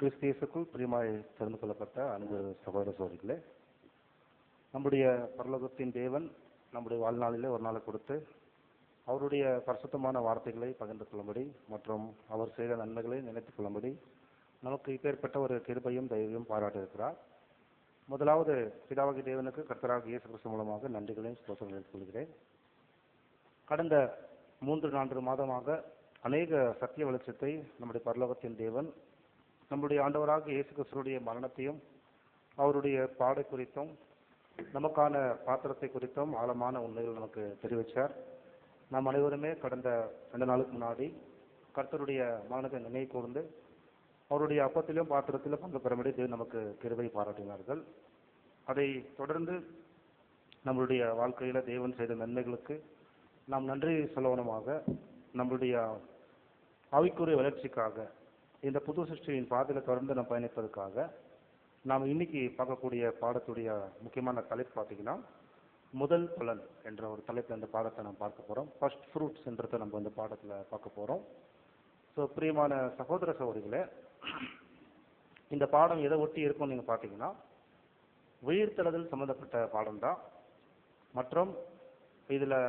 கிறிஸ்தியேசுக்குள் பிரியமாய் தெரிந்து கொள்ளப்பட்ட அன்பு சகோதர சகோதரிகளே, நம்முடைய பரலோகத்தின் தேவன் நம்முடைய வாழ்நாளிலே ஒரு நாளை கொடுத்து அவருடைய பரிசுத்தமான வார்த்தைகளை பகிர்ந்து கொள்ளும்படி மற்றும் அவர் செய்த நன்மைகளை நினைத்துக் கொள்ளும்படி நமக்கு இப்பேற்பட்ட ஒரு கிருபையும் தயவையும் பாராட்டியிருக்கிறார். முதலாவது பிதாவாகிய தேவனுக்கு கர்த்தராகிய இயேசு கிறிஸ்து மூலமாக நன்றிகளையும் ஸ்தோத்திரங்களையும் சொல்கிறேன். கடந்த 3-4 மாதமாக அநேக சத்திய வெளிச்சத்தை நம்முடைய பரலோகத்தின் தேவன் நம்முடைய ஆண்டவராக இயேசு கிறிஸ்துவுடைய மரணத்தையும் அவருடைய பாடை குறித்தும் நமக்கான பாத்திரத்தை குறித்தும் ஆழமான உண்மைகள் நமக்கு தெரிவித்தார். நாம் அனைவருமே கடந்த 2 நாளுக்கு முன்னாடி கர்த்தருடைய மரணத்தை நினைவு கூர்ந்து அவருடைய அப்பத்திலும் பாத்திரத்திலும் பங்கு பெறும்படி தேவன் நமக்கு கிருபை பாராட்டினார்கள். அதை தொடர்ந்து நம்மளுடைய வாழ்க்கையில் தேவன் செய்த நன்மைகளுக்கு நாம் நன்றி சொல்லவனமாக நம்மளுடைய ஆவிக்குரிய வளர்ச்சிக்காக இந்த புது சிருஷ்டியின் பாதையில் தொடர்ந்து நாம் பயணிப்பதற்காக நாம் இன்னைக்கு பார்க்கக்கூடிய பாடத்துடைய முக்கியமான தலைப்பு பார்த்தீங்கன்னா முதல் பலன் என்ற ஒரு தலைப்பில் இந்த பாடத்தை நாம் பார்க்க போகிறோம். ஃபர்ஸ்ட் ஃப்ரூட்ஸ் என்றதை நம்ம இந்த பாடத்தில் பார்க்க போகிறோம். ஸோ பிரியமான சகோதர சகோதரிகளே, இந்த பாடம் எதை ஒட்டி இருக்கும்னு நீங்கள் பார்த்தீங்கன்னா உயிர்த்தெழுதல் சம்மந்தப்பட்ட பாடம் தான். மற்றும் இதில்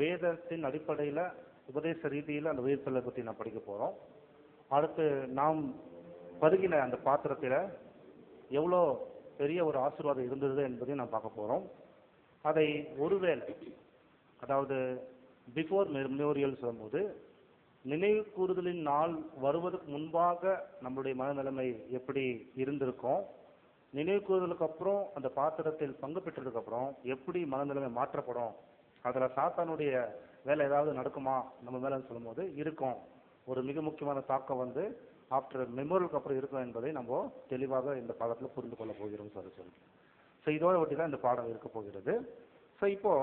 வேதத்தின் அடிப்படையில் உபதேச ரீதியில் அந்த உயிர்த்தெழுதலை பற்றி நான் படிக்க போகிறோம். அடுத்து நாம் பருகின அந்த பாத்திரத்தில் எவ்வளோ பெரிய ஒரு ஆசீர்வாதம் இருந்தது என்பதையும் நாம் பார்க்க போகிறோம். அதை ஒருவேளை அதாவது பிஃபோர் மெமோரியல் சொல்லும்போது நினைவு கூறுதலின் நாள் வருவதற்கு முன்பாக நம்மளுடைய மனநிலைமை எப்படி இருந்திருக்கும், நினைவு கூறுதலுக்கு அப்புறம் அந்த பாத்திரத்தில் பங்கு பெற்றதுக்கு அப்புறம் எப்படி மனநிலைமை மாற்றப்படும், அதில் சாத்தானுடைய வேலை ஏதாவது நடக்குமா நம்ம மேலே சொல்லும்போது இருக்கும். ஒரு மிக முக்கியமான தாக்கம் வந்து ஆஃப்டர் மெமோரியலுக்கு அப்புறம் இருக்கும் என்பதை நம்ம தெளிவாக இந்த பாடத்தில் புரிந்து கொள்ள போகிறோம் சொல்லி. ஸோ இதோட ஒட்டி தான் இந்த பாடம் இருக்க போகிறது. ஸோ இப்போ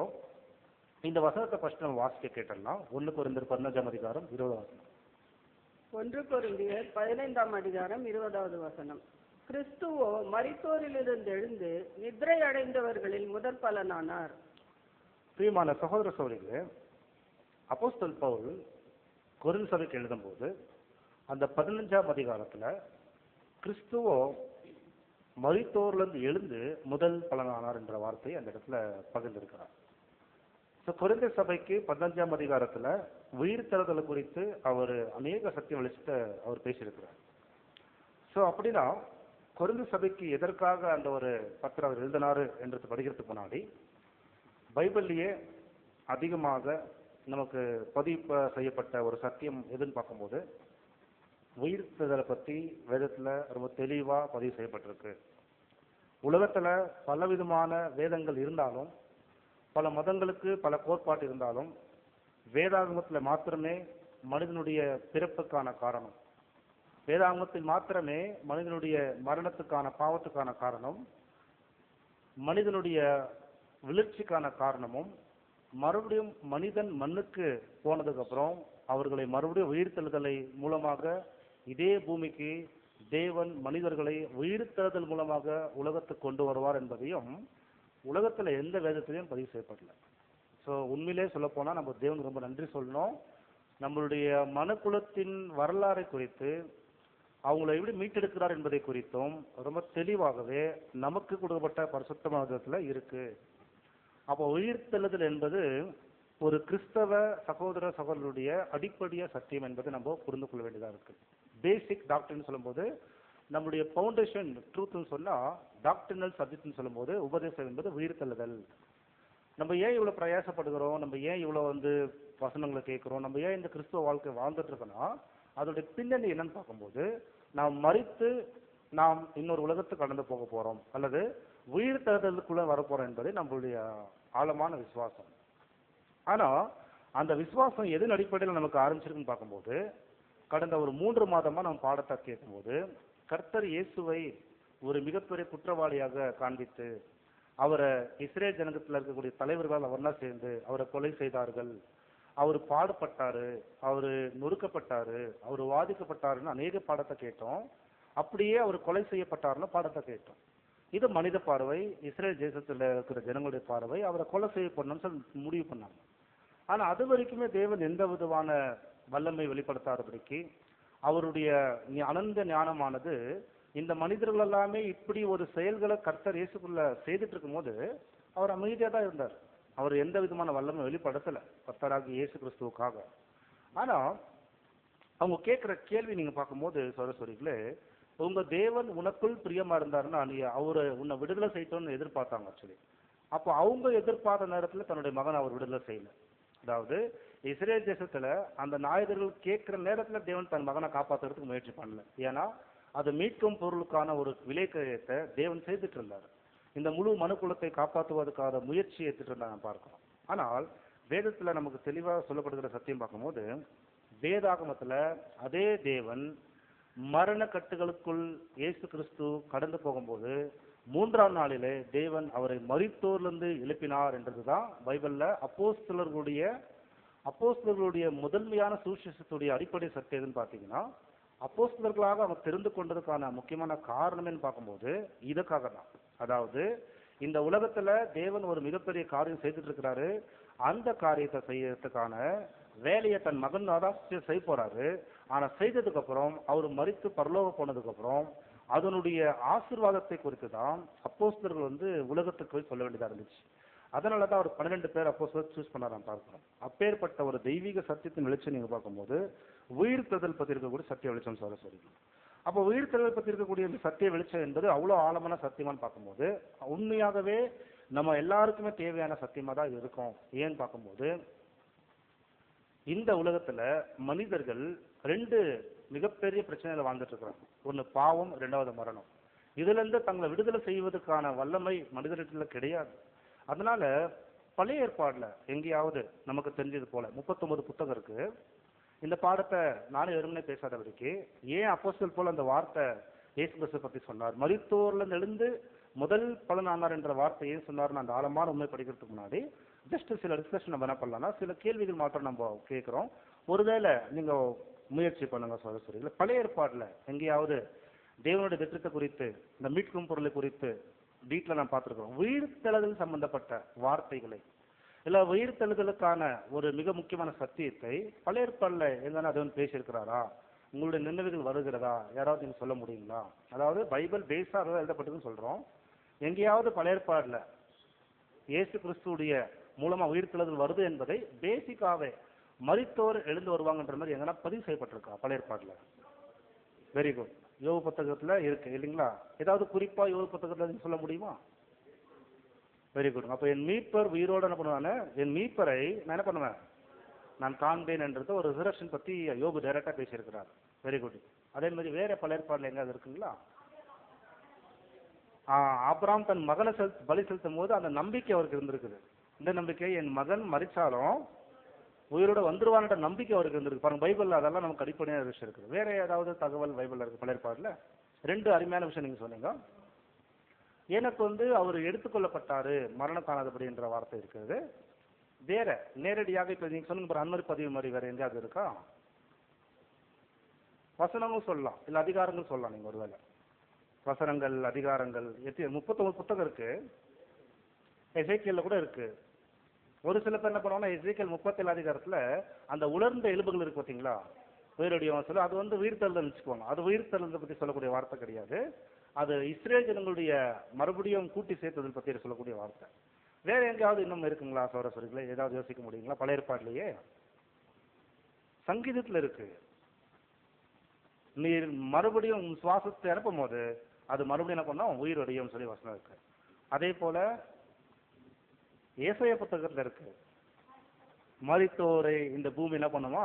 இந்த வசனத்தை ஃபர்ஸ்ட் நம்ம வாசிக்க கேட்டோம்னா 1 கொரிந்தியர் 15ஆம் அதிகாரம் 20ஆம் வசனம். 1 கொரிந்தியர் 15ஆம் அதிகாரம் 20வது வசனம். கிறிஸ்துவோ மரித்தோரிலிருந்து எழுந்து நித்திரை அடைந்தவர்களில் முதற் பலனானார். பிரியமான சகோதர சகோதரிகளே, அப்போஸ்தலன் பவுல் கொரிந்து சபைக்கு எழுதும்போது அந்த 15ஆம் அதிகாரத்தில் கிறிஸ்துவோ மரித்தோரிலிருந்து எழுந்து முதல் பலனானார் என்ற வார்த்தையை அந்த இடத்துல பகிர்ந்திருக்கிறார். ஸோ கொரிந்து சபைக்கு 15ஆம் அதிகாரத்தில் உயிர்த்தெழுதலை குறித்து அவர் அநேக சத்திய வெளிச்சத்தை அவர் பேசியிருக்கிறார். ஸோ அப்படின்னா கொரிந்து சபைக்கு எதற்காக அந்த ஒரு பத்திரம் அவர் எழுதினாரு என்றது படிக்கிறதுக்கு முன்னாடி பைபிள்லேயே அதிகமாக நமக்கு பதிவு செய்யப்பட்ட ஒரு சத்தியம் எதுன்னு பார்க்கும்போது உயிர்த்தெழுதலை பற்றி வேதத்தில் ரொம்ப தெளிவாக பதிவு செய்யப்பட்டிருக்கு. உலகத்தில் பலவிதமான வேதங்கள் இருந்தாலும் பல மதங்களுக்கு பல கோட்பாடு இருந்தாலும் வேதாகமத்தில் மாத்திரமே மனிதனுடைய பிறப்புக்கான காரணம், வேதாகமத்தில் மாத்திரமே மனிதனுடைய மரணத்துக்கான பாவத்துக்கான காரணம், மனிதனுடைய விழுச்சிக்கான காரணமும் மறுபடியும் மனிதன் மண்ணுக்கு போனதுக்கு அப்புறம் அவர்களை மறுபடியும் உயிர்த்தெழுதலை மூலமாக இதே பூமிக்கு தேவன் மனிதர்களை உயிர்த்தெழுதல் மூலமாக உலகத்துக்கு கொண்டு வருவார் என்பதையும் உலகத்தில் எந்த வேதத்திலையும் பதிவு செய்யப்படல. ஸோ உண்மையிலே சொல்லப்போனால் நம்ம தேவனுக்கு ரொம்ப நன்றி சொல்லணும். நம்மளுடைய மனுக்குலத்தின் வரலாறை குறித்து அவங்கள எப்படி மீட்டெடுக்கிறார் என்பதை குறித்தும் ரொம்ப தெளிவாகவே நமக்கு கொடுக்கப்பட்ட பரிசுத்தமான வேதத்தில் இருக்கு. அப்போ உயிர்த்தெழுதல் என்பது ஒரு கிறிஸ்தவ சகோதர சகோதரருடைய அடிப்படைய சத்தியம் என்பதை நம்ம புரிந்து கொள்ள வேண்டியதாக இருக்கு. பேசிக் டாக்டர்னு சொல்லும்போது நம்முடைய ஃபவுண்டேஷன் ட்ரூத்னு சொன்னால் டாக்டர்னல் சப்ஜெக்ட்னு சொல்லும்போது உபதேசம் என்பது உயிர்த்தெழுதல். நம்ம ஏன் இவ்வளோ பிரயாசப்படுகிறோம், நம்ம ஏன் இவ்வளோ வசனங்களை கேட்குறோம், நம்ம ஏன் இந்த கிறிஸ்துவ வாழ்க்கை வாழ்ந்துட்டு இருக்கோம்னா அதோடைய பின்னணி என்னன்னு பார்க்கும்போது நாம் மரித்து நாம் இன்னொரு உலகத்துக்கு கடந்து போக போகிறோம் அல்லது உயிர்த்தெழுதலுக்குள்ளே வரப்போகிறோம் என்பது நம்மளுடைய ஆழமான விசுவாசம். ஆனால் அந்த விசுவாசம் எதன் அடிப்படையில் நமக்கு ஆரம்பிச்சிருக்குன்னு பார்க்கும்போது கடந்த ஒரு 3 மாதமாக நம்ம பாடத்தை கேட்கும்போது கர்த்தர் இயேசுவை ஒரு மிகப்பெரிய குற்றவாளியாக காண்பித்து அவரை இஸ்ரேல் ஜனகத்தில் இருக்கக்கூடிய தலைவர்கள் அவர்லாம் சேர்ந்து அவரை கொலை செய்தார்கள், அவர் பாடுபட்டாரு, அவர் நொறுக்கப்பட்டாரு, அவர் வாதிக்கப்பட்டாருன்னு அநேக பாடத்தை கேட்டோம். அப்படியே அவர் கொலை செய்யப்பட்டாருன்னு பாடத்தை கேட்டோம். இது மனித பார்வை, இஸ்ரேல் தேசத்தில் இருக்கிற ஜனங்களுடைய பார்வை, அவரை கொலை செய்யப்படணும்னு சொல்லி முடிவு பண்ணாங்க. ஆனால் அது வரைக்குமே தேவன் எந்த விதமான வல்லமை வெளிப்படுத்தாதபடிக்கு அவருடைய அனந்த ஞானமானது இந்த மனிதர்கள் எல்லாமே இப்படி ஒரு செயல்களை கர்த்தர் இயேசுக்குள்ள செய்துட்டு இருக்கும்போது அவர் அமைதியா தான் இருந்தார். அவர் எந்த விதமான வல்லமை வெளிப்படுத்தல கர்த்தராகி இயேசு கிறிஸ்துவுக்காக. ஆனா அவங்க கேட்கிற கேள்வி நீங்க பார்க்கும்போது சகோதரர்களே, உங்க தேவன் உனக்குள் பிரியமா இருந்தாருன்னா நீ அவரை உன்னை விடுதலை செய்யணும்னு எதிர்பார்த்தாங்க ஆக்சுவலி. அப்போ அவங்க எதிர்பார்த்த நேரத்துல தன்னுடைய மகன் அவர் விடுதலை செய்யல. அதாவது இஸ்ரேல் தேசத்துல அந்த நாயகர்கள் கேட்கிற நேரத்துல தேவன் தன் மகனை காப்பாத்துறதுக்கு முயற்சி பண்ணல. ஏன்னா அது மீட்கும் பொருளுக்கான ஒரு விலை கிரயத்தை தேவன் செய்துட்டு இருந்தார். இந்த முழு மனுக்குலத்தை காப்பாற்றுவதற்கான முயற்சியை எடுத்துட்டு இருந்தாங்க பார்க்கிறோம். ஆனால் வேதத்துல நமக்கு தெளிவாக சொல்லப்படுகிற சத்தியம் பார்க்கும்போது, வேதாகமத்துல அதே தேவன் மரண கட்டுகளுக்குள் இயேசு கிறிஸ்து கடந்து போகும்போது 3ஆம் நாளிலே தேவன் அவரை மரித்தோரிலிருந்து எழுப்பினார் என்றதுதான் பைபிள்ல அப்போஸ்தலர்களுடைய முதன்மையான சுவிசேஷத்துடைய அடிப்படை சத்தியம்னு பார்த்தீங்கன்னா, அப்போஸ்தலர்களாக அவங்க தெரிந்து கொண்டதுக்கான முக்கியமான காரணம்னு பார்க்கும்போது இதுக்காக தான். அதாவது இந்த உலகத்துல தேவன் ஒரு மிகப்பெரிய காரியம் செய்துட்டு இருக்கிறாரு. அந்த காரியத்தை செய்யறதுக்கான வேலையை தன் மகன் தான் செய்ய போறாரு. ஆனா செய்ததுக்கு அப்புறம் அவர் மரித்து பரலோகம் போனதுக்கு அப்புறம் அதனுடைய ஆசீர்வாதத்தை குறித்து தான் அப்போஸ்தலர்கள் உலகத்துக்கு போய் சொல்ல வேண்டியதா இருந்துச்சு. அதனாலதான் அவர் 12 பேர் அப்போஸ்தலர் சூஸ் பண்ணாராம் பார்க்கிறோம். அப்பேற்பட்ட ஒரு தெய்வீக சத்தியத்தின் வெளிச்சம் நீங்க பார்க்கும்போது உயிர்த்தெழுதல் பத்தி இருக்கக்கூடிய சத்திய வெளிச்சம் சொல்லி. அப்போ உயிர்த்தெழுதல் பத்தி இருக்கக்கூடிய இந்த சத்திய வெளிச்சம் என்பது அவ்வளவு ஆழமான சத்தியமான்னு பார்க்கும்போது உண்மையாகவே நம்ம எல்லாருக்குமே தேவையான சத்தியமா தான் இது இருக்கும். ஏன்னு பார்க்கும்போது இந்த உலகத்துல மனிதர்கள் 2 மிகப்பெரிய பிரச்சனைகளை வாழ்ந்துட்டு இருக்கிறாங்க. ஒண்ணு பாவம், 2வது மரணம். இதுல இருந்து தங்களை விடுதலை செய்வதற்கான வல்லமை மனிதர்களிடத்துல கிடையாது. அதனால பழைய ஏற்பாடுல எங்கேயாவது நமக்கு தெரிஞ்சது போல 39 புத்தகம் இருக்கு. இந்த பாடத்தை நானே வெறுமனே பேசாதவருக்கு ஏன் அப்போஸ்தலர் போல அந்த வார்த்தை இயேசு கிறிஸ்து பத்தி சொன்னார், மரித்தோர்ல இருந்து எழுந்து முதல் பலனானார் என்ற வார்த்தை ஏன் சொன்னார்னு அந்த ஆழமான உண்மை படிக்கிறதுக்கு முன்னாடி ஜஸ்ட் சில டிஸ்கஷன் நம்ம என்ன பண்ணலாம்னா சில கேள்விகள் மாத்திரம் நம்ம கேட்கிறோம். ஒருவேளை நீங்க முயற்சி பண்ணுங்க சகோதரர்களே, பழைய ஏற்பாடுல எங்கேயாவது தேவனுடைய திட்டத்தை குறித்து இந்த மீட்கும் பொருளை குறித்து டீட்டெயிலா நான் பார்த்திருக்கிறோம். உயிர்த்தெழுதல் சம்பந்தப்பட்ட வார்த்தைகளை இல்ல உயிர்த்தெழுதலுக்கான ஒரு மிக முக்கியமான சத்தியத்தை பழைய ஏற்பாடுல எங்கன்னா தேவன் பேசியிருக்கிறாரா, உங்களுடைய நினைவுகள் வருகிறதா, யாராவது நீங்க சொல்ல முடியுங்களா? அதாவது பைபிள் பேஸா எழுதப்பட்டதுன்னு சொல்றோம். எங்கேயாவது பழைய ஏற்பாடுல இயேசு கிறிஸ்துடைய மூலமா உயிர்த்தெழுதல் வருது என்பதை பேசிக்காவே மரித்தோர் எழுந்து வருவாங்கன்ற மாதிரி எங்கன்னா பதிவு செய்யப்பட்டிருக்கா பழைய ஏற்பாடுல? Very good. யோபு புத்தகத்துல இருக்கு இல்லைங்களா? ஏதாவது குறிப்பா யோபு புத்தகத்துல சொல்ல முடியுமா? Very good. அப்ப என் மீட்பர் உயிரோடு என்ன பண்ணுவானே, என் மீட்பரை நான் என்ன பண்ணுவேன், நான் காண்பேன் என்றது ஒரு ரிசரக்ஷன் பத்தி யோபு டைரக்டா பேசியிருக்கிறார். Very good. அதே மாதிரி வேற பல ஏற்பாடுல எங்க இருக்குங்களா? ஆபிரகாம் தன் மகனை பலி செலுத்தும் போது அந்த நம்பிக்கை அவருக்கு இருந்திருக்குது. இந்த நம்பிக்கை, என் மகன் மரிச்சாலும் உயிரோட வந்துருவான்ற நம்பிக்கை அவருக்கு இருந்திருக்கு பாருங்க. பைபிள்ல அதெல்லாம் நமக்கு அடிப்படையான விஷயம் இருக்குது. வேற ஏதாவது தகவல் பைபிள்ல இருக்கு பல ஏற்பாடுல? 2 அருமையான விஷயம் நீங்க சொன்னீங்க. எனக்கு அவர் எடுத்துக்கொள்ளப்பட்டாரு மரணம் காணாதபடி என்ற வார்த்தை இருக்கிறது. வேற நேரடியாக இப்ப நீங்க சொன்ன அன்மரி பதிவு மாதிரி வேற எங்கேயாவது இருக்கா? வசனங்களும் சொல்லலாம், இல்ல அதிகாரங்கள் சொல்லலாம். நீங்க ஒருவேளை வசனங்கள் அதிகாரங்கள் 39 புத்தகம் இருக்கு. எசேக்கியேல்ல கூட இருக்கு. ஒரு சில பேர் என்ன பண்ணுவாங்கன்னா எசேக்கியேல் 37 அதிகாரத்துல அந்த உலர்ந்த எலும்புகள் இருக்கு பாத்தீங்களா, உயிருடைய சொல்ல அது உயிர்த்தெழுதல் வச்சுக்குவாங்க. அது உயிர்த்தெழுதல் பத்தி சொல்லக்கூடிய வார்த்தை கிடையாது. அது இஸ்ரேல் ஜனங்களுடைய மறுபடியும் கூட்டி சேர்த்ததில் பத்தி சொல்லக்கூடிய வார்த்தை. வேற எங்கேயாவது இன்னும் இருக்குங்களா சகோதரர்களே? ஏதாவது யோசிக்க முடியுங்களா? பழைய ஏற்பாடுலயே சங்கீதத்துல இருக்கு. நீர் மறுபடியும் சுவாசத்தை அனுப்பும் போது அது மறுபடியும் என்ன பண்ணோம், உயிரோடையும் சொல்லி வசனம் இருக்கு. அதே போல ஏசாயா புத்தகத்துல இருக்கு, மரித்தோரை இந்த பூமி என்ன பண்ணுமா,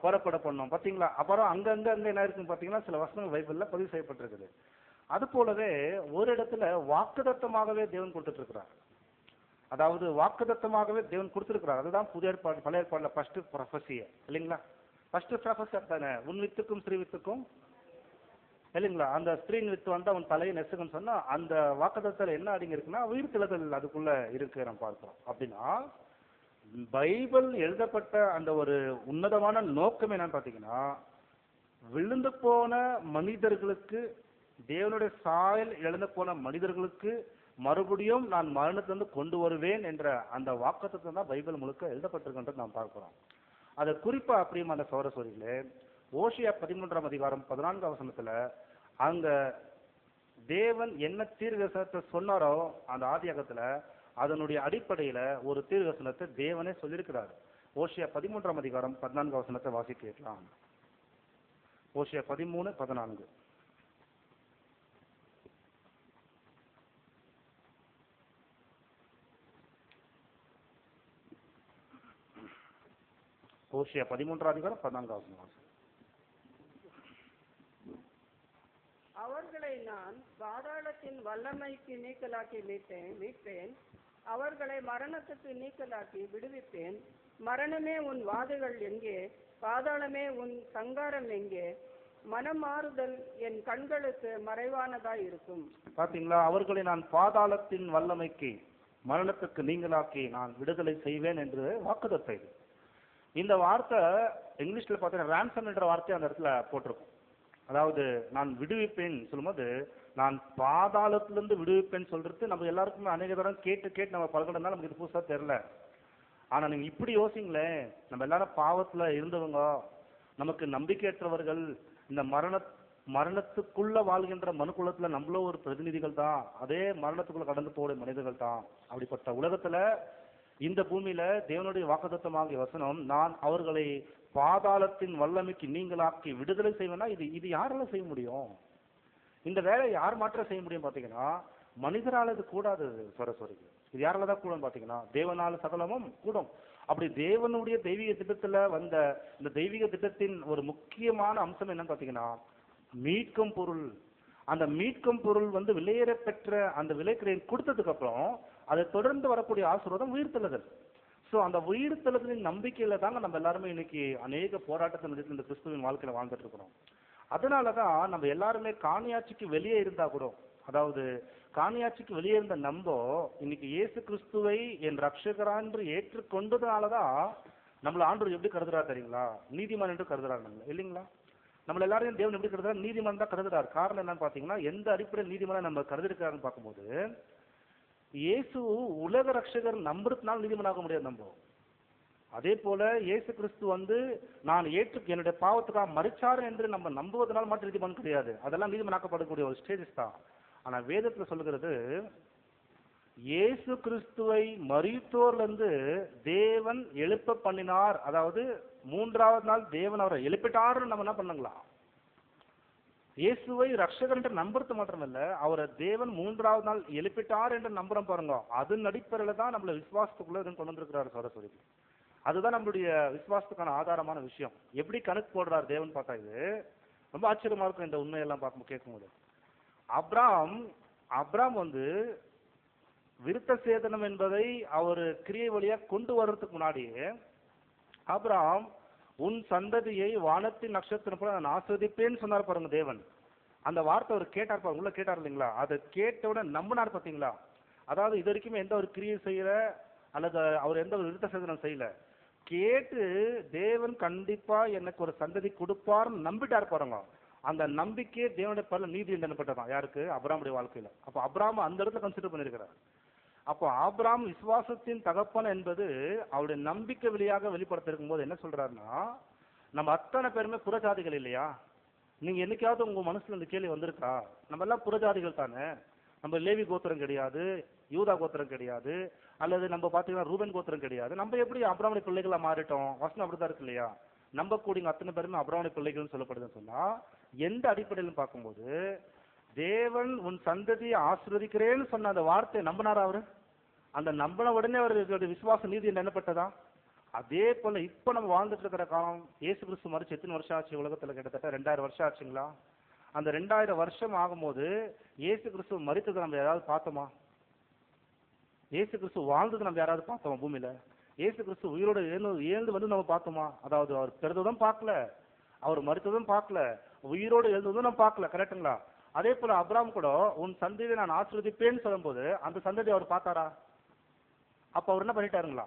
புறப்பட பண்ணோம் பாத்தீங்களா. அப்புறம் அங்கங்க என்ன இருக்குன்னு பாத்தீங்கன்னா சில வசனங்கள் பைபிள்ல பதிவு செய்யப்பட்டிருக்குது. அது போலவே ஒரு இடத்துல வாக்குதத்தமாகவே தேவன் கொடுத்துட்டு இருக்கிறார். அதாவது வாக்குதத்தமாகவே தேவன் கொடுத்திருக்கிறார். அதுதான் புதிய ஏற்பாடு பழைய ஏற்பாடுல ஃபர்ஸ்ட் ப்ரொஃபஸியே இல்லைங்களா? ஃபர்ஸ்ட் ப்ரொஃபஸர் தானே, உன் வித்துக்கும் ஸ்ரீ வித்துக்கும் இல்லைங்களா? அந்த ஸ்திரீன் வித்து அவன் தலையை நெசுக்குன்னு சொன்னா அந்த வாக்குதத்தத்துல என்ன அடங்கி இருக்குன்னா உயிர்த்தெழுதல் அதுக்குள்ள இருக்கு நம்ம பார்க்கிறோம். அப்படின்னா பைபிள் எழுதப்பட்ட அந்த ஒரு உன்னதமான நோக்கம் என்னன்னு பாத்தீங்கன்னா, விழுந்து போன மனிதர்களுக்கு, தேவனுடைய சாயல் இழந்து போன மனிதர்களுக்கு மறுபடியும் நான் மரணத்திலிருந்து கொண்டு வருவேன் என்ற அந்த வாக்குத்தத்தம் தான் பைபிள் முழுக்க எழுதப்பட்டிருக்கின்றது நாம் பார்க்கிறோம். அதை குறிப்பா அப்படியும் அந்த சகோதரர்களே ஓசியா 13ஆம் அதிகாரம் 14ஆம் வசனத்துல அங்க தேவன் என்ன தீர்க்கதரிசனத்தை சொன்னாரோ அந்த ஆதியாகத்துல அதனுடைய அடிப்படையில ஒரு தீர்க்கதரிசனத்தை தேவனே சொல்லியிருக்கிறார். ஓசியா 13ஆம் அதிகாரம் 14 வசனத்தை வாசிக்க கேட்கலாம். ஓசியா 13:14. ஓசியா 13ஆம் அதிகாரம் 14 வசனம். அவர்களை நான் பாதாளத்தின் வல்லமைக்கு நீக்கலாக்கி மீட்பேன். அவர்களை மரணத்துக்கு நீக்கலாக்கி விடுவிப்பேன். மரணமே உன் வாதைகள் எங்கே? பாதாளமே உன் சங்காரம் எங்கே? மனமாறுதல் என் கண்களுக்கு மறைவானதாய் இருக்கும். பாத்தீங்களா, அவர்களை நான் பாதாளத்தின் வல்லமைக்கு மரணத்துக்கு நீங்களாக்கி நான் விடுதலை செய்வேன் என்று வாக்குத்தத்தம் இது. இந்த வார்த்தை இங்கிலீஷ்ல பார்த்தீங்கன்னா ரான்சம் என்ற வார்த்தை அந்த இடத்துல போட்டிருக்கும். அதாவது நான் விடுவிப்பேன் சொல்லும்போது நான் பாதாளத்திலிருந்து விடுவிப்பேன் சொல்றது நம்ம எல்லாருக்குமே அநேக தரம் கேட்டு நம்ம பழகினாலும் நமக்கு இது புதுசா தெரியல. ஆனா நீங்க இப்படி யோசிங்களேன், நம்ம எல்லாரும் பாவத்துல இருந்தவங்க, நமக்கு நம்பிக்கையற்றவர்கள், இந்த மரணத்துக்குள்ள வாழ்கின்ற மனுக்குலத்துல நம்மளும் ஒரு பிரதிநிதிகள் தான், அதே மரணத்துக்குள்ள கடந்து போகிற மனிதர்கள் தான். அப்படிப்பட்ட உலகத்துல இந்த பூமியில தேவனுடைய வாக்குத்தத்தமாகிய வசனம், நான் அவர்களை பாதாளத்தின் வல்லமைக்கு நீங்களாக்கி விடுதலை செய்வேன்னா இது யாரால செய்ய முடியும்? இந்த வேலையை யார் மாற்ற செய்ய முடியும் பாத்தீங்கன்னா, மனிதரால் இது கூடாது. சரஸ்வரிக்கு இது யாரால தான் கூடும் பாத்தீங்கன்னா, தேவனால சகலமும் கூடும். அப்படி தேவனுடைய தெய்வீக திட்டத்துல வந்த இந்த தெய்வீக திட்டத்தின் ஒரு முக்கியமான அம்சம் என்னன்னு பாத்தீங்கன்னா மீட்கும் பொருள். அந்த மீட்கும் பொருள் விலையேற பெற்ற அந்த விலைக்கிரையை கொடுத்ததுக்கு அப்புறம் அதை தொடர்ந்து வரக்கூடிய ஆசீர்வாதம் உயிர்த்தெழுதல். ஸோ அந்த உயிர்த்தெழுதலின் நம்பிக்கையில தாங்க நம்ம எல்லாருமே இன்னைக்கு அநேக போராட்டத்தை இந்த கிறிஸ்துவின் வாழ்க்கையில வாழ்ந்துட்டு இருக்கிறோம். அதனாலதான் நம்ம எல்லாருமே காணியாட்சிக்கு வெளியே இருந்தா கூட, அதாவது காணியாட்சிக்கு வெளியே இருந்த நம்ம இன்னைக்கு இயேசு கிறிஸ்துவை என் ரட்சகரா என்று ஏற்றுக்கொண்டதுனாலதான் நம்மள ஆண்டவர் எப்படி கருதுறாரு தெரியுங்களா? நீதிமான் என்று கருதுறாரு நம்ம, இல்லைங்களா? நம்மள எல்லாரையும் தேவன் எப்படி கருதுறாரு? நீதிமான் தான் கருதுறாரு. காரணம் என்னன்னு பாத்தீங்கன்னா, எந்த அடிப்படையில் நீதிமான நம்ம கருதிருக்காருன்னு பார்க்கும்போது, இயேசு உலக ரட்சகர் நம்புறதுனால நீதிமனாக முடியாது நம்ம. அதே போல இயேசு கிறிஸ்து நான் என்னுடைய பாவத்துக்காக மரிச்சாரு என்று நம்ம நம்புவதனால் மட்டும் நீதிமன் கிடையாது. அதெல்லாம் நீதிமனாக்கப்படக்கூடிய ஒரு ஸ்டேஜஸ் தான். ஆனா வேதத்துல சொல்லுகிறது, இயேசு கிறிஸ்துவை மரித்தோர்ல இருந்து தேவன் எழுப்ப பண்ணினார். அதாவது 3வது நாள் தேவன் அவரை எழுப்பிட்டாருன்னு நம்ம என்ன பண்ணுங்களா? இயேசுவை ரட்சகர் என்று நம்புறது மாத்திரமல்ல, அவரை தேவன் 3வது நாள் எழுப்பிட்டார் என்று நம்புறோம் பாருங்க. அதன் அடிப்படையில தான் நம்மள விசுவாசத்துக்குள்ள கொண்டு வந்திருக்கிறாரு சரஸ்வதி. அதுதான் நம்மளுடைய விசுவாசத்துக்கான ஆதாரமான விஷயம். எப்படி கணக்கு போடுறாரு தேவன் பார்த்தா இது ரொம்ப ஆச்சரியமா இருக்கும். இந்த உண்மையெல்லாம் பார்க்கும் கேட்கும்போது, அப்ராம் விருத்த சேதனம் என்பதை அவர் கிரியை வழியா கொண்டு வர்றதுக்கு முன்னாடியே அப்ராம் உன் சந்ததியை வானத்தின் நட்சத்திரம் போல நான் ஆஸ்வதிப்பேன்னு சொன்னார் பாருங்க தேவன். அந்த வார்த்தை அவர் கேட்டார் பாருங்க, உள்ள கேட்டார் இல்லைங்களா? அதை கேட்டவுடனே நம்பினார் பார்த்தீங்களா? அதாவது இது வரைக்குமே எந்த ஒரு கிரியை செய்யல, அல்லது அவர் எந்த ஒரு விருத்த சேதனம் செய்யல, கேட்டு தேவன் கண்டிப்பா எனக்கு ஒரு சந்ததி கொடுப்பார்னு நம்பிட்டார் பாருங்க. அந்த நம்பிக்கையே தேவனுடைய பல நீதி என்னப்பட்டதான் யாருக்கு? அப்ராமுடைய வாழ்க்கையில. அப்ப அப்ராம் அந்த இடத்துல கன்சிடர் பண்ணிருக்கிறார். அப்போ ஆபிரகாம் விசுவாசத்தின் தகப்பன் என்பது அவருடைய நம்பிக்கை வழியாக வெளிப்படுத்திருக்கும் போது என்ன சொல்றாருன்னா, நம்ம அத்தனை பேருமே புறஜாதிகள் இல்லையா? நீங்க என்னைக்காவது உங்க மனசுல இந்த கேள்வி வந்திருக்கா? நம்ம எல்லாம் புறஜாதிகள் தானே. நம்ம லேவி கோத்திரம் கிடையாது, யூதா கோத்திரம் கிடையாது, அல்லது நம்ம பாத்தீங்கன்னா ரூபன் கோத்திரம் கிடையாது. நம்ம எப்படி அப்ராமுடைய பிள்ளைகளா மாறிட்டோம்? வசனம் அப்படிதான் இருக்கு இல்லையா? நம்ம கூடிய அத்தனை பேருமே அப்ராமுடைய பிள்ளைகள்னு சொல்லப்படுதுன்னு சொன்னா எந்த அடிப்படையிலும் பார்க்கும்போது, தேவன் உன் சந்ததியை ஆசீர்வதிக்கிறேன்னு சொன்ன அந்த வார்த்தையை நம்பினாரா அவரு? அந்த நம்பின உடனே அவருடைய விசுவாச நீதி என்னப்பட்டதா? அதே போல இப்ப நம்ம வாழ்ந்துட்டு இருக்கிற காலம், இயேசு கிறிஸ்து மரிச்சு எத்தனை வருஷம் ஆச்சு உலகத்துல? கிட்டத்தட்ட 2000 வருஷம் ஆச்சுங்களா? அந்த 2000 வருஷம் ஆகும்போது இயேசு கிறிஸ்து மரித்ததை நம்ம யாராவது பார்த்தோமா? இயேசு கிறிஸ்து வாழ்ந்தது நம்ம யாராவது பார்த்தோமா பூமியில? இயேசு கிறிஸ்து உயிரோட எழுந்து நம்ம பார்த்தோமா? அதாவது அவர் பிறந்ததும் பார்க்கல, அவர் மரித்ததும் பார்க்கல, உயிரோடு எழுந்ததும் நம்ம பார்க்கல. கரெக்டுங்களா? அதே போல அப்ராம் கூட உன் சந்ததியை நான் ஆசீர்வதிப்பேன்னு சொல்லும் போது அந்த சந்ததி அவர் பார்த்தாரா? அப்ப அவர் என்ன பண்ணிட்டாருங்களா?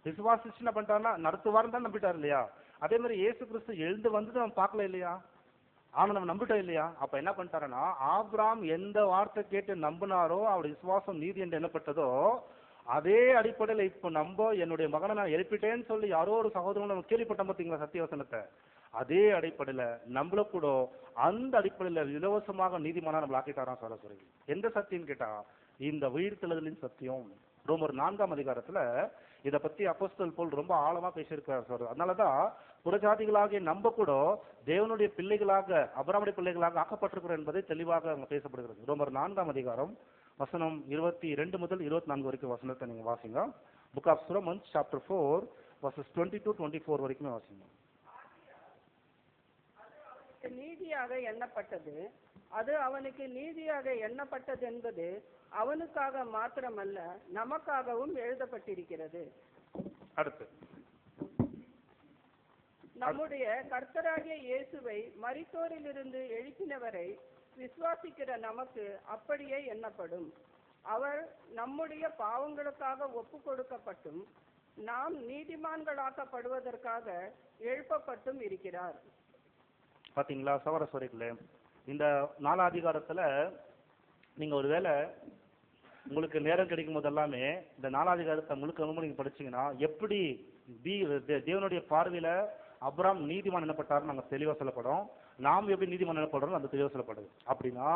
விசுவாசிச்சு என்ன பண்ணிட்டாருன்னா நடத்துவாருன்னு தான் நம்பிட்டாரு இல்லையா? அதே மாதிரி இயேசு கிறிஸ்து எழுந்து வந்து நம்ம பார்க்கல இல்லையா? ஆனா நம்ம நம்பிட்டோம் இல்லையா? அப்ப என்ன பண்ணிட்டாருன்னா, ஆபிரகாம் எந்த வார்த்தை கேட்டு நம்பினாரோ அவருடைய விசுவாசம் நீதி என்று எண்ணப்பட்டதோ அதே அடிப்படையில இப்ப என்னுடைய மகனை நான் எழுப்பிட்டேன்னு சொல்லி யாரோ ஒரு சகோதரன் நம்ம கேள்விப்பட்டோம் பார்த்தீங்களா சத்தியவசனத்தை? அதே அடிப்படையில நம்மள கூட அந்த அடிப்படையில இலவசமாக நீதிமானா நம்மள ஆக்கிட்டாராம் சகோதரர்களே. எந்த சத்தியம் கேட்டா இந்த உயிர்த்தெழுதலின் சத்தியம். ரோமர் 4ஆம் அதிகாரத்துல இதை பத்தி அப்போஸ்தலன் பவுல் ரொம்ப ஆழமா பேசியிருக்கார் சார். அதனாலதான் புறஜாதிகளாகிய நம்ம கூட தேவனுடைய பிள்ளைகளாக அபிரகாமுடைய பிள்ளைகளாக ஆக்கப்பட்டிருக்கிறோம் என்பதை தெளிவாக அங்க பேசப்படுகிறது. ரோமர் 4ஆம் அதிகாரம் வசனம் 22 முதல் 24 வரைக்கும் வசனத்தை நீங்க வாசிங்க. Book of Romans chapter 4 verses 20 to 24 வரைக்குமே வாசிங்க. நீதியாக எண்ணப்பட்டது, அது அவனுக்கு நீதியாக எண்ணப்பட்டது என்பது அவனுக்காக மாத்திரமல்ல நமக்காகவும் எழுதப்பட்டிருக்கிறது. அடுத்து நம்முடைய கர்த்தராகிய இயேசுவை மரித்தோரிலிருந்து எழுப்பினவரை விசுவாசிக்கிற நமக்கு அப்படியே எண்ணப்படும். அவர் நம்முடைய பாவங்களுக்காக ஒப்பு கொடுக்கப்பட்டும் நாம் நீதிமான்களாக்கப்படுவதற்காக எழுப்பப்பட்டும் இருக்கிறார். பாத்தீங்களா சகோதரர்களே, இந்த 4ஆம் அதிகாரத்துல நீங்க ஒருவேளை உங்களுக்கு நேரம் கிடைக்கும் போது எல்லாமே இந்த 4ஆம் அதிகாரத்தை முழுக்க நீங்க படிச்சீங்கன்னா எப்படி தேவனுடைய பார்வையில அப்ராம் நீதிமான் எனப்பட்டாருன்னு நாங்க தெளிவா சொல்லப்படும். நாம் எப்படி நீதிமான் எனப்படுறோம் அந்த தெளிவா சொல்லப்படுது. அப்படின்னா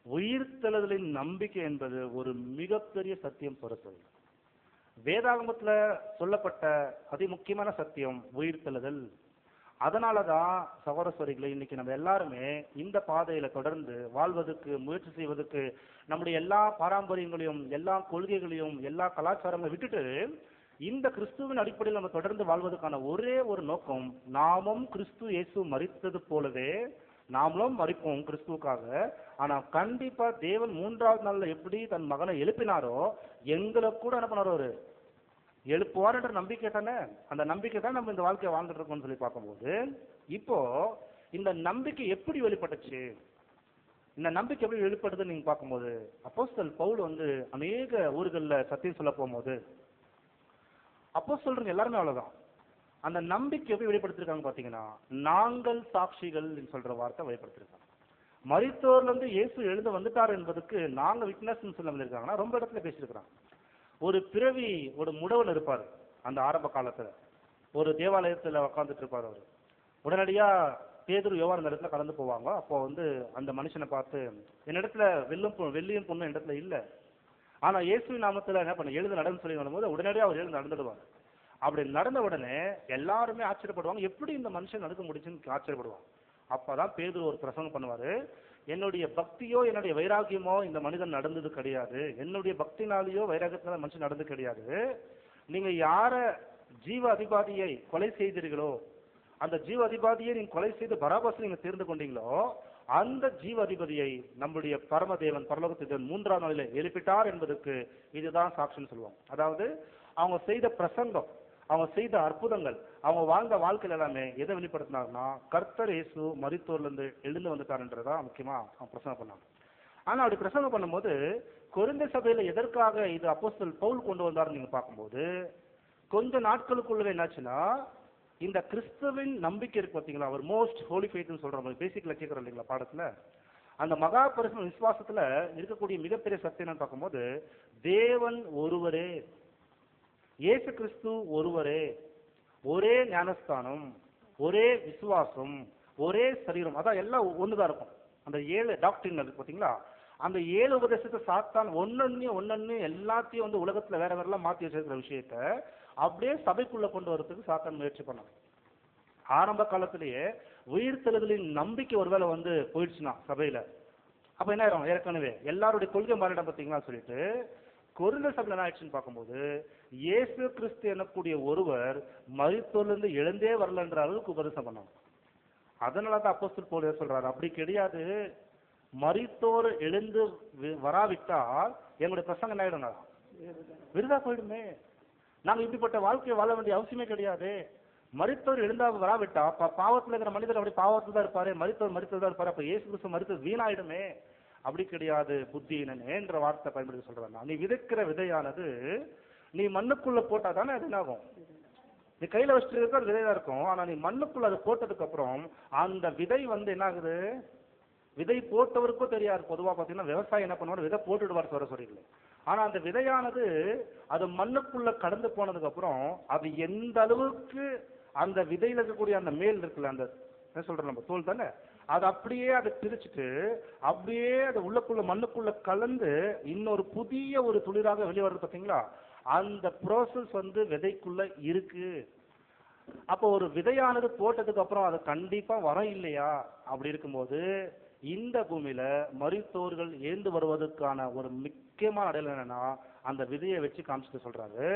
உயிர்த்தெழுதலின் நம்பிக்கை என்பது ஒரு மிகப்பெரிய சத்தியம் சொல்றது. வேதாகமத்துல சொல்லப்பட்ட அதி முக்கியமான சத்தியம் உயிர்த்தெழுதல். அதனாலதான் சகோதரர்களே, இன்னைக்கு நம்ம எல்லாருமே இந்த பாதையில தொடர்ந்து வாழ்வதற்கு முயற்சி செய்வதற்கு நம்முடைய எல்லா பாரம்பரியங்களையும் எல்லா கொள்கைகளையும் எல்லா கலாச்சாரங்களையும் விட்டுட்டு இந்த கிறிஸ்துவின் அடிப்படையில் நம்ம தொடர்ந்து வாழ்வதற்கான ஒரே ஒரு நோக்கம், நாமும் கிறிஸ்து இயேசு மரித்தது போலவே நாமளும் மரிப்போம் கிறிஸ்துவுக்காக. ஆனா கண்டிப்பா தேவன் 3ஆவது நாள்ல எப்படி தன் மகனை எழுப்பினாரோ எங்களை கூட என்ன பண்ணாரோ ஒரு எழுப்புவார் என்ற நம்பிக்கை தானே. அந்த நம்பிக்கை தான் நம்ம இந்த வாழ்க்கையை வாழ்ந்துட்டு இருக்கோம்னு சொல்லி பார்க்கும்போது, இப்போ இந்த நம்பிக்கை எப்படி வெளிப்பட்டுச்சு, இந்த நம்பிக்கை எப்படி வெளிப்படுதுன்னு நீங்க பார்க்கும்போது, அப்போஸ்தலன் பவுல் அநேக ஊர்கள்ல சத்தியம் சொல்ல போகும்போது அப்போஸ்தலர்கள் எல்லாருமே அவ்வளவுதான் அந்த நம்பிக்கை எப்படி வெளிப்படுத்திருக்காங்க பாத்தீங்கன்னா, நாங்கள் சாட்சிகள் சொல்ற வார்த்தை வெளிப்படுத்திருக்காங்க. மரித்தோர்ல இயேசு எழுந்து வந்துட்டார் என்பதுக்கு நாங்க விட்னஸ் சொல்ல வந்திருக்காங்கன்னா ரொம்ப இடத்துல பேசியிருக்கிறாங்க. ஒரு பிறவி ஒரு முடவன் இருப்பார். அந்த ஆரம்ப காலத்துல ஒரு தேவாலயத்துல உட்காந்துட்டு இருப்பார். அவர் உடனடியா பேதுரு யோவான் அந்த இடத்துல கலந்து போவாங்க. அப்போ அந்த மனுஷனை பார்த்து, என்னிடத்துல வெள்ளியும் பொண்ணும் இடத்துல இல்ல, ஆனா இயேசுவின் நாமத்துல என்ன பண்ண எழுந்து நடந்து சொல்லி வரும்போது உடனடியா அவர் எழுந்து நடந்துடுவார். அப்படி நடந்த உடனே எல்லாருமே ஆச்சரியப்படுவாங்க, எப்படி இந்த மனுஷன் நடக்க முடிச்சுன்னு ஆச்சரியப்படுவாங்க. அப்பதான் பேதுரு ஒரு பிரசங்கம் பண்ணுவாரு, என்னுடைய பக்தியோ என்னுடைய வைராகியமோ இந்த மனிதன் நடந்தது கிடையாது, என்னுடைய பக்தினாலேயோ வைராகியத்தினால மனுஷன் நடந்தது கிடையாது. நீங்க யார ஜீவ அதிபாதியை கொலை செய்தீர்களோ, அந்த ஜீவ அதிபாதியை நீங்க கொலை செய்து பராபாசை நீங்க தேர்ந்து கொண்டீங்களோ, அந்த ஜீவ அதிபதியை நம்முடைய பரமதேவன் பரலோகத்தின் 3ஆம் நாளிலே எழுப்பிட்டார் என்பதற்கு இதுதான் சாட்சின்னு சொல்லுவாங்க. அதாவது அவங்க செய்த பிரசங்கம், அவங்க செய்த அற்புதங்கள், அவங்க வாழ்ந்த வாழ்க்கையில் எல்லாமே எதை வெளிப்படுத்தினாங்கன்னா, கர்த்தர் இயேசு மரித்தோர்ல எழுந்து வந்துட்டாருன்றதா முக்கியமா அவங்க பிரசங்கம் பண்ணாங்க. ஆனா அப்படி பிரசங்கம் பண்ணும்போது கொரிந்த சபையில எதற்காக இது அப்போஸ்தலன் பவுல் கொண்டு வந்தாருன்னு நீங்க பார்க்கும்போது, கொஞ்ச நாட்களுக்குள்ளவே என்னாச்சுன்னா, இந்த கிறிஸ்துவின் நம்பிக்கை இருக்கு பார்த்தீங்களா, அவர் மோஸ்ட் ஹோலி ஃபெய்த்னு சொல்றோம், பேசிக்ல கேட்கறோம் இல்லைங்களா பாடத்துல, அந்த மகா பரிசுத்த விசுவாசத்துல இருக்கக்கூடிய மிகப்பெரிய சக்தி என்னன்னு பார்க்கும்போது, தேவன் ஒருவரே, இயேசு கிறிஸ்து ஒருவரே, ஒரே ஞானஸ்தானம், ஒரே விசுவாசம், ஒரே சரீரம், அதான் எல்லாம் ஒண்ணுதான் இருக்கும். அந்த 7 டாக்டரின் இருக்கு பாத்தீங்களா, அந்த 7 உபதேசத்தை சாத்தான் ஒன்னொன்னு எல்லாத்தையும் உலகத்துல வேற வேறலாம் மாத்தி வச்சிருக்கிற விஷயத்த அப்படியே சபைக்குள்ள கொண்டு வரதுக்கு சாத்தான் முயற்சி பண்ணான். ஆரம்ப காலத்திலேயே உயிர்த்தெழுதலின் நம்பிக்கை ஒருவேளை போயிடுச்சுன்னா சபையில, அப்ப என்ன ஆயிரும், ஏற்கனவே எல்லாருடைய கொள்கை மாறிடம் பார்த்தீங்களா சொல்லிட்டு கொரிந்த சபையில என்ன ஆயிடுச்சுன்னு பார்க்கும்போது, இயேசு கிறிஸ்து எனக்கூடிய ஒருவர் மரித்தோர்ல எழுந்தே வரலன்ற அளவுக்கு உபதேசம் பண்ணாங்க. அதனாலதான் அப்போஸ்தலன் பவுல் சொல்றாரு, அப்படி கிடையாது, மரித்தோர் எழுந்து வராவிட்டால் எங்களுடைய பிரசங்கம் என்ன ஆயிடுங்க, விருதா போயிடுமே, நாங்க இப்படிப்பட்ட வாழ்க்கையை வாழ வேண்டிய அவசியமே கிடையாது. மரித்தோர் எழுந்தா வராவிட்டா பாவத்துல இருக்கிற மனிதர் அப்படி பாவத்துல தான் இருப்பாரு, மரித்தோர் தான் இருப்பாரு, அப்ப இயேசு கிறிஸ்து மரித்தோர் வீணாயிடுமே. அப்படி கிடையாது, புத்தியினன்ற வார்த்தை பயன்படுத்தி சொல்றேன். நீ விதைக்கிற விதையானது நீ மண்ணுக்குள்ள போட்டா தானே அது என்னாகும், நீ கையில வச்சுட்டு விதையா இருக்கும். ஆனா நீ மண்ணுக்குள்ள அதை போட்டதுக்கு அப்புறம் அந்த விதை என்ன ஆகுது, விதை போட்டவருக்கும் தெரியாது. பொதுவா பாத்தீங்கன்னா விவசாயம் என்ன பண்ணுவாரு, விதை போட்டுடுவார் சொல்றீங்களே. ஆனா அந்த விதையானது அது மண்ணுக்குள்ள கடந்து போனதுக்கு அப்புறம் அது எந்த அளவுக்கு அந்த விதையில இருக்கக்கூடிய அந்த மேல் இருக்குல்ல, அந்த என்ன சொல்றோம் நம்ம தோல் தானே, அது அப்படியே அதை பிரிச்சுட்டு அப்படியே அது உள்ளக்குள்ள மண்ணுக்குள்ள கலந்து இன்னொரு புதிய ஒரு துளிராக வெளியே வருது பாத்தீங்களா? அந்த ப்ரோசஸ் வந்து விதைக்குள்ள இருக்கு. அப்போ ஒரு விதையானது போட்டதுக்கு அப்புறம் அது கண்டிப்பா வரம் இல்லையா? அப்படி இருக்கும்போது இந்த பூமியில மரித்தோர்கள் எழுந்து வருவதற்கான ஒரு முக்கியமான அடையாளம் என்னன்னா, அந்த விதையை வச்சு காமிச்சிட்டு சொல்றாரு,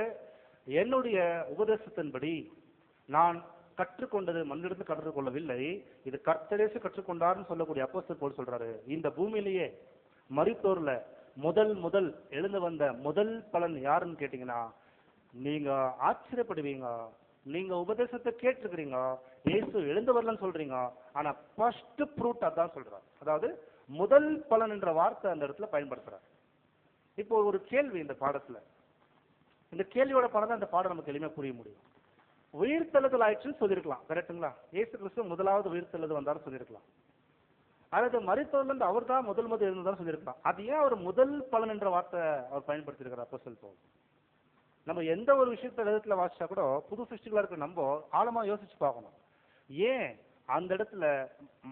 என்னுடைய உபதேசத்தின்படி நான் கற்றுக்கொண்டது மண்ணிலிருந்து கற்றுக்கொள்ளவில்லை, இது கர்த்தரேசு கற்றுக்கொண்டார்னு சொல்லக்கூடிய அப்போஸ்தலர் பவுல் சொல்றாரு, இந்த பூமியிலேயே மரித்தோர்ல முதல் எழுந்து வந்த முதல் பலன் யாருன்னு கேட்டீங்கன்னா, நீங்க ஆச்சரியப்படுவீங்க. நீங்க உபதேசத்தை கேட்டிருக்கிறீங்க, இயேசு எழுந்து வரலன்னு சொல்றீங்க, ஆனா ஃபர்ஸ்ட் ஃப்ரூட் அதான் சொல்றாரு. அதாவது முதல் பலன் என்ற வார்த்தை அந்த இடத்துல பயன்படுத்துறாரு. இப்போ ஒரு கேள்வி இந்த பாடத்துல, இந்த கேள்வியோட படம் தான் இந்த பாடம் நமக்கு எளிமையா புரிய முடியும். உயிர்த்தெழுதல் ஆயிடுச்சுன்னு சொல்லியிருக்கலாம், கரெக்டுங்களா? இயேசு கிறிஸ்து முதலாவது உயிர்த்தெழுதல் வந்தாலும் சொல்லியிருக்கலாம், அல்லது மரித்தோர்ல இருந்து அவர் தான் முதல் எழுந்ததான் சொல்லியிருக்கலாம். அது ஏன் அவர் முதல் பலன் என்ற வார்த்தை அவர் பயன்படுத்தி இருக்கிறார் அப்போஸ்தலர் பவுல்? நம்ம எந்த ஒரு விஷயத்த வேதத்துல வாசிச்சா கூட புது சிருஷ்டிகளா இருக்க நம்ம ஆழமா யோசிச்சு பார்க்கணும். ஏன் அந்த இடத்துல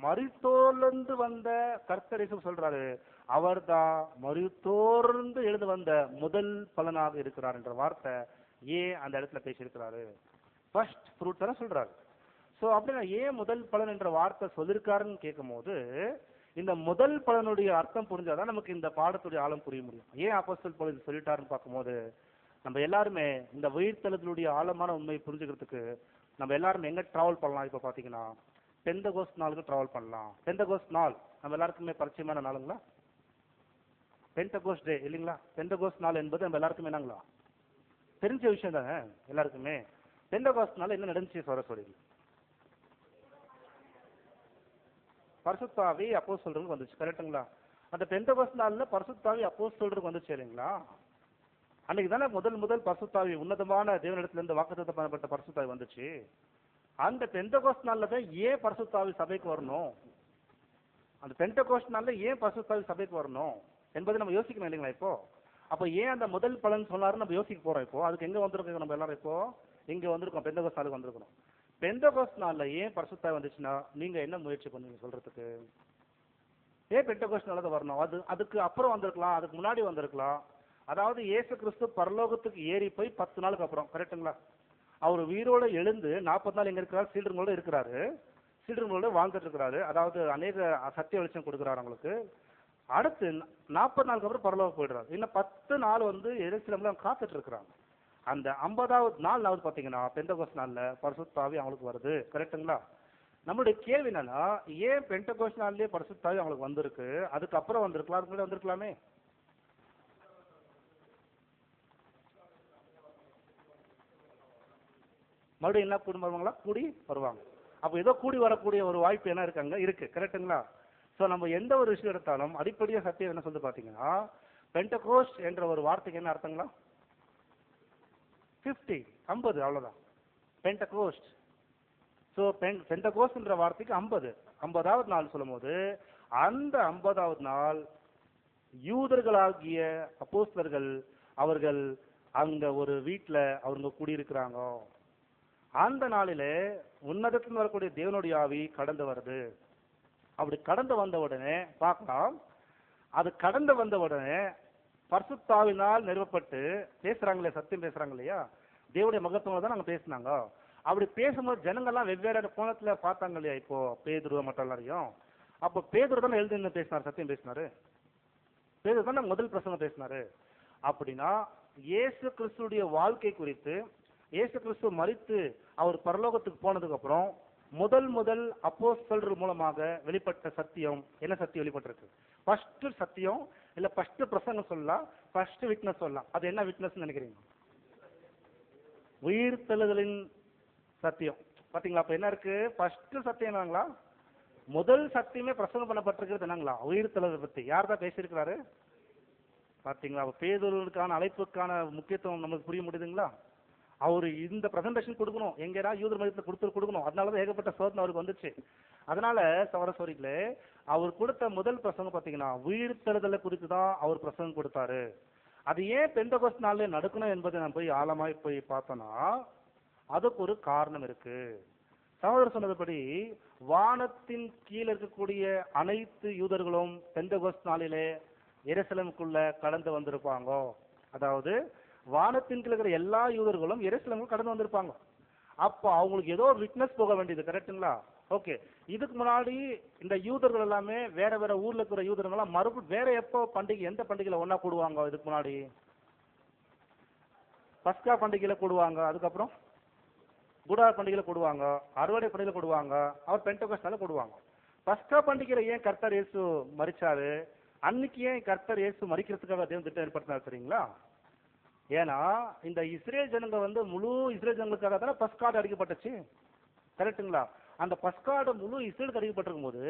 மரித்தோர்ல இருந்து வந்த கர்த்தர் இயேசு சொல்றாரு, அவர் தான் மரித்தோர்ந்து எழுந்து வந்த முதல் பலனாக இருக்கிறார் என்ற வார்த்தை ஏன் அந்த இடத்துல பேசியிருக்கிறாரு? ஃபர்ஸ்ட் ஃப்ரூட் தானே சொல்றாரு. சோ அப்படின்னா ஏன் முதல் பலன் என்ற வார்த்தை சொல்லியிருக்காருன்னு கேட்கும் போது, இந்த முதல் பலனுடைய அர்த்தம் புரிஞ்சாதான் நமக்கு இந்த பாடத்துடைய ஆழம் புரிய முடியும். ஏன் அப்போஸ்தலர் பவுல் சொல்லிட்டாருன்னு பார்க்கும்போது, நம்ம எல்லாருமே இந்த உயிர்த்தெழுதலுடைய ஆழமான உண்மையை புரிஞ்சுக்கிறதுக்கு நம்ம எல்லாருமே எங்க டிராவல் பண்ணலாம்? இப்ப பாத்தீங்கன்னா பெந்தகோஸ்த் நாளுக்கு டிராவல் பண்ணலாம். பெந்தகோஸ்த் நாள் நம்ம எல்லாருக்குமே பரிச்சயமான நாளுங்களா? பெந்தகோஸ்ட் டே இல்லைங்களா? பெந்தகோஸ்த் நாள் என்பது நம்ம எல்லாருக்குமே என்னங்களா தெரிஞ்ச விஷயம் தானே எல்லாருக்குமே. பெந்தகோஸ்த் நாள் என்ன நடந்துச்சு சொல்ல சொல்லி, பரிசுத்த ஆவி அப்போஸ்தலருக்கு வந்துச்சு, கரெக்டுங்களா? அந்த பெந்தகோஸ்த் நாள்ல பரிசுத்த ஆவி அப்போஸ்தலருக்கு வந்துச்சு இல்லைங்களா? அன்னைக்கு தானே முதல் பரிசுத்த ஆவி உன்னதமான தேவனிடத்துல இருந்து வாக்குத்தத்தம் பண்ணப்பட்ட பரிசுத்த ஆவி வந்துச்சு. அந்த பெந்தகோஸ்த் நாள்ல தான் ஏன் பரிசுத்த ஆவி சபைக்கு வரணும், அந்த பெந்தகோஸ்த் நாள்ல ஏன் பரிசுத்த ஆவி சபைக்கு வரணும் என்பதை நம்ம யோசிக்கணும் இல்லைங்களா? இப்போ அப்ப ஏன் அந்த முதல் பலன் சொன்னாருன்னு நம்ம யோசிக்க போறோம். இப்போ அதுக்கு எங்க வந்திருக்கோம் நம்ம எல்லாரும்? இப்போ இங்க வந்திருக்கோம், பெந்தகோஸ்த் நாளுக்கு வந்திருக்கோம். பெந்தகோஸ்த் நாள்ல ஏன் பரிசுத்த ஆவி வந்துச்சுன்னா நீங்க என்ன முயற்சி பண்ணுவீங்க சொல்றதுக்கு? ஏன் பெந்தகோஸ்த் நாள்ல தான் வரணும்? அதுக்கு அப்புறம் வந்திருக்கலாம், அதுக்கு முன்னாடி வந்திருக்கலாம். அதாவது இயேசு கிறிஸ்து பரலோகத்துக்கு ஏறி போய் 10 நாளுக்கு அப்புறம், கரெக்டுங்களா? அவர் உயிரோட எழுந்து 40 நாள் எங்க இருக்கிறார்? சீடர்களோட இருக்கிறாரு, சீடர்களோட வாழ்ந்துட்டு இருக்கிறாரு. அதாவது அநேக சத்திய வெளிச்சம் கொடுக்கிறாரு அவங்களுக்கு. அடுத்து 40 நாளுக்கு அப்புறம் பரலோகம் போயிடுறாரு. இன்னும் 10 நாள் வந்து எருசலேம்ல காத்துட்டு இருக்கிறாங்க. அந்த 50வது நாள் பாத்தீங்கன்னா பெந்தகோஸ்த் நாள்ல பரிசுத்த ஆவி அவங்களுக்கு வருது, கரெக்டுங்களா? நம்மளுடைய கேள்வி என்னன்னா, ஏன் பெந்தகோஸ்த் நாள்லயே பரிசுத்த ஆவி அவங்களுக்கு வந்திருக்கு, அதுக்கப்புறம் வந்திருக்கலாம், அதுக்கு முன்னாடி வந்திருக்கலாமே? மறுபடியும் என்ன கூடி வருவாங்களா? கூடி வருவாங்க. அப்ப ஏதோ கூடி வரக்கூடிய ஒரு வாய்ப்பு என்ன இருக்காங்க இருக்கு, கரெக்டுங்களா? சோ நம்ம எந்த ஒரு விஷயம் எடுத்தாலும் அடிப்படையா சத்தியம் என்ன சொல்லி பாத்தீங்கன்னா, பெண்டகோஸ்ட் என்ற ஒரு வார்த்தைக்கு என்ன அர்த்தங்களா? 50 அவ்வளவுதான் பெண்டகோஸ்ட். சோ பெண்டகோஸ்ட் என்ற வார்த்தைக்கு 50வது நாள் சொல்லும் போது, அந்த 50வது நாள் யூதர்களாகிய அப்போஸ்தலர்கள் அவர்கள் அங்க ஒரு வீட்டுல அவங்க கூடியிருக்கிறாங்க. அந்த நாளிலே உன்னதத்தில் வரக்கூடிய தேவனுடைய ஆவி கடந்து வருது. அப்படி கடந்து வந்த உடனே பார்க்கலாம், அது கடந்து வந்த உடனே பரிசுத்த ஆவியினால் நிறுவப்பட்டு பேசுறாங்களே, சத்தியம் பேசுறாங்க இல்லையா, தேவனுடைய மகத்துவம் தான் நாங்க பேசினாங்க. அப்படி பேசும்போது ஜனங்கள்லாம் வெவ்வேறு கோணத்துல பார்த்தாங்க இல்லையா? இப்போ பேதுரு மற்ற எல்லாரையும், அப்போ பேதுரு தானே எழுதி பேசினாரு, சத்தியம் பேசினாரு, பேதுரு தானே முதல் பிரசங்கம் பேசினாரு. அப்படின்னா இயேசு கிறிஸ்துடைய வாழ்க்கை குறித்து, இயேசு கிறிஸ்து மரித்து அவர் பரலோகத்துக்கு போனதுக்கு அப்புறம் முதல் அப்போஸ்தலர்கள் மூலமாக வெளிப்பட்ட சத்தியம் என்ன சத்தியம் வெளிப்பட்டிருக்கு? ஃபர்ஸ்ட் சத்தியம் இல்ல ஃபர்ஸ்ட் பிரசங்கம் சொல்லலாம், ஃபர்ஸ்ட் விட்னஸ் சொல்லலாம். அது என்ன விட்னஸ் நினைக்கிறீங்க? உயிர்த்தெழுதலின் சத்தியம். பாத்தீங்களா? அப்ப என்ன இருக்கு? ஃபர்ஸ்ட் சத்தியம் என்னங்களா? முதல் சத்தியமே பிரசங்கம் பண்ணப்பட்டிருக்கிறது என்னங்களா? உயிர்த்தெழுதலை பத்தி. யார் தான் பேசியிருக்கிறாரு? பாத்தீங்களா? பேதுருவுக்கான அழைப்புக்கான முக்கியத்துவம் நமக்கு புரிய முடியுதுங்களா? அவரு இந்த பிரசன்டேஷன் கொடுக்கணும், எங்கேயா யூதர் மதத்துல கொடுக்கணும். அதனாலதான் ஏகப்பட்ட சோதனை அவருக்கு வந்துச்சு. அதனால சகோதரர்களே, அவர் கொடுத்த முதல் பிரசங்கம் பாத்தீங்கன்னா உயிர்த்தெழுதலை குறித்து தான் அவர் பிரசங்கம் கொடுத்தாரு. அது ஏன் பெந்தகோஸ்த் நாள்ல நடக்கணும் என்பதை நான் போய் ஆழமாய் போய் பார்த்தோம்னா, அதுக்கு ஒரு காரணம் இருக்கு. சகோதரர் சொன்னதுபடி வானத்தின் கீழே இருக்கக்கூடிய அனைத்து யூதர்களும் பெந்தகோஸ்து நாளிலே எருசலேமுக்குள்ள கடந்து வந்திருப்பாங்க. அதாவது வானத்தின் கீழே இருக்கிற எல்லா யூதர்களும் எருசலேமுக்கு கடந்து வந்திருப்பாங்க. அப்போ அவங்களுக்கு ஏதோ ஒரு விட்னஸ் போக வேண்டியது, கரெக்டுங்களா? ஓகே. இதுக்கு முன்னாடி இந்த யூதர்கள் எல்லாமே வேற வேற ஊர்ல இருக்கிற யூதர்கள் எல்லாம் மறுபடியும் வேற எப்போ பண்டிகை, எந்த பண்டிகையில ஒன்னா கூடுவாங்க? இதுக்கு முன்னாடி பஸ்கா பண்டிகையில கூடுவாங்க, அதுக்கப்புறம் குடார் பண்டிகையில கூடுவாங்க, அறுவடை பண்டிகையில கூடுவாங்க, அவர் பெண்டகோஸ்தால கூடுவாங்க. பஸ்கா பண்டிகையில ஏன் கர்த்தர் இயேசு மரிச்சாரு? அன்னைக்கு ஏன் கர்த்தர் இயேசு மரிக்கிறதுக்காக தேவன் திட்டம் ஏற்படுத்தினார் தெரியுங்களா? ஏன்னா இந்த இஸ்ரேல் ஜனங்க முழு இஸ்ரேல் ஜனங்களுக்காக தானே பஸ்காடு அடிக்கப்பட்டுச்சு, கரெக்டுங்களா? அந்த பஸ்காடு முழு இஸ்ரேலுக்கு அடிக்கப்பட்டிருக்கும் போது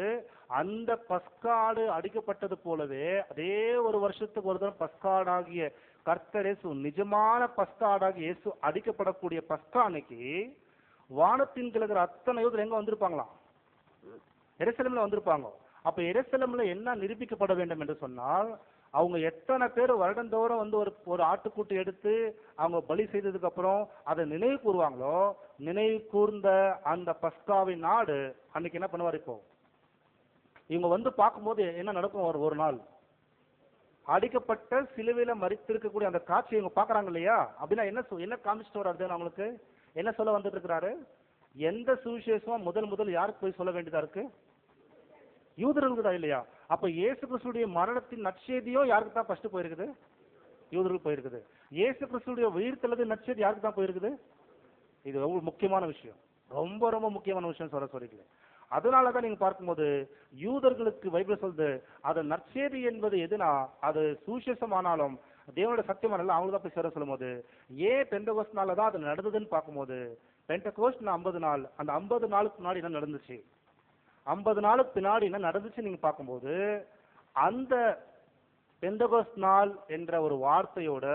அந்த பஸ்காடு அடிக்கப்பட்டது போலவே அதே ஒரு வருஷத்துக்கு ஒரு தடவை பஸ்காடாகிய கர்த்தர் இயேசு, நிஜமான பஸ்காடாகிய இயேசு அடிக்கப்படக்கூடிய பஸ்கா அன்னைக்கு வானத்தின் கிழக்கிற அத்தனை யூதர் எங்க வந்திருப்பாங்களாம்? எருசலேம்ல வந்திருப்பாங்க. அப்ப எருசலேம்ல என்ன நிரூபிக்கப்பட வேண்டும் என்று சொன்னால், அவங்க எத்தனை பேர் வருடந்தோறும் ஒரு ஆட்டுக்குட்டி எடுத்து அவங்க பலி செய்ததுக்கு அப்புறம் அதை நினைவு கூறுவாங்களோ, நினைவு கூர்ந்த அந்த பஸ்காவின் நாடு அன்னைக்கு என்ன பண்ணுவார்? இப்போ இவங்க பார்க்கும்போது என்ன நடக்கும்? ஒரு நாள் அடிக்கப்பட்ட சிலுவையில மரித்திருக்கக்கூடிய அந்த காட்சி இவங்க பாக்குறாங்க இல்லையா? அப்படின்னா என்ன காமிச்சிட்டு வர்றாரு அவங்களுக்கு? என்ன சொல்ல வந்துட்டு இருக்கிறாரு? எந்த சுவிசேஷம் முதல் யாருக்கு போய் சொல்ல வேண்டியதா இருக்கு? யூதர்களுக்கு தான், இல்லையா? அப்ப இயேசு கிறிஸ்துடைய மரணத்தின் நற்செய்தியோ யாருக்கு தான் ஃபர்ஸ்ட் போயிருக்குது? யூதர்களுக்கு போயிருக்குது. இயேசு கிறிஸ்துடைய உயிர்த்தெழுதலின் நற்செய்தி யாருக்கு தான் போயிருக்குது? இது ரொம்ப முக்கியமான விஷயம், ரொம்ப ரொம்ப முக்கியமான விஷயம் சொல்லிக்கிறேன். அதனாலதான் நீங்க பார்க்கும்போது யூதர்களுக்கு பைபிள் சொல்லுது, அது நற்செய்தி என்பது எதுனா அது சுவிசேஷம் ஆனாலும் தேவனுடைய சத்தியமானாலும் அவங்களுக்கு தான் போய் சேர சொல்லும் போது, ஏன் பெந்தகோஸ்து நாள்ல தான் அது நடந்ததுன்னு பார்க்கும்போது, பெந்தகோஸ்து 50 நாள், அந்த 50 நாளுக்கு முன்னாடி என்ன நடந்துச்சு, 50 நாளுக்கு பின்னாடி என்ன நடந்துச்சு நீங்க பார்க்கும்போது, அந்த பெந்தகோஸ்து நாள் என்ற ஒரு வார்த்தையோட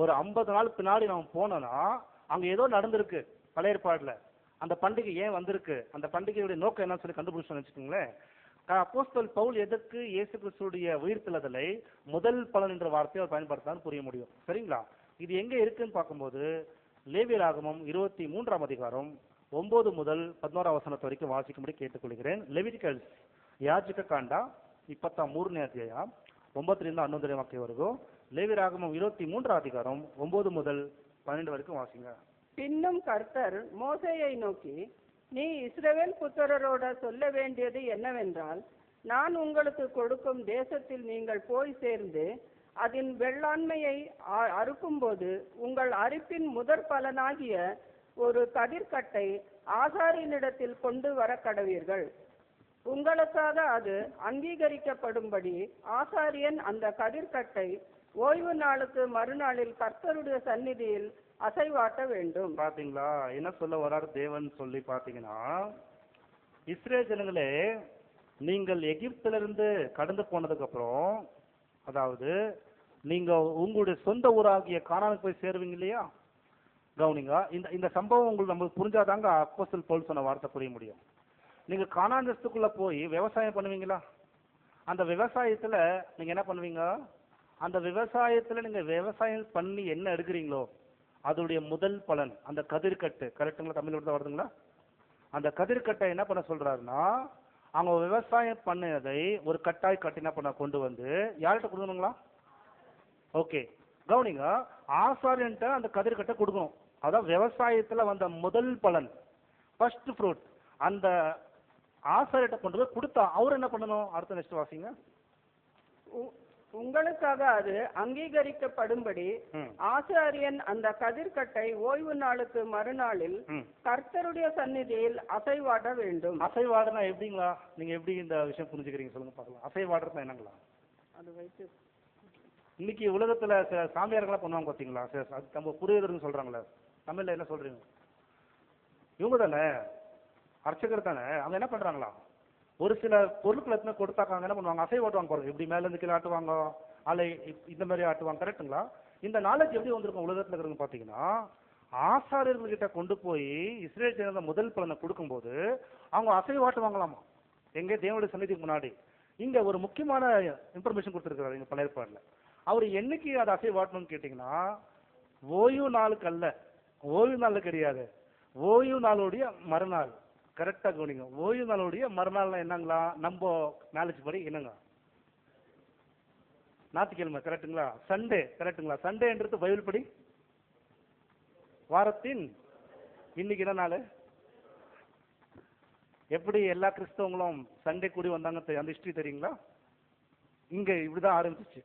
ஒரு 50 நாள் பின்னாடி நம்ம போனோம்னா அங்க ஏதோ நடந்திருக்கு பழைய ஏற்பாடுல. அந்த பண்டிகை ஏன் வந்திருக்கு, அந்த பண்டிகையுடைய நோக்கம் என்னன்னு சொல்லி கண்டுபிடிச்சோம்னு வச்சுக்கோங்களேன். அப்போஸ்தலன் பவுல் எதற்கு இயேசு கிறிஸ்துடைய உயிர்த்தெழுதலை முதல் பலன் என்ற வார்த்தையை அவர் பயன்படுத்தான்னு புரிய முடியும், சரிங்களா? இது எங்க இருக்குன்னு பார்க்கும்போது லேவியராகமம் 23ஆம் அதிகாரம் 9 முதல் 11 வசனத்து வரைக்கும் வாசிக்கும்படி கேட்டுக்கொள்கிறேன். ಲೆವಿಟಿಕಲ್ಸ್ ಯಾಜಕ ಕಾಂಡ 23ನೇ ಅಧ್ಯಾಯ 9ರಿಂದ 11ನೇ ವಾಕ್ಯವರೆಗೂ, ಲೇವಿಯರಾಗಮம் 23ஆம் அதிகாரம் 9 முதல் 12 வரைக்கும் வாசிங்க. பின்னும் கர்த்தர் மோசேயை நோக்கி, நீ இஸ்ரவேல் புத்திரரோட சொல்ல வேண்டியது என்னவென்றால், நான் உங்களுக்கு கொடுக்கும் தேசத்தில் நீங்கள் போய் சேர்ந்து அதன் வெள்ளாண்மையை அறுக்கும்போது உங்கள் அறுப்பின் முதற் பலனாகிய ஒரு கதிர்கட்டை ஆசாரியனிடத்தில் கொண்டு வர கடவீர்கள். உங்களுக்காக அது அங்கீகரிக்கப்படும்படி ஆசாரியன் அந்த கதிர்கட்டை ஓய்வு நாளுக்கு மறுநாளில் கர்த்தருடைய சந்நிதியில் அசைவாட்ட வேண்டும். பாத்தீங்களா என்ன சொல்ல வராரு தேவன் சொல்லி பாத்தீங்கன்னா, இஸ்ரேல் ஜனங்களே, நீங்கள் எகிப்திலிருந்து கடந்து போனதுக்கு அப்புறம், அதாவது நீங்க உங்களுடைய சொந்த ஊராகிய கானானுக்கு போய் சேருவீங்க இல்லையா? கவனிங்க, இந்த சம்பவம் உங்களுக்கு நம்மளுக்கு புரிஞ்சாதாங்க அப்போஸ்தலன் பவுல் சொன்ன வார்த்தை புரிய முடியும். நீங்க கானான் தேசத்துக்குள்ள போய் விவசாயம் பண்ணுவீங்களா? அந்த விவசாயத்துல நீங்க என்ன பண்ணுவீங்க? அந்த விவசாயத்துல நீங்க விவசாயம் பண்ணி என்ன எடுக்கிறீங்களோ அதோடைய முதல் பலன் அந்த கதிர்கட்டு, கரெக்டுங்களா? தமிழ் தான் வருதுங்களா? அந்த கதிர்கட்டை என்ன பண்ண சொல்றாருன்னா, அவங்க விவசாயம் பண்ணதை ஒரு கட்டாய் கட்டி என்ன பண்ண கொண்டு வந்து யார்கிட்ட கொடுக்கணுங்களா? ஓகே, கவனிங்க, ஆசாரியன்ட்ட அந்த கதிர்கட்டை கொடுக்கணும். அதான் விவசாயத்துல வந்த முதல் பலன், ஃபர்ஸ்ட் ஃப்ரூட். அந்த ஆசாரியட்ட கொண்டு போய் கொடுத்தா அவர் என்ன பண்ணணும்? அடுத்த நெக்ஸ்ட் வாசிங்க. உங்களுக்காக அது அங்கீகரிக்கப்படும்படி ஆசாரியன் அந்த கதிர்கட்டை ஓய்வு நாளுக்கு மறுநாளில் கர்த்தருடைய சந்நிதியில் அசைவாட வேண்டும். அசைவாடுனா எப்படிங்களா? நீங்க எப்படி இந்த விஷயம் புரிஞ்சுக்கிறீங்க சொல்லுங்க பார்க்கலாம். அசைவாடுறதுனா என்னங்களா? அது வைத்து இன்னைக்கு உலகத்துல சாமியார்கள்லாம் பண்ணுவாங்க பார்த்தீங்களா? நம்ம புரியுதுன்னு சொல்றாங்களே, தமிழ்ல என்ன சொல்றீங்க? இவங்க தானே அர்ச்சகர் தானே, அவங்க என்ன பண்றாங்களா? ஒரு சில பொருட்களை எத்தனை கொடுத்தாக்க என்ன பண்ணுவாங்க? அசை ஓட்டுவாங்க பாருங்க, இப்படி மேல இருந்து கீழே ஆட்டுவாங்க, அலை இந்த மாதிரி ஆட்டுவாங்க, கரெக்டுங்களா? இந்த நாலேஜ் எப்படி வந்திருக்கும் உலகத்துல இருக்கிறவங்க பாத்தீங்கன்னா, ஆசாரியர்கள்கிட்ட கொண்டு போய் இஸ்ரேல் ஜனங்க முதல் பலனை கொடுக்கும்போது அவங்க அசை வாட்டுவாங்களாமா, எங்க தேவனுடைய சந்நிதிக்கு முன்னாடி. இங்க ஒரு முக்கியமான இன்ஃபர்மேஷன் கொடுத்துருக்காரு இங்க பழைய ஏற்பாடுல. அவர் என்னைக்கு அதை அசை வாட்டணும்னு கேட்டீங்கன்னா, ஓய்வு நாளுக்கு அல்ல, ஓய்வு நாள் கிடையாது, ஓய்வு நாளுடைய மறுநாள். கரெக்டா கவனிங்க. ஓய்வு நாளுடைய மறுநாள்னா என்னங்களா? நம்ம நாலேஜ் படி என்னங்க? ஞாயிற்றுக்கிழமை. கரெக்டுங்களா? சண்டே. கரெக்டுங்களா? சண்டேன்றது பைபிள் படி வாரத்தின் இன்னைக்கு என்ன நாள்? எப்படி எல்லா கிறிஸ்தவங்களும் சண்டே கூடி வந்தாங்க அந்த ஹிஸ்டரி தெரியுங்களா? இங்க இப்படிதான் ஆரம்பிச்சிச்சு.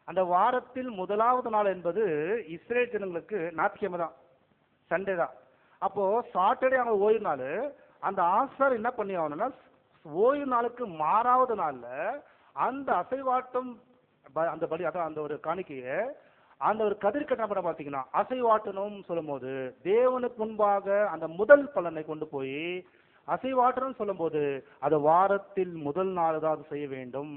அந்த வாரத்தில் முதலாவது நாள் என்பது இஸ்ரேல் ஜனங்களுக்கு ஞாயிற்றுக்கிழமை தான், சண்டே தான். அப்போ சாட்டர்டே அவங்க ஓய்வு நாள். அந்த ஆசார் என்ன பண்ணி ஆகணும்னா ஓய்வு நாளுக்கு மாறாவது நாள்ல அந்த அசைவாட்டம் அந்த பலி, அதான் அந்த ஒரு காணிக்கையை, அந்த ஒரு கதிர்கட்ட படம் பார்த்தீங்கன்னா அசைவாட்டணும் சொல்லும் போது தேவனுக்கு முன்பாக அந்த முதல் பலனை கொண்டு போய் அசைவாட்டணும் சொல்லும் போது அது வாரத்தில் முதல் நாள் தான் அது செய்ய வேண்டும்.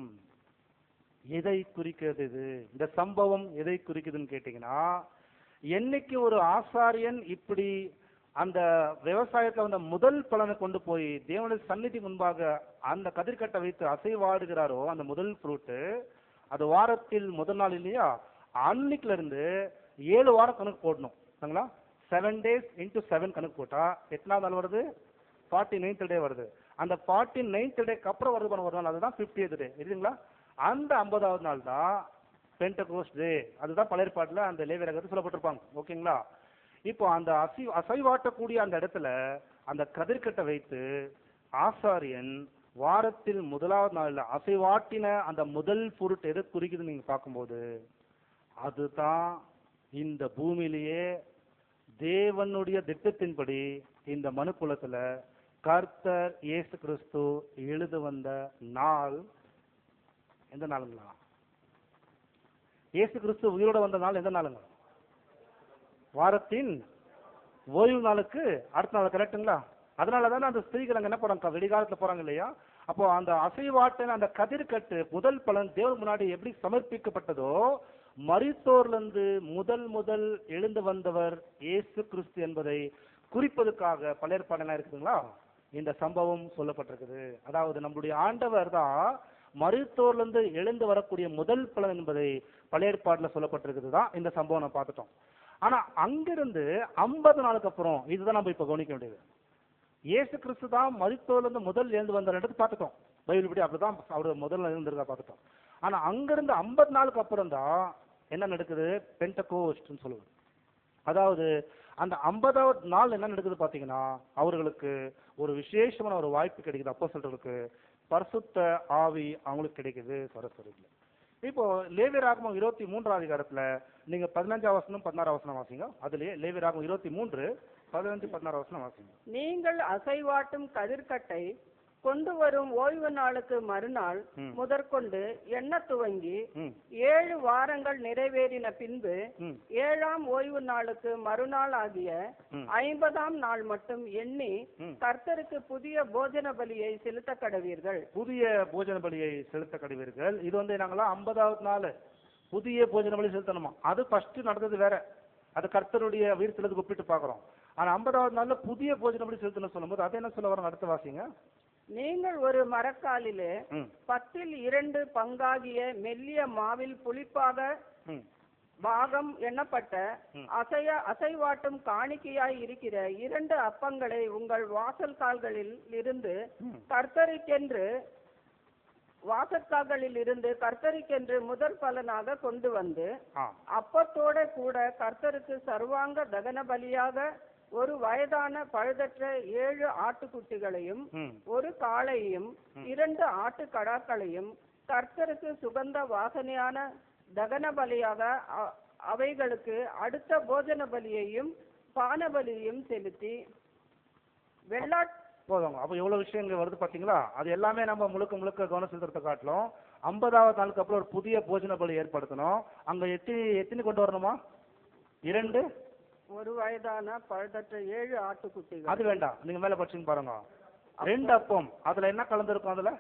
எதை குறிக்கிறது இது? இந்த சம்பவம் எதை குறிக்குதுன்னு கேட்டீங்கன்னா, என்னைக்கு ஒரு ஆசாரியன் இப்படி அந்த விவசாயத்துல அந்த முதல் பலனை கொண்டு போய் தேவனுடைய சந்நிதி முன்பாக அந்த கதிர்கட்டை வைத்து அசைவாடுகிறாரோ அந்த முதல் ஃப்ரூட்டு, அது வாரத்தில் முதல் நாள் இல்லையா? அன்னைக்குல இருந்து 7 வாரம் கணக்கு போடணும். 7 days into 7 கணக்கு போட்டா எத்தனாவது நாள் வருது? 49th டே வருது. அந்த 49th டேக்கு அப்புறம் வருது ஒரு நாள், அதுதான் 50th டே. இருக்குங்களா? அந்த 50வது நாள் தான் பெண்டகோஸ்ட் டே. அதுதான் பழைய ஏற்பாட்டுல அந்த லேவியராகத்துல சொல்லப்பட்டிருப்பாங்க. ஓகேங்களா? இப்போ அந்த அசைவாட்டக்கூடிய அந்த இடத்துல அந்த கதிர்கட்டை வைத்து ஆசாரியன் வாரத்தில் முதலாவது நாள்ல அசைவாட்டின அந்த முதல் பொருட்டு எதை குறிக்குதுன்னு நீங்க பார்க்கும்போது அதுதான் இந்த பூமியிலேயே தேவனுடைய திட்டத்தின்படி இந்த மனுக்குலத்துல கர்த்தர் இயேசு கிறிஸ்து எழுது வந்த நாள். எந்த நாளுங்களா? இயேசு கிறிஸ்து உயிரோட வந்த நாள் எந்த நாளுங்க? வாரத்தின் ஓய்வு நாளுக்கு அடுத்த நாள். கரெக்டுங்களா? அதனால தானே அந்த ஸ்திரீகள் அங்க என்ன போறாங்க? வெளிகாலத்துல போறாங்க இல்லையா? அப்போ அந்த அசைவாட்டின அந்த கதிர்கட்டு முதல் பலன் தேவன் முன்னாடி எப்படி சமர்ப்பிக்கப்பட்டதோ, மரித்தோர்ல இருந்து முதல் எழுந்து வந்தவர் இயேசு கிறிஸ்து என்பதை குறிப்பதற்காக பழைய ஏற்பாடுலாம் இருக்குதுங்களா? இந்த சம்பவம் சொல்லப்பட்டிருக்குது. அதாவது நம்முடைய ஆண்டவர் தான் மரித்தோர்ல இருந்து எழுந்து வரக்கூடிய முதல் பலன் என்பதை பழைய ஏற்பாடுல சொல்லப்பட்டிருக்குது தான் இந்த சம்பவம் நம்ம பார்த்துட்டோம். ஆனா அங்கிருந்து 50 நாளுக்கு அப்புறம் இதுதான் நம்ம இப்ப கவனிக்க வேண்டியது. இயேசு கிறிஸ்து தான் மரித்தோர்ல இருந்து முதல் எழுந்து வந்த இடத்துக்கு பார்த்துட்டோம். பைபிள் படி அப்படிதான் அவர் முதல்ல எழுந்திருக்கா பார்த்துட்டோம். ஆனா அங்கிருந்து 50 நாளுக்கு அப்புறம் தான் என்ன நடக்குது? பெண்டகோஸ்ட்னு சொல்லுவோம். அதாவது அந்த 50வது நாள் என்ன நடக்குது பாத்தீங்கன்னா, அவர்களுக்கு ஒரு விசேஷமான ஒரு வாய்ப்பு கிடைக்குது. அப்போஸ்தலர்களுக்கு பரிசுத்த ஆவி அவங்களுக்கு கிடைக்குது. சரஸ்வதியில இப்போ லேவியராகமம் 23வது அதிகாரத்துல நீங்க 15வது வசனம் 16வது வசனம் வாசிங்க. அதுலயே லேவியராகமம் 23 15 16 வசனம் வாசிங்க. நீங்கள் அசைவாட்டும் கதிர்கட்டை கொண்டு வரும் ஓய்வு நாளுக்கு மறுநாள் முதற்கொண்டு எண்ண துவங்கி 7 வாரங்கள் நிறைவேறின பின்பு 7ஆம் ஓய்வு நாளுக்கு மறுநாள் ஆகிய 50ஆம் நாள் மட்டும் எண்ணி கர்த்தருக்கு புதிய போஜன பலியை செலுத்த கடவீர்கள். புதிய போஜன பலியை செலுத்த கடவீர்கள். இது வந்து நாங்களாம் 50வது நாள் புதிய போஜன பலி செலுத்தணுமா? அது ஃபர்ஸ்ட் நடந்தது வேற. அது கர்த்தருடைய வீரத்துக்கு ஒப்பிட்டு பாக்குறோம். ஆனா 50வது நாள்ல புதிய போஜன பலி செலுத்தணும் சொல்லும் போது அதை என்ன சொல்ல வராங்க? அடுத்த வாசிங்க. நீங்கள் ஒரு மரக்காலிலே 10ல் 2 பங்காகிய மெல்லிய மாவில் புளிப்பாக பாகம் எண்ணப்பட்ட அசைவாட்டும் காணிக்கையாய் இருக்கிற 2 அப்பங்களை உங்கள் வாசல் கால்களில் இருந்து கர்த்தருக்கென்று முதல் பலனாக கொண்டு வந்து அப்பத்தோட கூட கர்த்தருக்கு சர்வாங்க தகன பலியாக ஒரு வயதான பழுதற்ற 7 ஆட்டுக்குட்டிகளையும் 1 காளையையும் 2 ஆட்டுக்கடாக்களையும் கர்த்தருக்கு சுகந்த வாசனையான தகன பலியாக அவைகளுக்கு அடுத்த போஜன பலியையும் பான பலியையும் செலுத்தி போதும். அப்ப எவ்வளவு விஷயங்கள் வருது பாத்தீங்களா? அது எல்லாமே நம்ம முழுக்க கவனம் செலுத்துறத காட்டிலும் 50வது நாளுக்கு அப்புறம் ஒரு புதிய போஜன பலி ஏற்படுத்தணும். அங்க எத்தனை கொண்டு வரணுமா? 2 1 வயதான பழுதற்ற 7 ஆட்டுக்குட்டிகள். அது வேண்டாம், நீங்க மேல படிச்சுன்னு பாருங்க. 2 அப்பம். அதுல என்ன கலந்துருக்கும்? அதுல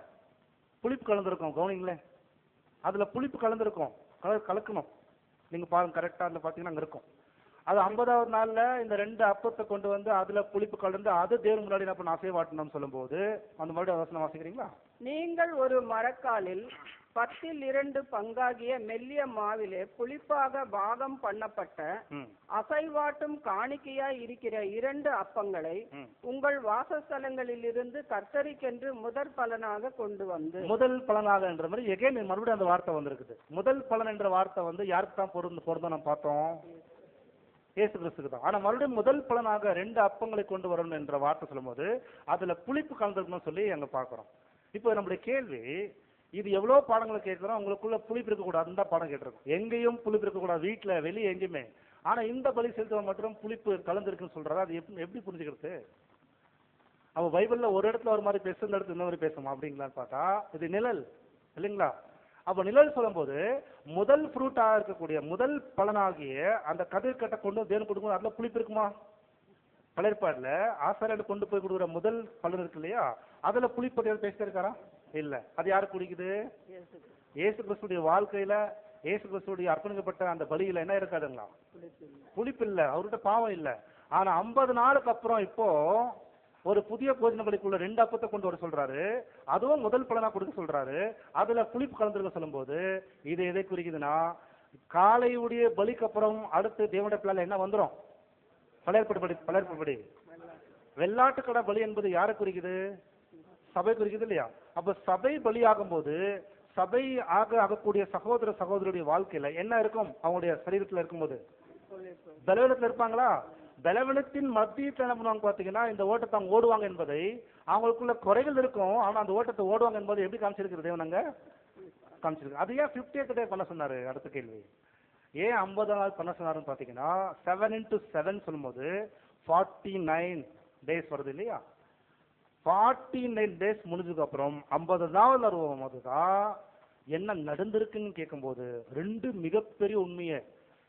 புளிப்பு கலந்துருக்கும். கவனிங்களே, அதுல புளிப்பு கலந்துருக்கும். கலக்கணும். நீங்க பாருங்க, கரெக்டா அதுல பாத்தீங்கன்னா அங்க இருக்கும். அது 50வது நாள்ல இந்த 2 அப்பத்தை கொண்டு வந்து அதுல புளிப்பு கலந்து அது தேவன் முன்னாடி என்ன பண்ண அசைவாட்டணும்னு சொல்லும் போது அந்த மறுபடியும் வசனம் வாசிக்கிறீங்களா? நீங்கள் ஒரு மரக்காலில் 2 பங்காகிய மெல்லிய மாவிலே புளிப்பாக பாகம் பண்ணப்பட்ட அசைவாட்டும் காணிக்கையாய் இருக்கிற 2 அப்பங்களை உங்கள் வாசஸ்தலங்களிலிருந்து கர்த்தருக்கென்று முதற் பலனாக கொண்டு வந்து. முதல் பலனாக என்ற மாதிரி எகைன் மறுபடியும் அந்த வார்த்தை வந்திருக்குது. முதல் பலன் என்ற வார்த்தை வந்து யாருக்கு தான் பொருந்தும் நம்ம பார்த்தோம், இயேசு கிறிஸ்துக்கு தான். ஆனா மறுபடியும் முதல் பலனாக 2 அப்பங்களை கொண்டு வரணும் என்ற வார்த்தை சொல்லும்போது அதுல புளிப்பு கலந்துருக்கணும்னு சொல்லி அங்க பாக்குறோம். இப்போ நம்முடைய கேள்வி, இது எவ்வளவு பாடங்களை கேட்கிறோம், உங்களுக்குள்ள புளிப்பு இருக்கக்கூடாது தான் பாடம் கேட்டிருக்கோம். எங்கேயும் புளிப்பு இருக்கக்கூடாது, வீட்டுல வெளியே எங்கேயுமே. ஆனா இந்த பலி செலுத்துவ மட்டும் புளிப்பு கலந்துருக்குன்னு சொல்றாரு. அது எப்படி புரிஞ்சுக்கிறது? அவ பைபிள்ல ஒரு இடத்துல ஒரு மாதிரி பேச, இந்த இடத்துல இன்னொரு பேசுமா அப்படிங்களான்னு பார்த்தா இது நிழல் இல்லைங்களா? அப்ப நிழல் சொல்லும் போது முதல் ஃப்ரூட்டா இருக்கக்கூடிய முதல் பலனாகிய அந்த கதிர்கட்டை கொண்டு தேவன் கொடுக்கணும். அதுல புளிப்பு இருக்குமா? பழையற்பாடுல ஆசாரியர் கொண்டு போய் கொடுக்குற முதல் பலன் இருக்கு இல்லையா, அதுல புளிப்பு பேசிட்டு இருக்காரா? இல்ல. அது யாரு குடிக்குது? இயேசு கிறிஸ்துடைய வாழ்க்கையில, இயேசு கிறிஸ்துடைய அர்ப்பணிக்கப்பட்ட அந்த பலியில என்ன இருக்காதுங்களா? புளிப்பு இல்ல. அவர்கிட்ட பாவம் இல்ல. ஆனா 50 நாளுக்கு அப்புறம் இப்போ ஒரு புதிய போஜன பலிக்குள்ள 2 அப்பத்தை கொண்டு வர சொல்றாரு. அதுவும் முதல் பலனா கொடுக்க சொல்றாரு. அதுல புளிப்பு கலந்துருக்க சொல்லும் போது இது எதை குறிக்குதுன்னா, காலையுடைய பலிக்கு அப்புறம் அடுத்து தேவனுடைய பிள்ளைல என்ன வந்துரும்? பழையற்படி வெள்ளாட்டுக்கடை பலி என்பது யாரை குறிக்குது? சபை குறிக்குது இல்லையா? அப்ப சபை பலியாகும் போது சபை ஆகக்கூடிய சகோதர சகோதரியுடைய வாழ்க்கையில என்ன இருக்கும்? அவங்களுடைய சரீரத்துல இருக்கும்போது பலவீனத்துல இருப்பாங்களா? பலவீனத்தின் மத்தியத்தில் என்ன பண்ணுவாங்க பாத்தீங்கன்னா, இந்த ஓட்டத்தை அவங்க ஓடுவாங்க என்பதை, அவங்களுக்குள்ள குறைகள் இருக்கும், ஆனா அந்த ஓட்டத்தை ஓடுவாங்க என்பதை எப்படி காமிச்சிருக்கிறது? தேவனாங்க காமிச்சிருக்கு. அது ஏன் 50th டே பண்ண சொன்னாரு? அடுத்த கேள்வி, ஏன் 50 நாள் பண்ண சொன்னாருன்னு பாத்தீங்கன்னா, 7 into 7 சொல்லும்போது 49 days வருது இல்லையா? 49 days முடிஞ்சதுக்கு அப்புறம் 50 நாள் வருவோம் போதுதான் என்ன நடந்திருக்குன்னு கேட்கும்போது 2 மிகப்பெரிய உண்மையை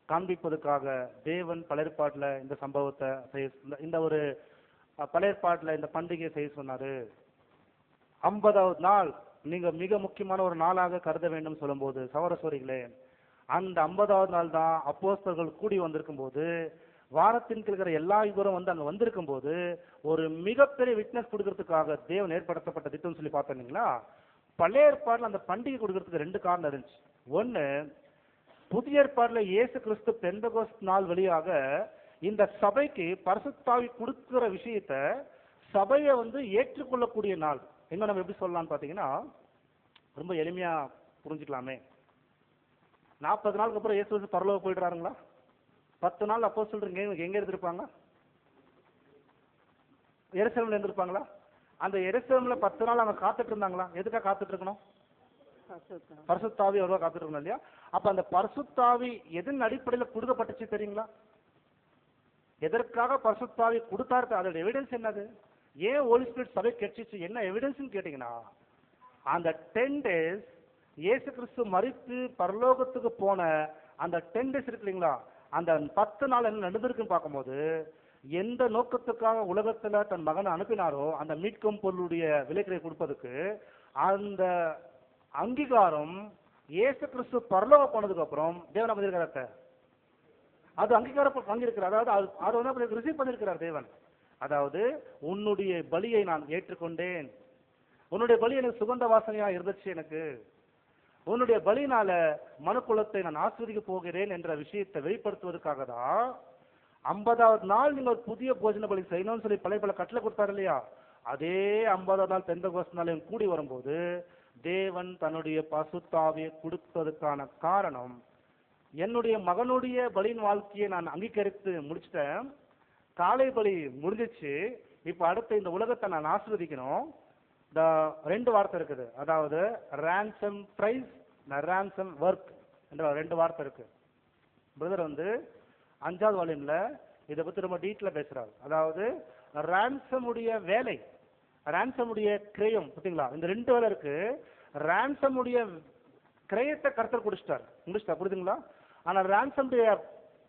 காண்பிப்பதற்காக தேவன் பழையற்பாட்டுல இந்த சம்பவத்தை இந்த ஒரு பழையற்பாட்டுல இந்த பண்டிகையை செய்ய சொன்னாரு. 50வது நாள் நீங்க மிக முக்கியமான ஒரு நாளாக கருத வேண்டும் சொல்லும் போது சகோதரர்களே, அந்த 50வது நாள் தான் அப்போஸ்தலர்கள் கூடி வந்திருக்கும் போது, வாரத்தின் இருக்கிற எல்லா இவரும் வந்து அங்க வந்திருக்கும் போது ஒரு மிகப்பெரிய விட்னஸ் கொடுக்கறதுக்காக தேவன் ஏற்படுத்தப்பட்ட திட்டம் சொல்லி பார்த்தீங்களா? பழைய ஏற்பாடுல அந்த பண்டிகை கொடுக்கறதுக்கு 2 காரணம் இருந்துச்சு. ஒன்னு, புதிய ஏற்பாடுல இயேசு கிறிஸ்து பெந்தகோஸ்து நாள் வழியாக இந்த சபைக்கு பரிசுத்தாவி கொடுக்கிற விஷயத்த சபையை வந்து ஏற்றுக்கொள்ளக்கூடிய நாள். எங்க நம்ம எப்படி சொல்லலாம்னு பாத்தீங்கன்னா, ரொம்ப எளிமையா புரிஞ்சுக்கலாமே. 40 நாளுக்கு அப்புறம் இயேசு கிறிஸ்து பரலோகம் போயிடுறாருங்களா? 10 நாள் அப்போஸ்தலர்கள் எங்க இருந்திருப்பாங்க? எருசலேம்ல இருந்திருப்பாங்களா? அந்த எருசலேம்ல 10 நாள் அவங்க காத்துட்டு இருந்தாங்களா? எதுக்காக காத்துட்டு இருக்கணும்? பரிசுத்தாவி வருவா காத்துட்டு இருக்கணும் இல்லையா? அப்ப அந்த பரிசுத்தாவி எதன் அடிப்படையில் கொடுக்கப்பட்டுச்சு தெரியுங்களா? எதற்காக பரிசுத்தாவி கொடுத்தாரு? அதோட எவிடன்ஸ் என்னது? ஏன் ஹோலி ஸ்பிரிட் சபை கிடைச்சிச்சு? என்ன எவிடன்ஸ் கேட்டீங்கன்னா, அந்த 10 days இயேசு கிறிஸ்து மரித்து பரலோகத்துக்கு போன அந்த 10 days இருக்கு இல்லைங்களா, அந்த 10 நாள் என்ன நடந்திருக்குன்னு பார்க்கும்போது, எந்த நோக்கத்துக்காக உலகத்துல தன் மகனை அனுப்பினாரோ அந்த மீட்கும் பொருளுடைய விலைக்கரை கொடுப்பதுக்கு, அந்த அங்கீகாரம் இயேசு கிறிஸ்து பரலோகம் போனதுக்கு அப்புறம் தேவன் பண்ணிருக்காரு. அது அங்கீகாரம் வாங்கியிருக்கிறார். அதாவது அது வந்து ரிசீவ் பண்ணிருக்கிறார் தேவன். அதாவது உன்னுடைய பலியை நான் ஏற்றுக்கொண்டேன், உன்னுடைய பலி எனக்கு சுகந்த வாசனையா இருந்துச்சு, எனக்கு உன்னுடைய பலியினால மனுக்குலத்தை நான் ஆஸ்வதிக்க போகிறேன் என்ற விஷயத்தை வெளிப்படுத்துவதற்காக தான் 50வது நாள் நீங்க ஒரு புதிய போஜன பலி செய்யணும்னு சொல்லி பல கட்டளை கொடுத்தாரு இல்லையா? அதே 50வது நாள் பெந்தகோஸ்து நாள் கூடி வரும்போது தேவன் தன்னுடைய பரிசுத்தாவியை கொடுப்பதற்கான காரணம், என்னுடைய மகனுடைய பலியின் வாழ்க்கையை நான் அங்கீகரித்து முடிச்சிட்டேன், காலை பலி முடிஞ்சிச்சு, இப்ப அடுத்த இந்த உலகத்தை நான் ஆஸ்வதிக்கணும். இந்த 2 வார்த்தை இருக்குது. அதாவது ransom price, ransom work என்ற 2 வார்த்தை இருக்கு. பிரதர் வந்து 5வது வால்யூம்ல இதை பத்தி ரொம்ப டீட்டெயிலா பேசுறாரு. அதாவது ransom-உடைய வேலை, ransom-உடைய கிரயம் பார்த்தீங்களா? இந்த 2 வேலை இருக்கு. ransom-உடைய கிரயத்தை கர்த்தர் முடிச்சிட்டார், புரியுதுங்களா? ஆனா ransom-உடைய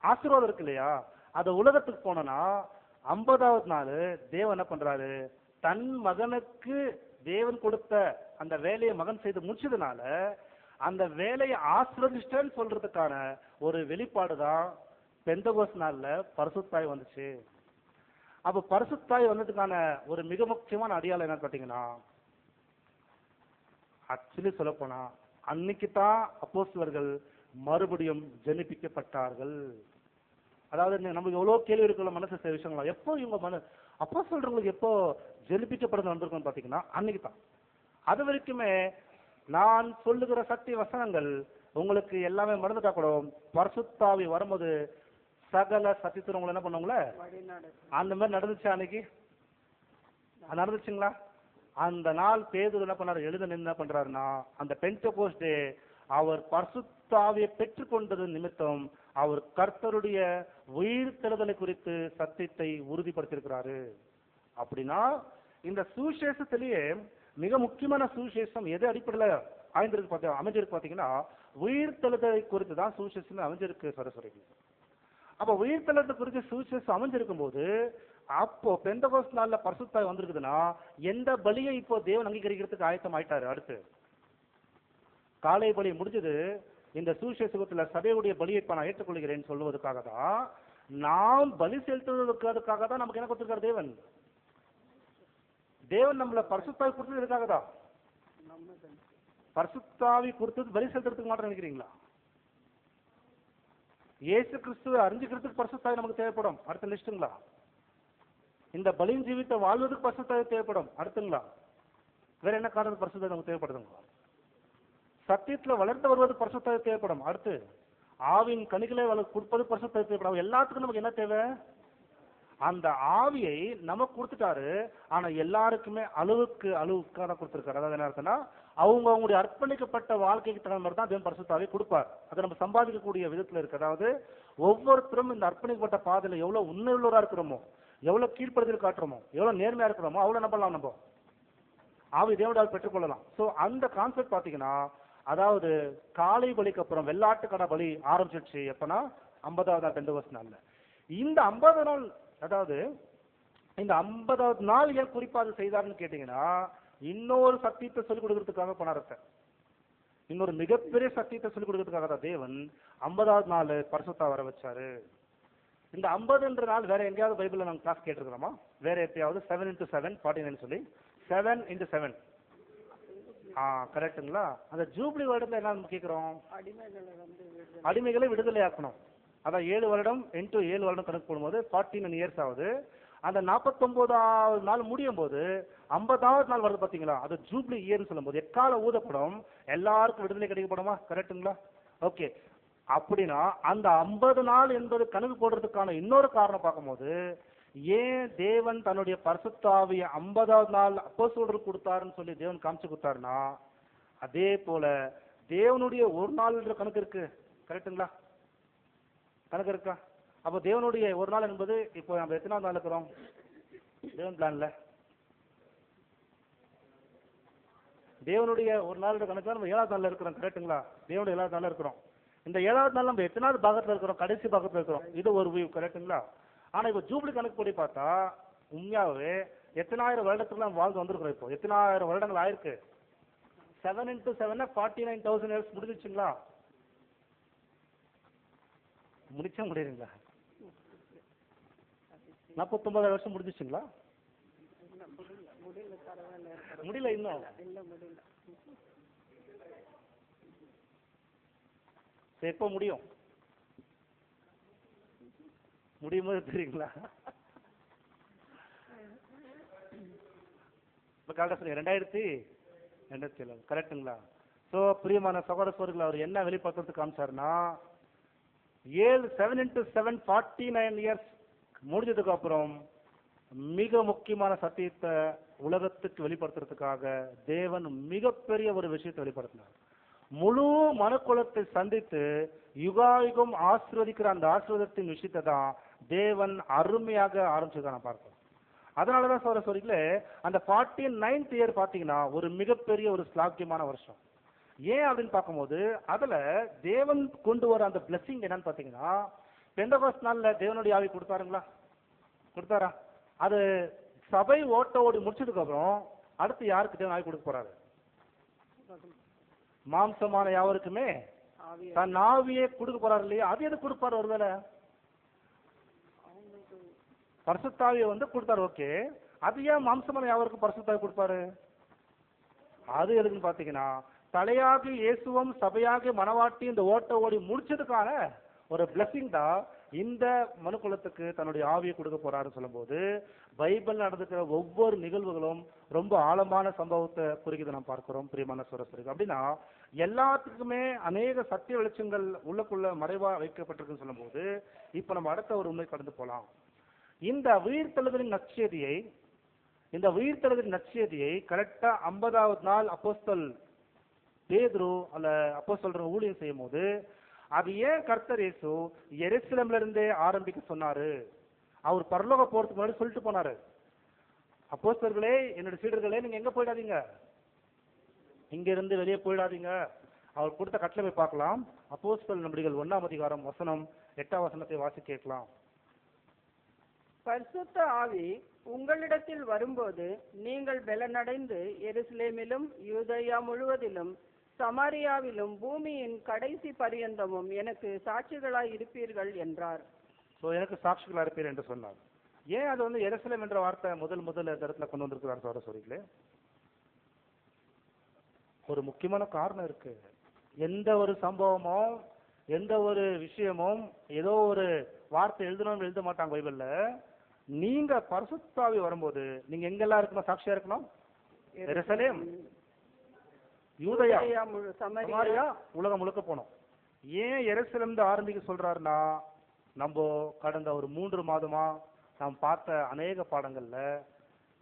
ஆசீர்வாதம் இருக்கு இல்லையா, அது உலகத்துக்கு போனோம்னா 50வது நாள் தேவன் என்ன பண்றாரு, தன் மகனுக்கு தேவன் கொடுத்த அந்த வேலையை மகன் செய்து முடிச்சதுனால அந்த வேலையை ஆசீர்வதிச்சிட்டேன்னு சொல்றதுக்கான ஒரு வெளிப்பாடு தான் பெந்தகோஸ்து நாள்ல பரிசுத்தாய் வந்துச்சு. அப்ப பரிசுத்தாய் வந்ததுக்கான ஒரு மிக முக்கியமான அடையாளம் என்னன்னு பாத்தீங்கன்னா, ஆக்சுவலி சொல்ல போனா அன்னைக்கு தான் அப்போஸ்தலர்கள் மறுபடியும் ஜெனிப்பிக்கப்பட்டார்கள். அதாவது நமக்கு எவ்வளவு கேள்வி இருக்குள்ள மனசு சில விஷயங்களா, எப்போ இவங்க அப்போஸ்தலர்களுக்கு எப்போ ஜெனிப்பிக்கப்படுறது வந்திருக்கும் பாத்தீங்கன்னா அன்னைக்கு தான். அது வரைக்குமே நான் சொல்லுகிற சத்திய வசனங்கள் உங்களுக்கு எல்லாமே மறந்துட்டா கூட பரிசுத்தாவி வரும்போது சகல சத்தியத்தை உங்களை என்ன பண்ணுவாங்களே அந்த மாதிரி நடந்துச்சு. அன்னைக்கு நடந்துச்சுங்களா? அந்த நாள் பேதுரு என்ன பண்ணாரு, எழுத என்ன பண்றாருன்னா, அந்த பெந்தெகோஸ்தே டே அவர் பரிசுத்தாவியை பெற்றுக்கொண்டது நிமித்தம் அவர் கர்த்தருடைய உயிர்த்தெழுதலை குறித்து சத்தியத்தை உறுதிப்படுத்தியிருக்கிறாரு. அப்படின்னா இந்த சுவிசேஷத்திலேயே மிக முக்கியமான சுவிசேஷம் எது அடிப்படையில் அமைஞ்சிருக்கு பாத்தீங்கன்னா, உயிர்த்தெழுதலை குறித்து தான் சுவிசேஷம் அமைஞ்சிருக்கு சரஸ்வரிக்கு. அப்ப உயிர்த்தெழுதலை குறித்து சுவிசேஷம் அமைஞ்சிருக்கும் போது அப்போ பெந்தெகோஸ்து நாள்ல பரிசுத்தாவி வந்திருக்குதுன்னா எந்த பலியை இப்போ தேவன் அங்கீகரிக்கிறதுக்கு ஆயத்தம் ஆயிட்டாரு. அடுத்து காலை பலி முடிஞ்சது. இந்த சுவிசேஷத்துல சபையுடைய பலியை இப்ப நான் ஏற்றுக்கொள்கிறேன் சொல்வதற்காக தான், நாம் பலி செலுத்துவதற்காக தான் நமக்கு என்ன கொடுத்திருக்காரு தேவன். தேவன் நம்மள பரிசுத்தாவி கொடுத்தது எதுக்காக தான்? பரிசுத்தாவி கொடுத்தது பலி செலுத்துறதுக்கு மாத்திரம் நினைக்கிறீங்களா? இயேசு கிறிஸ்துவை அறிஞ்சுக்கிறதுக்கு பரிசுத்தாவி நமக்கு தேவைப்படும். அடுத்த லிஸ்ட்டுங்களா? இந்த பலியின் ஜீவித்த வாழ்வதற்கு பரிசுத்தாவி தேவைப்படும். அடுத்துங்களா? வேற என்ன காரணத்துக்கு பரிசுத்தாவி நமக்கு தேவைப்படுதுங்களா? சத்தியத்துல வளர்ந்து வருவதற்கு பரிசுத்தாவி தேவைப்படும். அடுத்து ஆவின் கனிகளை கொடுப்பது பரிசுத்தாவி தேவைப்படும். எல்லாத்துக்கும் நமக்கு என்ன தேவை? அந்த ஆவியை நமக்கு கொடுத்துட்டாரு. ஆனா எல்லாருக்குமே அளவுக்காக கொடுத்திருக்காரு. அதாவது என்ன அர்த்தம்னா, அவங்களுடைய அர்ப்பணிக்கப்பட்ட வாழ்க்கைக்கு தகுந்த மாதிரி தான் தேவன் பரிசுத்தாவி கொடுப்பார். அதை நம்ம சம்பாதிக்கக்கூடிய விதத்துல இருக்கு. அதாவது ஒவ்வொருத்தரும் இந்த அர்ப்பணிக்கப்பட்ட பாதையில எவ்வளவு உண்மையுள்ளவரா இருக்கிறோமோ, எவ்வளவு கீழ்ப்படுதல் காட்டுறோமோ, எவ்வளவு நேர்மையா இருக்கிறோமோ அவ்வளவு நம்பலாம். நம்ம ஆவி தேவனால் பெற்றுக்கொள்ளலாம். சோ அந்த கான்செப்ட் பாத்தீங்கன்னா, அதாவது காலை பலிக்கு அப்புறம் வெள்ளாட்டு கடை பலி ஆரம்பிச்சிருச்சு. எப்பனா 50வது நாள் பெந்தெகோஸ்து நாள்ல. இந்த 50 நாள், அதாவது இந்த 50வது நாள் ஏன் குறிப்பா அது செய்தார்னு கேட்டீங்கன்னா, இன்னொரு சத்தியத்தை சொல்லிக் கொடுக்கறதுக்காக பண்ணாரத்த. இன்னொரு மிகப்பெரிய சத்தியத்தை சொல்லிக் கொடுக்கறதுக்காக தான் தேவன் 50வது நாள் பரிசுத்தா வர வச்சாரு. இந்த 50ன்ற நாள் வேற எங்கேயாவது பைபிள்ல நம்ம கிளாஸ் கேட்டிருக்கிறோமா? வேற எப்பயாவது 7 into 7 49 சொல்லி 7 into 7 கரெக்டுங்களா? அந்த ஜூப்ளி வருடத்துல என்ன நம்ம கேட்கிறோம்? அடிமைகளை விடுதலை ஆக்கணும். அதான் 7 வருடம் into 7 வருடம் கணக்கு போடும்போது 49 இயர்ஸ் ஆகுது. அந்த 49வது நாள் முடியும் போது 50வது நாள் வருது பாத்தீங்களா, அது ஜூப்ளி இயர்னு சொல்லும் போது எக்கால ஊதப்படும், எல்லாருக்கும் விடுதலை கிடைக்கப்படுமா? கரெக்டுங்களா? ஓகே. அப்படின்னா அந்த 50 நாள் என்பது கணக்கு போடுறதுக்கான இன்னொரு காரணம் பார்க்கும்போது, ஏன் தேவன் தன்னுடைய பரிசுத்தாவிய 50வது நாள் அப்போஸ்தலருக்கு கொடுத்தாருன்னு சொல்லி தேவன் காமிச்சு கொடுத்தாருன்னா, அதே போல தேவனுடைய ஒரு நாள்ன்ற கணக்கு இருக்கு. கரெக்டுங்களா? கணக்கு இருக்கா? அப்போ தேவனுடைய ஒரு நாள் என்பது இப்போ நம்ம எத்தனாவது நாள் இருக்கிறோம் தேவன் பிளான்ல? தேவனுடைய ஒரு நாள் கணக்கு நம்ம 7வது நாள்ல இருக்கிறோம். கரெக்டுங்களா? தேவனுடைய 7வது நாள்ல இருக்கிறோம். இந்த 7வது நாள் நம்ம எத்தனாவது பாகத்துல இருக்கிறோம்? கடைசி பாகத்துல இருக்கிறோம். இது ஒரு வியூ. கரெக்டுங்களா? ஆனா இப்போ ஜூப்ளி கணக்கு படி பார்த்தா உண்மையாவே எத்தனாயிரம் வருடத்துக்கு நம்ம வாழ்ந்து வந்திருக்கிறோம். இப்போ எத்தனாயிரம் வருடங்கள் ஆயிருக்கு? 7 into 7 49,000 இயர்ஸ் முடிஞ்சிச்சுங்களா? முடிச்சா முடியுங்களா? 49 வருஷம் முடிஞ்சிச்சுங்களா? முடியல இன்னும். எப்போ முடியும்? முடியும் போது தெரியுங்களா? கரெக்டா 2027 கரெக்டுங்களா? ஸோ பிரியமான சகோதர சகோதரிகள், அவர் என்ன வெளிப்படுத்துறதுக்கு காமிச்சாருன்னா, 7 into 7 49 இயர்ஸ் முடிஞ்சதுக்கு அப்புறம் மிக முக்கியமான சத்தியத்தை உலகத்துக்கு வெளிப்படுத்துறதுக்காக தேவன் மிகப்பெரிய ஒரு விஷயத்தை வெளிப்படுத்தினார். முழு மனுக்குலத்தை சந்தித்து யுகாயுகம் ஆசீர்வதிக்கிற அந்த ஆசீர்வாதத்தின் விஷயத்தை தான் தேவன் அருமையாக ஆரம்பிச்சதை நான் பார்க்கிறோம். அதனாலதான் சோர சோரிகளே, அந்த 49th இயர் பாத்தீங்கன்னா ஒரு மிகப்பெரிய ஒரு ஸ்லாக்கியமான வருஷம். ஏன் அப்படின்னு பார்க்கும்போது அதுல தேவன் கொண்டு வர அந்த பிளஸிங் என்னன்னு பாத்தீங்கன்னா, பெந்தெகோஸ்து நாள்ல தேவனுடைய ஆவி கொடுத்தாருங்களா? கொடுத்தாரா? அது சபை ஓட்டோடு முடிச்சதுக்கு அப்புறம் அடுத்து யாருக்கு தேவன் ஆவி கொடுக்க போறாரு? மாம்சமான யாவருக்குமே தன் ஆவியே கொடுக்க போறாரு இல்லையா? அது எது கொடுப்பாரு? ஒருவேளை பரிசுத்தாவியை கொடுத்தாரு. ஓகே, அது ஏன் மாம்சமான யாவருக்கும் பரிசுத்தாவி கொடுப்பாரு? அது எதுக்குன்னு பாத்தீங்கன்னா, தலையாகி இயேசுவும் சபையாகி மனவாட்டி இந்த ஓட்ட ஓடி முடிச்சதுக்கான ஒரு பிளஸிங் தான் இந்த மனுக்குலத்துக்கு தன்னுடைய ஆவியை கொடுக்க போறாருன்னு சொல்லும்போது பைபிள் நடந்துக்கிற ஒவ்வொரு நிகழ்வுகளும் ரொம்ப ஆழமான சம்பவத்தை குறிக்குது நாம் பார்க்கிறோம் பிரியமான சகோதரர்களே. அப்படின்னா எல்லாத்துக்குமே அநேக சத்திய வெளிச்சங்கள் உள்ளுக்குள்ள மறைவா வைக்கப்பட்டிருக்குன்னு சொல்லும்போது இப்ப நம்ம அடுத்த ஒரு உண்மை கடந்து போலாம். இந்த உயிர்த்தெழுதலின் நற்செய்தியை கரெக்டா 50வது நாள் அப்போஸ்தல் பேதுரு அல்ல அப்போஸ்தலர் ஊழியம் செய்யும் போது அது ஏன் கர்த்தர் இயேசு எருசலேம்ல இருந்தே ஆரம்பிக்க சொன்னாரு? அவர் பரலோக போறதுக்கு முன்னாடி சொல்லிட்டு போனாரு, அப்போஸ்தலர்களே என்னுடைய சீடர்களே நீங்க எங்க போயிடாதீங்க, இங்க இருந்து வெளியே போயிடாதீங்க. அவர் கொடுத்த கட்டளை போய் பார்க்கலாம். அப்போஸ்தலர் நடபடிகள் 1ஆம் அதிகாரம் வசனம் 8ஆம் வசனத்தை வாசி கேட்கலாம். பரிசுத்த ஆவி உங்களிடத்தில் வரும்போது நீங்கள் பலனடைந்து எருசலேமிலும் யூதேயா முழுவதிலும் சமாரியாவிலும் பூமியின் கடைசி பரியந்தமும் எனக்கு சாட்சிகளாய் இருப்பீர்கள் என்றார். எனக்கு சாட்சிகளா இருப்பீர் என்று சொன்னார். ஏன் அது வந்து எருசலேம் என்ற வார்த்தை முதல் இந்த இடத்துல கொண்டு வந்திருக்கிறார் சகோதரர்களே? ஒரு முக்கியமான காரணம் இருக்கு. எந்த ஒரு சம்பவமோ எந்த ஒரு விஷயமும் ஏதோ ஒரு வார்த்தை எழுதணும்னு எழுத மாட்டாங்க பைபிள்ல. நீங்க பரிசுத்த ஆவி வரும்போது நீங்க எங்கெல்லாம் இருக்கணும், சாட்சியா இருக்கணும். எருசலேம், யூதேயா, சமாரியா, உலகம் முழுக்க போனோம். ஏன் எருசலேம் ஆரம்பிக்க சொல்றாருன்னா நம்ம கடந்த ஒரு 3 மாதமா நாம் பார்த்த அநேக பாடங்கள்ல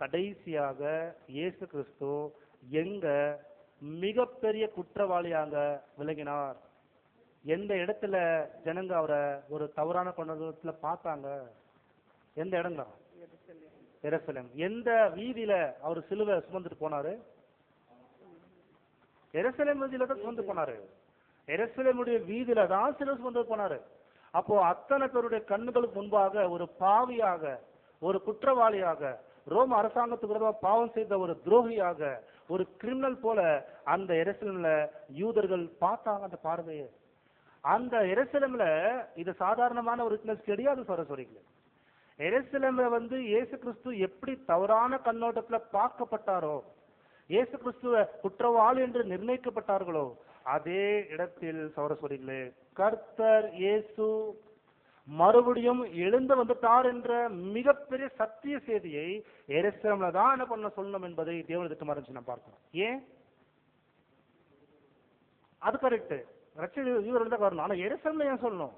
கடைசியாக இயேசு கிறிஸ்து எங்க மிகப்பெரிய குற்றவாளியாக விளங்கினார், எந்த இடத்துல ஜனங்க அவரை ஒரு தவறான கொண்டத்துல பார்த்தாங்க, எந்த இடங்க? எருசலேம். எந்த வீதியில அவர் சிலுவை சுமந்துட்டு போனாரு? எருசலேம் வீதியில தான் சுமந்து போனாரு. எருசலேமுடைய வீதியில தான் சிலுவை சுமந்து போனாரு. அப்போ அத்தனை பேருடைய கண்ணுகளுக்கு முன்பாக ஒரு பாவியாக, ஒரு குற்றவாளியாக, ரோம அரசாங்கத்துக்கு விரோதமாக பாவம் செய்த ஒரு துரோகியாக, ஒரு கிரிமினல் போல அந்த எருசலேம்ல யூதர்கள் பார்த்தாங்க அந்த பார்வையை. அந்த எருசலேம்ல இது சாதாரணமான ஒரு விட்னஸ் கிடையாது சகோதரர்களே. எருசலேம்ல வந்து இயேசு கிறிஸ்து எப்படி தவறான கண்ணோட்டத்துல பார்க்கப்பட்டாரோ, இயேசு கிறிஸ்துவ குற்றவாளி என்று நிர்ணயிக்கப்பட்டார்களோ, அதே இடத்தில் சகோதரர்களே கர்த்தர் இயேசு மறுபடியும் எழுந்து வந்துட்டார் என்ற மிகப்பெரிய சத்திய செய்தியை எருசலேம்ல தான் என்ன பண்ண சொல்லணும் என்பதை தேவன் திட்டமா இருந்துச்சு நம்ம பார்க்கணும். ஏன் அது கரெக்ட், இவர் தான் வரணும். ஆனா எருசலேம்ல ஏன் சொல்லணும்?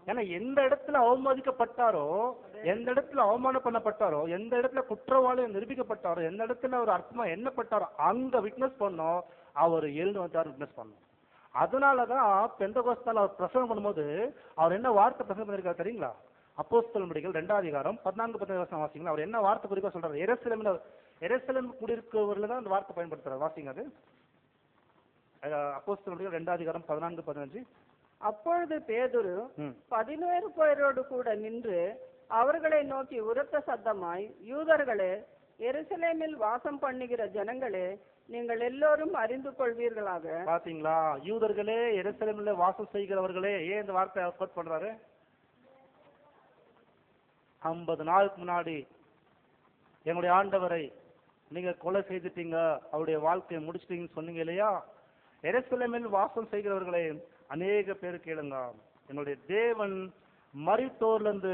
ஏன்னா எந்த இடத்துல அவமதிக்கப்பட்டாரோ, எந்த இடத்துல அவமானம் பண்ணப்பட்டாரோ, எந்த இடத்துல குற்றவாளி நிரூபிக்கப்பட்டாரோ, எந்த இடத்துல ஒரு அர்த்தமா எண்ணப்பட்டாரோ அங்க விட்னஸ் பண்ணோம். அவர் எழுந்து வந்தார், விட்னஸ் பண்ணோம். அதனாலதான் பெந்தகோஸ்தால அவர் பிரசங்கம் பண்ணும்போது அவர் என்ன வார்த்தை பிரசங்கம் பண்ணிருக்காரு தெரியுங்களா? அப்போஸ்தலர் நடபடிகள் 2ஆம் அதிகாரம் 14-15 வசனம் வாசிங்களா. அவர் என்ன வார்த்தை குறிப்பா சொல்றாரு? எருசலேம் குடியிருக்கவர்ல தான் அந்த வார்த்தை பயன்படுத்துறாரு. வாசிங்க அது. அப்போஸ்தலர் நடபடிகள் 2ஆம் அதிகாரம் 14-15. அப்பொழுது பேதுரு 11 பேரோடு கூட நின்று அவர்களை நோக்கி உரத்த சத்தமாய், யூதர்களே, எருசலேமில் வாசம் பண்ணுகிற ஜனங்களே, நீங்கள் எல்லோரும் அறிந்து கொள்வீர்களாக. பாத்தீங்களா? யூதர்களே, எருசலேமில் வாசம் செய்கிறவர்களே. ஏன் இந்த வார்த்தை கோட் பண்றாரு? 50 நாளுக்கு முன்னாடி எங்களுடைய ஆண்டவரை நீங்க கொலை செய்துட்டீங்க, அவருடைய வாழ்க்கையை முடிச்சிட்டீங்கன்னு சொன்னீங்க இல்லையா? எருசலேமில் வாசம் செய்கிறவர்களே, அநேக பேர் கேளுங்க, என்னுடைய தேவன் மரித்தோர்ல இருந்து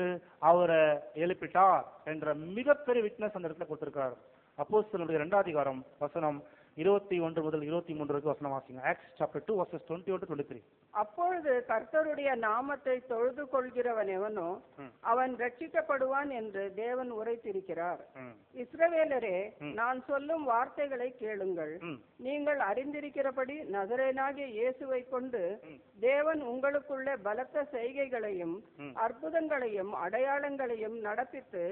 அவரை எழுப்பிட்டார் என்ற மிகப்பெரிய விட்னஸ் அந்த இடத்துல கொடுத்திருக்கார். அப்போஸ்தலருடைய 2ஆம் அதிகாரம் வசனம் 21 முதல் 23 வசனம் வாசிங்க. Acts chapter 2 verses 21-23. அப்பொழுது கர்த்தருடைய நாமத்தை தொழுது கொள்கிறவன் எவனோ அவன் ரட்சிக்கப்படுவான் என்று தேவன் உரைத்திருக்கிறார். இஸ்ரவேலரே, நான் சொல்லும் வார்த்தைகளை கேளுங்கள். நீங்கள் அறிந்திருக்கிறபடி நசரேயனாகிய இயேசுவை கொண்டு தேவன் உங்களுக்குள்ளே பலத்த செய்கைகளையும் அற்புதங்களையும் அடையாளங்களையும் நடப்பித்து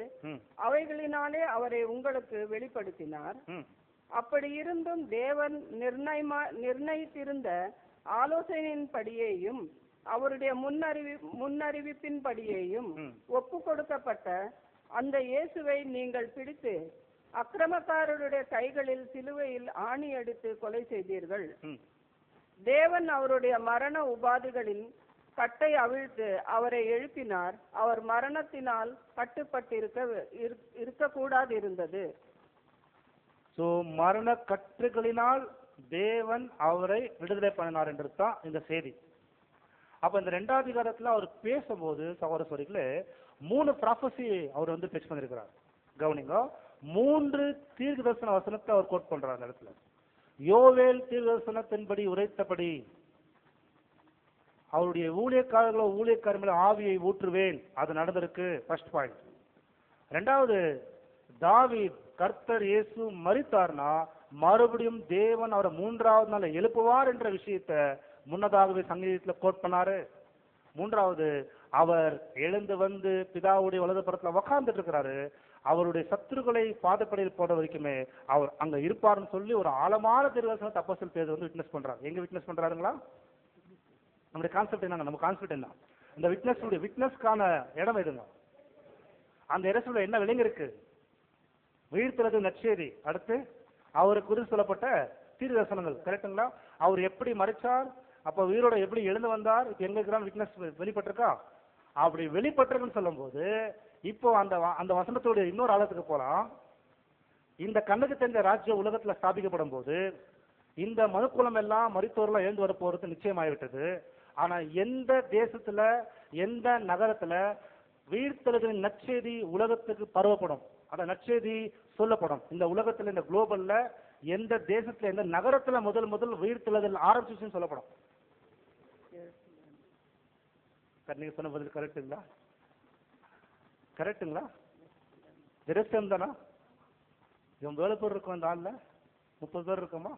அவைகளினாலே அவரை உங்களுக்கு வெளிப்படுத்தினார். அப்படி இருந்தும் தேவன் நிர்ணயித்திருந்த ஆலோசனையின்படியேயும் அவருடைய முன்னறிவிப்பின்படியேயும் ஒப்பு கொடுக்கப்பட்ட அந்த இயேசுவை நீங்கள் பிடித்து அக்கிரமக்காரருடைய கைகளில் சிலுவையில் ஆணி அடித்து கொலை செய்தீர்கள். தேவன் அவருடைய மரண உபாதிகளின் கட்டை அவிழ்த்து அவரை எழுப்பினார். அவர் மரணத்தினால் கட்டுப்பட்டிருக்க கூடாது இருந்தது. மரண கட்டுகளினால் தேவன் அவரை விடுதலை பண்ணினார் என்று தான் இந்த செய்தி. அப்ப இந்த 2ஆம் அதிகாரத்துல அவர் பேசும்போது சகோதர சகோதரிகளே 3 ப்ராபசி அவர் வந்து பேச்சு பண்ணிருக்கிறார். கவனிங்க, 3 தீர்க்கதரிசன வசனத்தை அவர் கோட் பண்றார் அந்த இடத்துல. யோவேல் தீர்க்கதரிசனத்தின்படி உரைத்தபடி அவருடைய ஊழியக்காரர்கள் மேல ஆவியை ஊற்றுவேன், அது நடந்திருக்கு. First point. 2வது, தாவீது கர்த்தர் இயேசு மரித்தார்னா மறுபடியும் தேவன் அவரை 3வது நாள் எழுப்புவார் என்ற விஷயத்தை முன்னதாகவே சங்கீதத்துல கோட் பண்ணாரு. 3வது, அவர் எழுந்து வந்து பிதாவுடைய வலது புறத்துல உட்கார்ந்துட்டு இருக்கிறாரு. அவருடைய சத்துருக்களை பாதப்படையில் போட வரைக்குமே அவர் அங்க இருப்பார்னு சொல்லி ஒரு ஆழமான தீர்க்கதரிசனத்தை அப்போஸ்தலர் பேதுரு வந்து விட்னஸ் பண்றாரு. எங்க விட்னஸ் பண்றாருங்களா? நம்முடைய கான்செப்ட் என்னங்க? நம்ம கான்செப்ட் என்ன? இந்த விட்னஸ்க்கான இடம் எதுங்க? அந்த இடத்துல என்ன விலங்கு இருக்கு? உயிர்த்தெழுதல் நற்செய்தி, அடுத்து அவரு குறித்து சொல்லப்பட்ட தீர்க்கதரிசனங்கள். கரெக்டுங்களா? அவர் எப்படி மரிச்சார், அப்ப உயிரோட எப்படி எழுந்து வந்தார், இப்ப எங்க இருக்கிறான் விட்னஸ் வெளிப்பட்டிருக்கா? அப்படி வெளிப்பட்டிருக்குன்னு சொல்லும் போது இப்போ அந்த வசனத்தோட இன்னொரு ஆழத்துக்கு போலாம். இந்த கண்ணுக்கு தெரிந்த ராஜ்யம் உலகத்துல ஸ்தாபிக்கப்படும் போது இந்த மனுக்குலம் எல்லாம் மரித்தோர்லாம் எழுந்து வர போறது நிச்சயமாகிவிட்டது. ஆனா எந்த தேசத்துல எந்த நகரத்துல உயிர்த்தெழுதலின் நற்செய்தி உலகத்துக்கு பரவப்படும், அந்த நற்செய்தி சொல்லப்படும். இந்த உலகத்துல இந்த குளோபல்ல எந்த தேசத்துல எந்த நகரத்துல முதல் உயிர்த்தெழுதல் ஆரம்பிச்சுன்னு சொல்லப்படும். நீங்க சொன்ன பதில் கரெக்டுங்களா? கரெக்டுங்களா? ஜெருசலேம் தானா? இவன் எவ்வளவு பேர் இருக்கும் அந்த ஆள்ல? 30 பேர் இருக்குமா?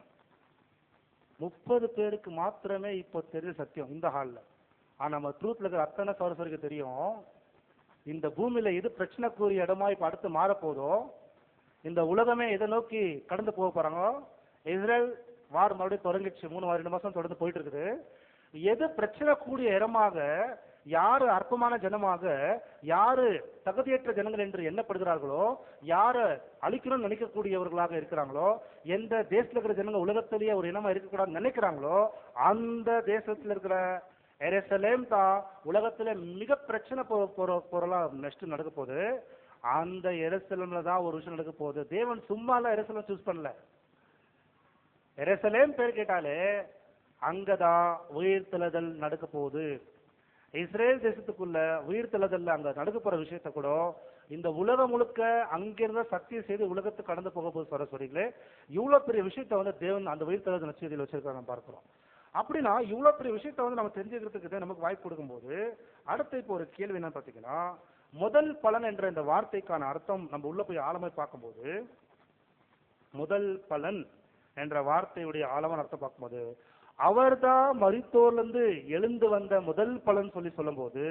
30 பேருக்கு மாத்திரமே இப்போ தெரிஞ்ச சத்தியம் இந்த ஹால்ல. ஆனா நம்ம ட்ரூத்ல இருக்கிற அத்தனை சோரசருக்கு தெரியும், இந்த பூமியில எது பிரச்சனைக்குரிய இடமா இப்ப அடுத்து மாறப்போதோ, இந்த உலகமே எதை நோக்கி கடந்து போக போறாங்க. இஸ்ரேல் வார் மறுபடியும் தொடங்கிடுச்சு, 2 மாசம் தொடர்ந்து போயிட்டு இருக்குது. எது பிரச்சனை கூடிய இடமாக, யாரு அற்பமான ஜனமாக, யாரு தகுதியற்ற ஜனங்கள் என்று எண்ணப்படுகிறார்களோ, யாரு அழிக்கணும்னு நினைக்கக்கூடியவர்களாக இருக்கிறாங்களோ, எந்த தேசத்துல இருக்கிற ஜனங்க உலகத்திலேயே ஒரு இனமா இருக்கக்கூடாதுன்னு நினைக்கிறாங்களோ, அந்த தேசத்துல இருக்கிற எருசலேம் தான் உலகத்துல மிக பிரச்சனை பொருளா நெக்ஸ்ட் நடக்க போகுது. அந்த எருசலேம்ல தான் ஒரு விஷயம் நடக்க போகுது. தேவன் சும்மாலாம் எருசலேம் சூஸ் பண்ணல. எருசலேம் பேர் கேட்டாலே அங்கதான் உயிர்த்தெழுதல் நடக்க போகுது. இஸ்ரேல் தேசத்துக்குள்ள உயிர்த்தெழுதல் அங்க நடக்க போற விஷயத்த கூட இந்த உலகம் முழுக்க அங்கிருந்த சத்திய செய்தி உலகத்துக்கு கடந்து போக போது சொல்ல சொல்றீங்களே, இவ்வளவு பெரிய விஷயத்த வந்து தேவன் அந்த உயிர்த்தெழுதல் நற்செய்தியில் வச்சிருக்காங்க பார்க்கிறோம். அப்படின்னா இவ்வளவு பெரிய விஷயத்த வந்து நம்ம தெரிஞ்சுக்கிறதுக்கு நமக்கு வாய்ப்பு கொடுக்கும்போது அடுத்த இப்போ ஒரு கேள்வி என்னன்னு பாத்தீங்கன்னா, முதல் பலன் என்ற இந்த வார்த்தைக்கான அர்த்தம் நம்ம உள்ள போய் ஆழமாய் பார்க்கும்போது, முதல் பலன் என்ற வார்த்தையுடைய ஆழமான அர்த்தம் பார்க்கும்போது, அவர்தான் மரித்தோர்ல இருந்து எழுந்து வந்த முதல் பலன் சொல்லி சொல்லும் போது,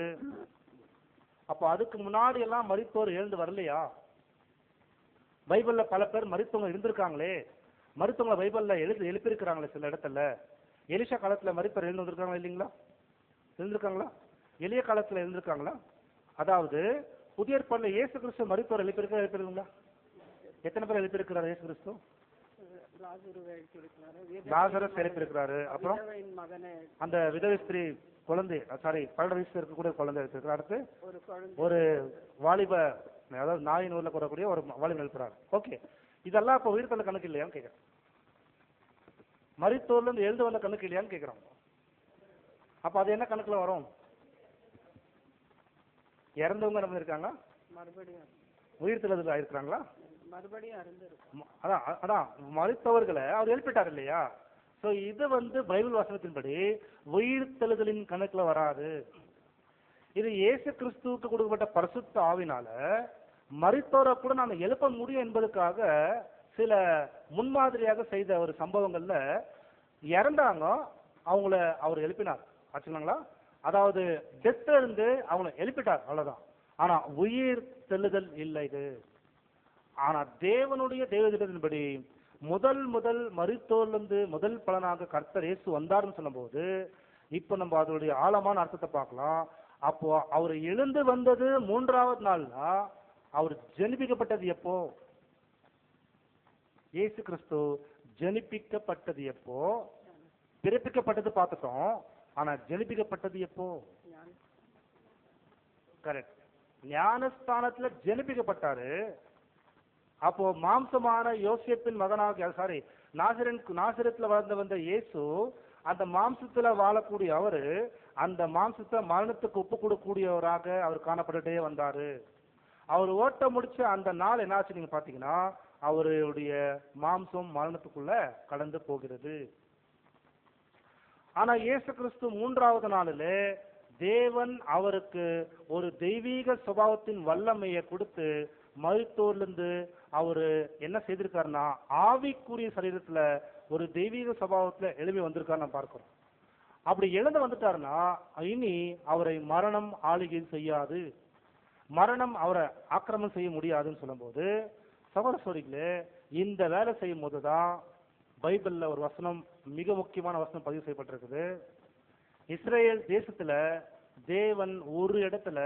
அப்ப அதுக்கு முன்னாடி எல்லாம் மரித்தோர் எழுந்து வரலையா? பைபிள்ல பல பேர் மரித்தவங்க இருந்திருக்காங்களே, மரித்தவங்களை பைபிள்ல எழுப்பியிருக்கிறாங்களே சில இடத்துல. எலிஷா காலத்துல மரித்தோர் எழுந்து வந்திருக்காங்களா இல்லைங்களா? எழுந்திருக்காங்களா? எளிய காலத்துல எழுந்திருக்காங்களா? அதாவது புதிய ஏற்பாடுல இயேசு கிறிஸ்து மரித்தோர் எழுப்பியிருக்காங்களா? எத்தனை பேர் எழுப்பியிருக்கிறார் இயேசு கிறிஸ்து? லாசரஸ் எழுப்பியிருக்கிறாரு. அப்புறம் அந்த விதவை ஸ்திரீ குழந்தை, 12 வயசுல இருக்கக்கூடிய குழந்தை எழுப்பியிருக்கிறார். அடுத்து ஒரு வாலிப, அதாவது நாயின் ஊர்ல கூறக்கூடிய ஒரு வாலிபன் எழுப்புறாரு. ஓகே, இதெல்லாம் இப்ப உயிர்த்தெழுந்த கணக்கு இல்லையான்னு கேட்கிறேன். மரித்தோர்ல இருந்து எழுந்து வந்த கணக்கு இல்லையான்னு கேட்கிறோம். அப்ப அது என்ன கணக்குல வரும்? இறந்தவங்க நம்ம இருக்காங்க, உயிர்த்தெழுதல் ஆயிருக்கிறாங்களா? அதான் மரித்தவர்களை அவர் எழுப்பிட்டார் இல்லையா? சோ இது வந்து பைபிள் வசனத்தின்படி உயிர்த்தெழுதலின் கணக்குல வராது. இது இயேசு கிறிஸ்துவுக்கு கொடுக்கப்பட்ட பரிசுத்த ஆவினால மரித்தோரை கூட நாம எழுப்ப முடியும் என்பதற்காக சில முன்மாதிரியாக செய்த ஒரு சம்பவங்கள்ல இறந்தாங்க, அவங்கள அவர் எழுப்பினார். ஆச்சுங்களா? அதாவது டெத்ல இருந்து அவங்கள எழுப்பிட்டார், அவ்வளவுதான். ஆனா உயிர் தெழுதல் இல்லை இது. ஆனா தேவனுடைய தேவதிட்டத்தின்படி முதல் மரித்தோர்ல இருந்து முதல் பலனாக கர்த்தர் இயேசு வந்தார்னு சொல்லும் போது, இப்ப நம்ம அதனுடைய ஆழமான அர்த்தத்தை பார்க்கலாம். அப்போ அவர் எழுந்து வந்தது 3வது நாள்னா அவர் ஜனிப்பிக்கப்பட்டது எப்போ? இயேசு கிறிஸ்து ஜனிப்பிக்கப்பட்டது எப்போ? பிறப்பிக்கப்பட்டது பார்த்துட்டோம், ஆனா ஜனிப்பிக்கப்பட்டது எப்போ? கரெக்ட், ஞானஸ்தானத்துல ஜனிப்பிக்கப்பட்டாரு. அப்போ மாம்சமான யோசேப்பின் மகனாக நாசரேத்துல வளர்ந்து வந்த இயேசு அந்த மாம்சத்துல வாழக்கூடிய அவரு அந்த மாம்சத்தை மரணத்துக்கு ஒப்பு கொடுக்கக்கூடியவராக அவர் காணப்பட்டுட்டே வந்தாரு. அவர் ஓட்ட முடிச்ச அந்த நாள் என்னாச்சு நீங்க பாத்தீங்கன்னா அவருடைய மாம்சம் மரணத்துக்குள்ள கடந்து போகிறது. ஆனா இயேசு கிறிஸ்து 3வது நாளில தேவன் அவருக்கு ஒரு தெய்வீக சுபாவத்தின் வல்லமையை கொடுத்து மருத்துவர்லிருந்து அவரு என்ன செய்திருக்காருன்னா ஆவிக்குரிய சரீரத்துல ஒரு தெய்வீக சுபாவத்துல எழுப்பி வந்திருக்காரு நம்ம பார்க்கிறோம். அப்படி எழுந்து வந்துட்டாருன்னா இனி அவரை மரணம் ஆளுகை செய்யாது, மரணம் அவரை ஆக்கிரமம் செய்ய முடியாதுன்னு சொல்லும் போது சகோதரர்களே இந்த வேலை செய்யும் போதுதான் பைபிள்ல ஒரு வசனம், மிக முக்கியமான வசனம் பதிவு செய்யப்பட்டிருக்குது. இஸ்ரேல் தேசத்துல தேவன் ஒரு இடத்துல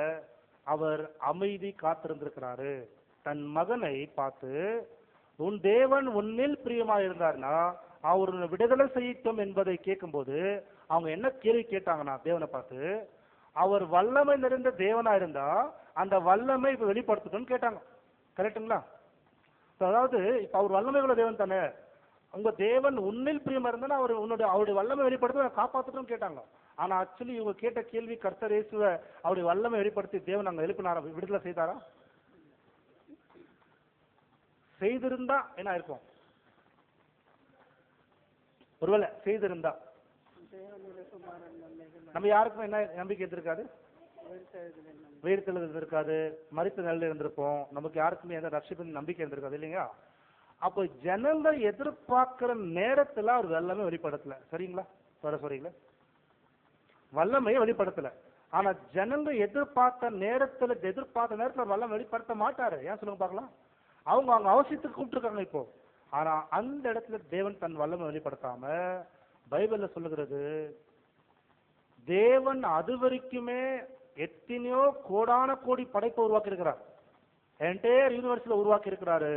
அவர் அமைதி காத்திருந்திருக்கிறாரு. தன் மகனை பார்த்து உன் தேவன் உன்னில் பிரியமா இருந்தார்னா அவர் விடுதலை செய்யட்டும் என்பதை கேட்கும்போது அவங்க என்ன கேள்வி கேட்டாங்கன்னா தேவனை பார்த்து, அவர் வல்லமை நிறைந்த தேவனா இருந்தா அந்த வல்லமை இப்ப வெளிப்படுத்தணும்னு கேட்டாங்க. கரெக்டுங்களா? அதாவது இப்ப அவர் வல்லமை உள்ள தேவன் தானே, உங்க தேவன் உன்னில் பிரியமா இருந்தா அவருடைய வல்லமை வெளிப்படுத்த காப்பாற்றட்டும் கேட்டாங்க. ஆனா ஆக்சுவலி இவங்க கேட்ட கேள்வி கர்த்தர் இயேசுவை அவருடைய வல்லமை வெளிப்படுத்தி தேவன் அங்க எழுப்பினாரா, விடுதலை செய்தாரா? செய்திருந்தா என்ன இருக்கும்? ஒருவேளை செய்திருந்தா நம்ம யாருக்கும் என்ன நம்பிக்கை இருந்திருக்காது, உயிர்த்தெழுதல் இருக்காது, மரித்த நிலையில இருந்திருப்போம், நமக்கு யாருக்குமே எந்த ரட்சிப்பின் நம்பிக்கை இருந்திருக்காது இல்லைங்களா? அப்போ ஜனங்கள் எதிர்பார்க்கிற நேரத்துல அவர் வல்லமை வெளிப்படுத்தல. சரிங்களா? சொல்றீங்களா? வல்லமையை வெளிப்படுத்தல. ஆனா ஜனங்க எதிர்பார்த்த நேரத்துல வல்லமை வெளிப்படுத்த மாட்டாரு. ஏன் சொல்லுங்க பார்க்கலாம்? அவங்க அவசியத்துக்கு கூப்பிட்டுருக்காங்க இப்போ. ஆனா அந்த இடத்துல தேவன் தன் வல்லமை வெளிப்படுத்தாம பைபிள்ல சொல்லுகிறது, தேவன் அது வரைக்குமே எத்தனையோ கோடான கோடி படைப்பை உருவாக்கி இருக்கிறார், என்டையர் யூனிவர்ஸ்ல உருவாக்கி இருக்கிறாரு.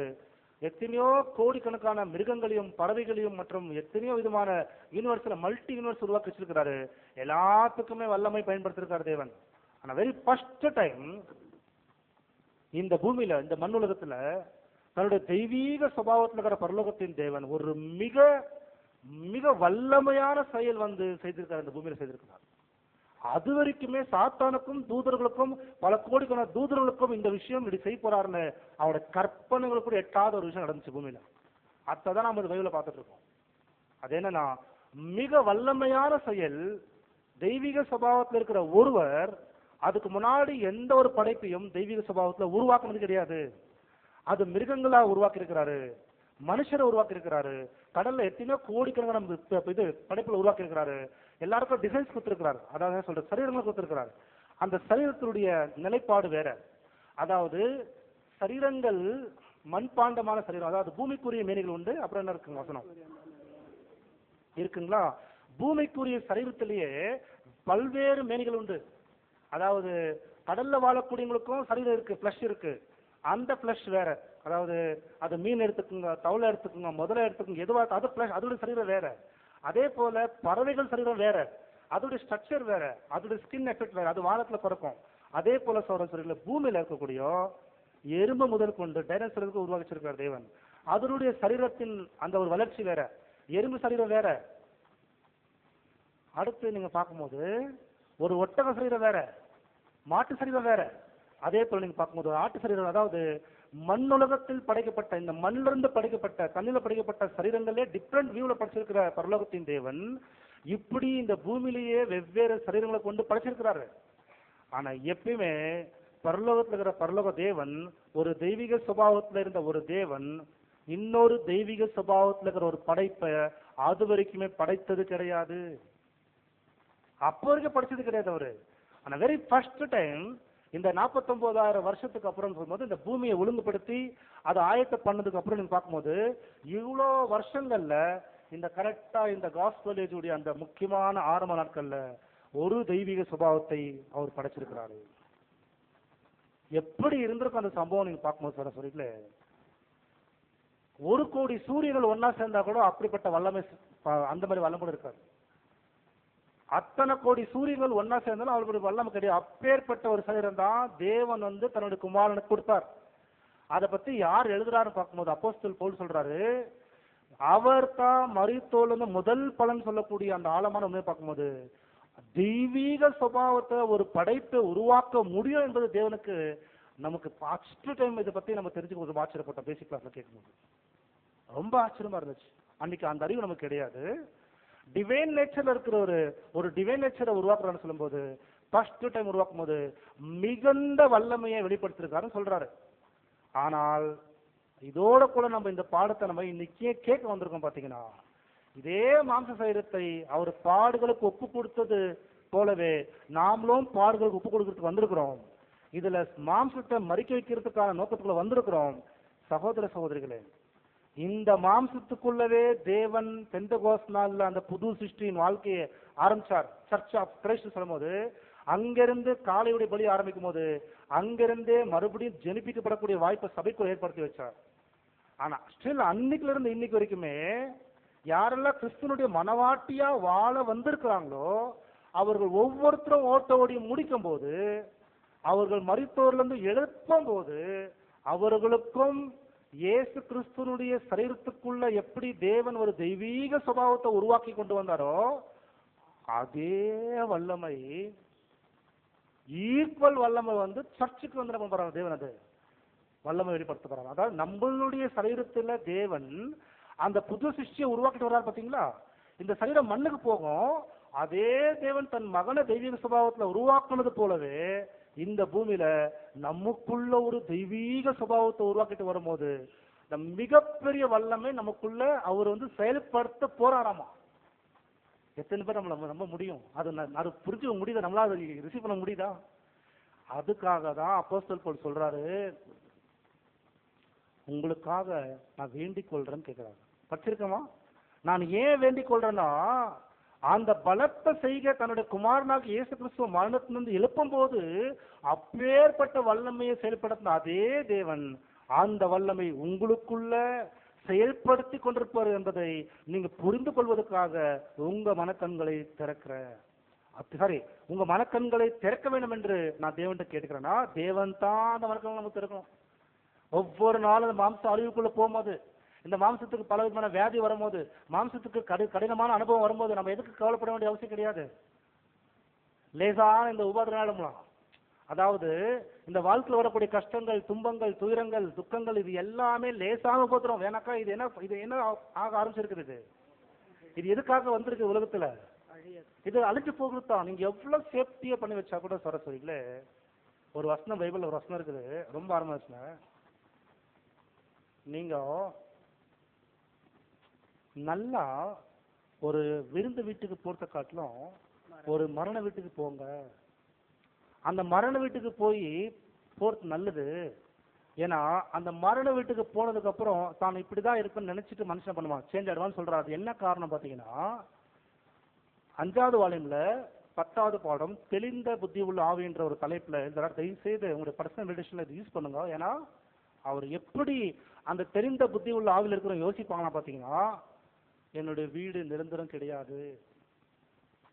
எத்தனையோ கோடிக்கணக்கான மிருகங்களையும் பறவைகளையும் மற்றும் எத்தனையோ விதமான யூனிவர்ஸ்ல மல்டி யூனிவர்ஸ் உருவாக்கி வச்சிருக்கிறாரு. எல்லாத்துக்குமே வல்லமை பயன்படுத்திருக்காரு தேவன். ஆனா வெரி ஃபர்ஸ்ட் டைம் இந்த பூமியில, இந்த மண் உலகத்துல தன்னுடைய தெய்வீக சுபாவத்தில் இருக்கிற பரலோகத்தின் தேவன் ஒரு மிக மிக வல்லமையான செயல் செய்திருக்காரு, இந்த பூமியில செய்திருக்கிறார். அது வரைக்குமே சாத்தானுக்கும் தூதர்களுக்கும் பல கோடிக்கான தூதர்களுக்கும் இந்த விஷயம் இப்படி செய்ய போறாருன்னு அவருடைய கற்பனைகள் கூட எட்டாத ஒரு விஷயம் நடந்துச்சு பூமியில. அதான் நம்ம பைபிள பார்த்துட்டு இருக்கோம். அது என்னன்னா மிக வல்லமையான செயல். தெய்வீக சுபாவத்தில் இருக்கிற ஒருவர் அதுக்கு முன்னாடி எந்த ஒரு படைப்பையும் தெய்வீக சுபாவத்துல உருவாக்குனது கிடையாது. அது மிருகங்களா உருவாக்கி இருக்கிறாரு, மனுஷரை உருவாக்கி இருக்கிறாரு, கடல்ல எத்தனையோ கோடிக்கணக்கான இது படைப்புல உருவாக்கி இருக்கிறாரு, எல்லாருக்கும் டிசைன்ஸ் கொடுத்திருக்கிறாரு. அதாவது சொல்ற சரீரங்களை கொடுத்திருக்கிறாரு. அந்த சரீரத்தினுடைய நிலைப்பாடு வேற. அதாவது சரீரங்கள் மண்பாண்டமான சரீரம், அதாவது பூமிக்குரிய மேனிகள் உண்டு. அப்புறம் என்ன இருக்குங்க வசனம் இருக்குங்களா? பூமிக்குரிய சரீரத்திலேயே பல்வேறு மேனிகள் உண்டு. அதாவது கடல்ல வாழக்கூடியவங்களுக்கும் சரீரம் இருக்கு, பிளஷ் இருக்கு. அந்த பிளஷ் வேற. அதாவது அது மீன் எடுத்துக்குங்க, தவளை எடுத்துக்குங்க, முதல்ல எடுத்துக்குங்க, எதுவா அது பிளஷ், அதோட சரீரம் வேற. அதே போல பறவைகள் சரீரம் வேற, அதோட ஸ்ட்ரக்சர் வேற, அதோட ஸ்கின் எஃபெக்ட் வேற, அது வானத்துல பிறக்கும். அதே போல சரீரம் பூமியில இருக்கக்கூடிய எறும்பு முதல் கொண்டு டைனோசருக்கு உருவாக்கிச்சிருக்கார் தேவன். அதனுடைய சரீரத்தின் அந்த ஒரு வளர்ச்சி வேற, எறும்பு சரீரம் வேற. அடுத்து நீங்க பார்க்கும்போது ஒரு ஒட்டக சரீரம் வேற, மாட்டு சரீரம் வேற. அதே போல நீங்க பார்க்கும்போது ஆட்டு சரீரம், அதாவது மண்ணுலகத்தில் படைக்கப்பட்ட, இந்த மண்ணிலிருந்து படைக்கப்பட்ட, தண்ணில படைக்கப்பட்ட சரீரங்களே டிஃப்ரெண்ட் வியூல படைச்சிருக்கிற பரலோகத்தின் தேவன் இப்படி இந்த பூமியிலேயே வெவ்வேறு சரீரங்களை கொண்டு படைச்சிருக்கிறாரு. ஆனா எப்பயுமே பரலோகத்தில் இருக்கிற பரலோக தேவன் ஒரு தெய்வீக சுபாவத்துல இருந்த ஒரு தேவன் இன்னொரு தெய்வீக சுபாவத்துல இருக்கிற ஒரு படைப்பை அது வரைக்குமே படைத்தது கிடையாது. அப்போ வரைக்கும் படைச்சது கிடையாது அவரு. ஆனா வெரி ஃபர்ஸ்ட் டைம் இந்த 49,000 வருஷத்துக்கு அப்புறம் சொல்லும்போது இந்த பூமியை ஒழுங்குபடுத்தி அதை ஆயத்தம் பண்ணதுக்கு அப்புறம் நீங்க பார்க்கும்போது இவ்வளோ வருஷங்கள்ல இந்த கரெக்டா இந்த காஸ்பல் உடைய அந்த முக்கியமான ஆரம்ப நாட்கள்ல ஒரு தெய்வீக சுபாவத்தை அவர் படைச்சிருக்கிறாரு. எப்படி இருந்திருக்கும் அந்த சம்பவம் நீங்க பார்க்கும்போது சொல்றீங்களே, 1 கோடி சூரியர்கள் ஒன்னா சேர்ந்தா கூட அப்படிப்பட்ட வல்லமை அந்த மாதிரி வல்லம் கூட இருக்காது. அத்தனை கோடி சூரியர்கள் ஒன்னா சேர்ந்தாலும் அவர்களுடைய வல்லமை கிடையாது. அப்பேற்பட்ட ஒரு சரீரம் தான் தேவன் தன்னுடைய குமாரனுக்கு கொடுத்தார். அதை பத்தி யார் எழுதுறாருன்னு பார்க்கும்போது அப்போஸ்தலன் பவுல் சொல்றாரு, அவர் தான் மரித்தோர்ந்து முதல் பலன் சொல்லக்கூடிய அந்த ஆழமான உண்மையை பார்க்கும்போது தெய்வீக சுபாவத்தை ஒரு படைப்பை உருவாக்க முடியும் என்பது தேவனுக்கு நமக்கு ஃபர்ஸ்ட் டைம் இதை பத்தி நம்ம தெரிஞ்சுக்க ஆச்சரியப்பட்டோம். பேசிக் கிளாஸ்ல கேட்கும்போது ரொம்ப ஆச்சரியமா இருந்துச்சு. அன்னைக்கு அந்த அறிவு நமக்கு கிடையாது. டிவைன் நேச்சர்ல இருக்கிற ஒரு டிவைன் நேச்சரை உருவாக்குறான்னு சொல்லும்போது ஃபர்ஸ்ட் டைம் உருவாக்கும் போது மிகுந்த வல்லமையை வெளிப்படுத்திருக்காருன்னு சொல்றாரு. ஆனால் இதோட கூட நம்ம இந்த பாடத்தை நம்ம இன்னைக்கே கேட்க வந்திருக்கோம். பாத்தீங்கன்னா இதே மாம்ச சரீரத்தை அவர் பாடுகளுக்கு ஒப்பு கொடுத்தது போலவே நாமளும் பாடுகளுக்கு ஒப்பு கொடுக்கறதுக்கு வந்திருக்கிறோம். இதுல மாம்சத்தை மறிக்க வைக்கிறதுக்கான நோக்கத்துக்குள்ள வந்திருக்கிறோம். சகோதர சகோதரிகளே, இந்த மாம்சத்துக்குள்ளவே தேவன் பெந்தகோஸ்து நாள்ல அந்த புது சிருஷ்டியின் வாழ்க்கையை ஆரம்பிச்சார். சர்ச் ஆஃப் கிரைஸ்ட் சொல்லும்போது அங்கிருந்து காலையுடைய பலி ஆரம்பிக்கும் போது அங்கிருந்தே மறுபடியும் ஜெனிப்பிக்கப்படக்கூடிய வாய்ப்பை சபைக்குள் ஏற்படுத்தி வச்சார். ஆனா ஸ்டில் அன்னைக்குல இருந்து இன்னைக்கு வரைக்குமே யாரெல்லாம் கிறிஸ்துவனுடைய மனவாட்டியா வாழ வந்திருக்கிறாங்களோ அவர்கள் ஒவ்வொருத்தரும் ஓட்ட ஓடி முடிக்கும் போது, அவர்கள் மரித்தோர்ல இருந்து எழுப்பும் போது, அவர்களுக்கும் இயேசு கிறிஸ்துவனுடைய சரீரத்துக்குள்ள எப்படி தேவன் ஒரு தெய்வீக சுபாவத்தை உருவாக்கி கொண்டு வந்தாரோ அதே வல்லமை, ஈக்குவல் வல்லமை சர்ச்சுக்கு வந்து நம்ம போறாங்க. தேவன் அது வல்லமை வெளிப்படுத்த போறாங்க. அதாவது நம்மளுடைய சரீரத்துல தேவன் அந்த புது சிருஷ்டியை உருவாக்கிட்டு வர்றாரு. பாத்தீங்களா, இந்த சரீரம் மண்ணுக்கு போகும். அதே தேவன் தன் மகனை தெய்வீக சுபாவத்துல உருவாக்குனது போலவே இந்த பூமியில நமக்குள்ள ஒரு தெய்வீக சுபாவத்தை உருவாக்கிட்டு வரும்போது இந்த மிகப்பெரிய வல்லமை நமக்குள்ள அவர் செயல்படுத்த போறாராமா. எத்தனை பேர் நம்மள நம்ப முடியும்? அது புரிஞ்சுக்க முடியுதா? நம்மளால ரிசீவ் பண்ண முடியுதா? அதுக்காக தான் அப்போஸ்தலன் பவுல் சொல்றாரு, உங்களுக்காக நான் வேண்டிக் கொள்றேன்னு கேட்கிறாங்க. படிச்சிருக்கமா? நான் ஏன் வேண்டிக் கொள்றேன்னா, அந்த பலத்தை செய்க தன்னுடைய குமாரனாக இயேசு கிறிஸ்துவ மரணத்திலிருந்து எழுப்பும் போது அப்பேற்பட்ட வல்லமையை செயல்படுத்தின அதே தேவன் அந்த வல்லமை உங்களுக்குள்ள செயல்படுத்தி கொண்டிருப்பார் என்பதை நீங்க புரிந்து கொள்வதற்காக உங்க மனக்கண்களை திறக்கிற சரி உங்க மனக்கண்களை திறக்க வேண்டும் என்று நான் தேவன்கிட்ட கேட்டுக்கிறேன்னா, தேவன் தான் அந்த மனக்கண்களை நமக்கு திறக்கணும். ஒவ்வொரு நாளும் அந்த மாம்ச அழிவுக்குள்ள போகும்போது, இந்த மாம்சத்துக்கு பல விதமான வியாதி வரும்போது, மாம்சத்துக்கு கடினமான அனுபவம் வரும்போது நம்ம எதுக்கு கவலைப்பட வேண்டிய அவசியம் கிடையாது. லேசான இந்த உபதிரவங்களாம், அதாவது இந்த வாழ்க்கையில் வரக்கூடிய கஷ்டங்கள், துன்பங்கள், துயரங்கள், துக்கங்கள், இது எல்லாமே லேசான உபதிரம். ஏன்னாக்கா இது என்ன ஆக ஆரம்பிச்சிருக்குது? இது எதுக்காக வந்திருக்கு உலகத்துல? இது அழிஞ்சு போகிறது தான். நீங்க எவ்வளவு சேஃப்டியா பண்ணி வச்சா கூட சரஸ்வதிகளே, ஒரு வசனம் பைபிள்ல ஒரு வசனம் இருக்குது, ரொம்ப ஆரம்ப வசனம். நீங்க நல்லா ஒரு விருந்து வீட்டுக்கு போறத காட்டிலும் ஒரு மரண வீட்டுக்கு போங்க. அந்த மரண வீட்டுக்கு போறது நல்லது. ஏன்னா அந்த மரண வீட்டுக்கு போனதுக்கு அப்புறம் தான் இப்படிதான் இருப்பேன்னு நினைச்சிட்டு மனுஷன் பண்ணுவான், சேஞ்ச் ஆயிடுவான்னு சொல்றாரு. அது என்ன காரணம் பாத்தீங்கன்னா, 5வது வால்யூம்ல 10வது பாடம் தெளிந்த புத்தி உள்ள ஆவின்ற ஒரு தலைப்புல எழுதுறாரு. தயவு செய்து உங்களுடைய பர்சனல் மெடிடேஷன்ல இது யூஸ் பண்ணுங்க. ஏன்னா அவர் எப்படி அந்த தெரிந்த புத்தி உள்ள ஆவில இருக்கிற யோசிப்பாங்கன்னா பாத்தீங்கன்னா, என்னுடைய வீடு நிரந்தரம் கிடையாது,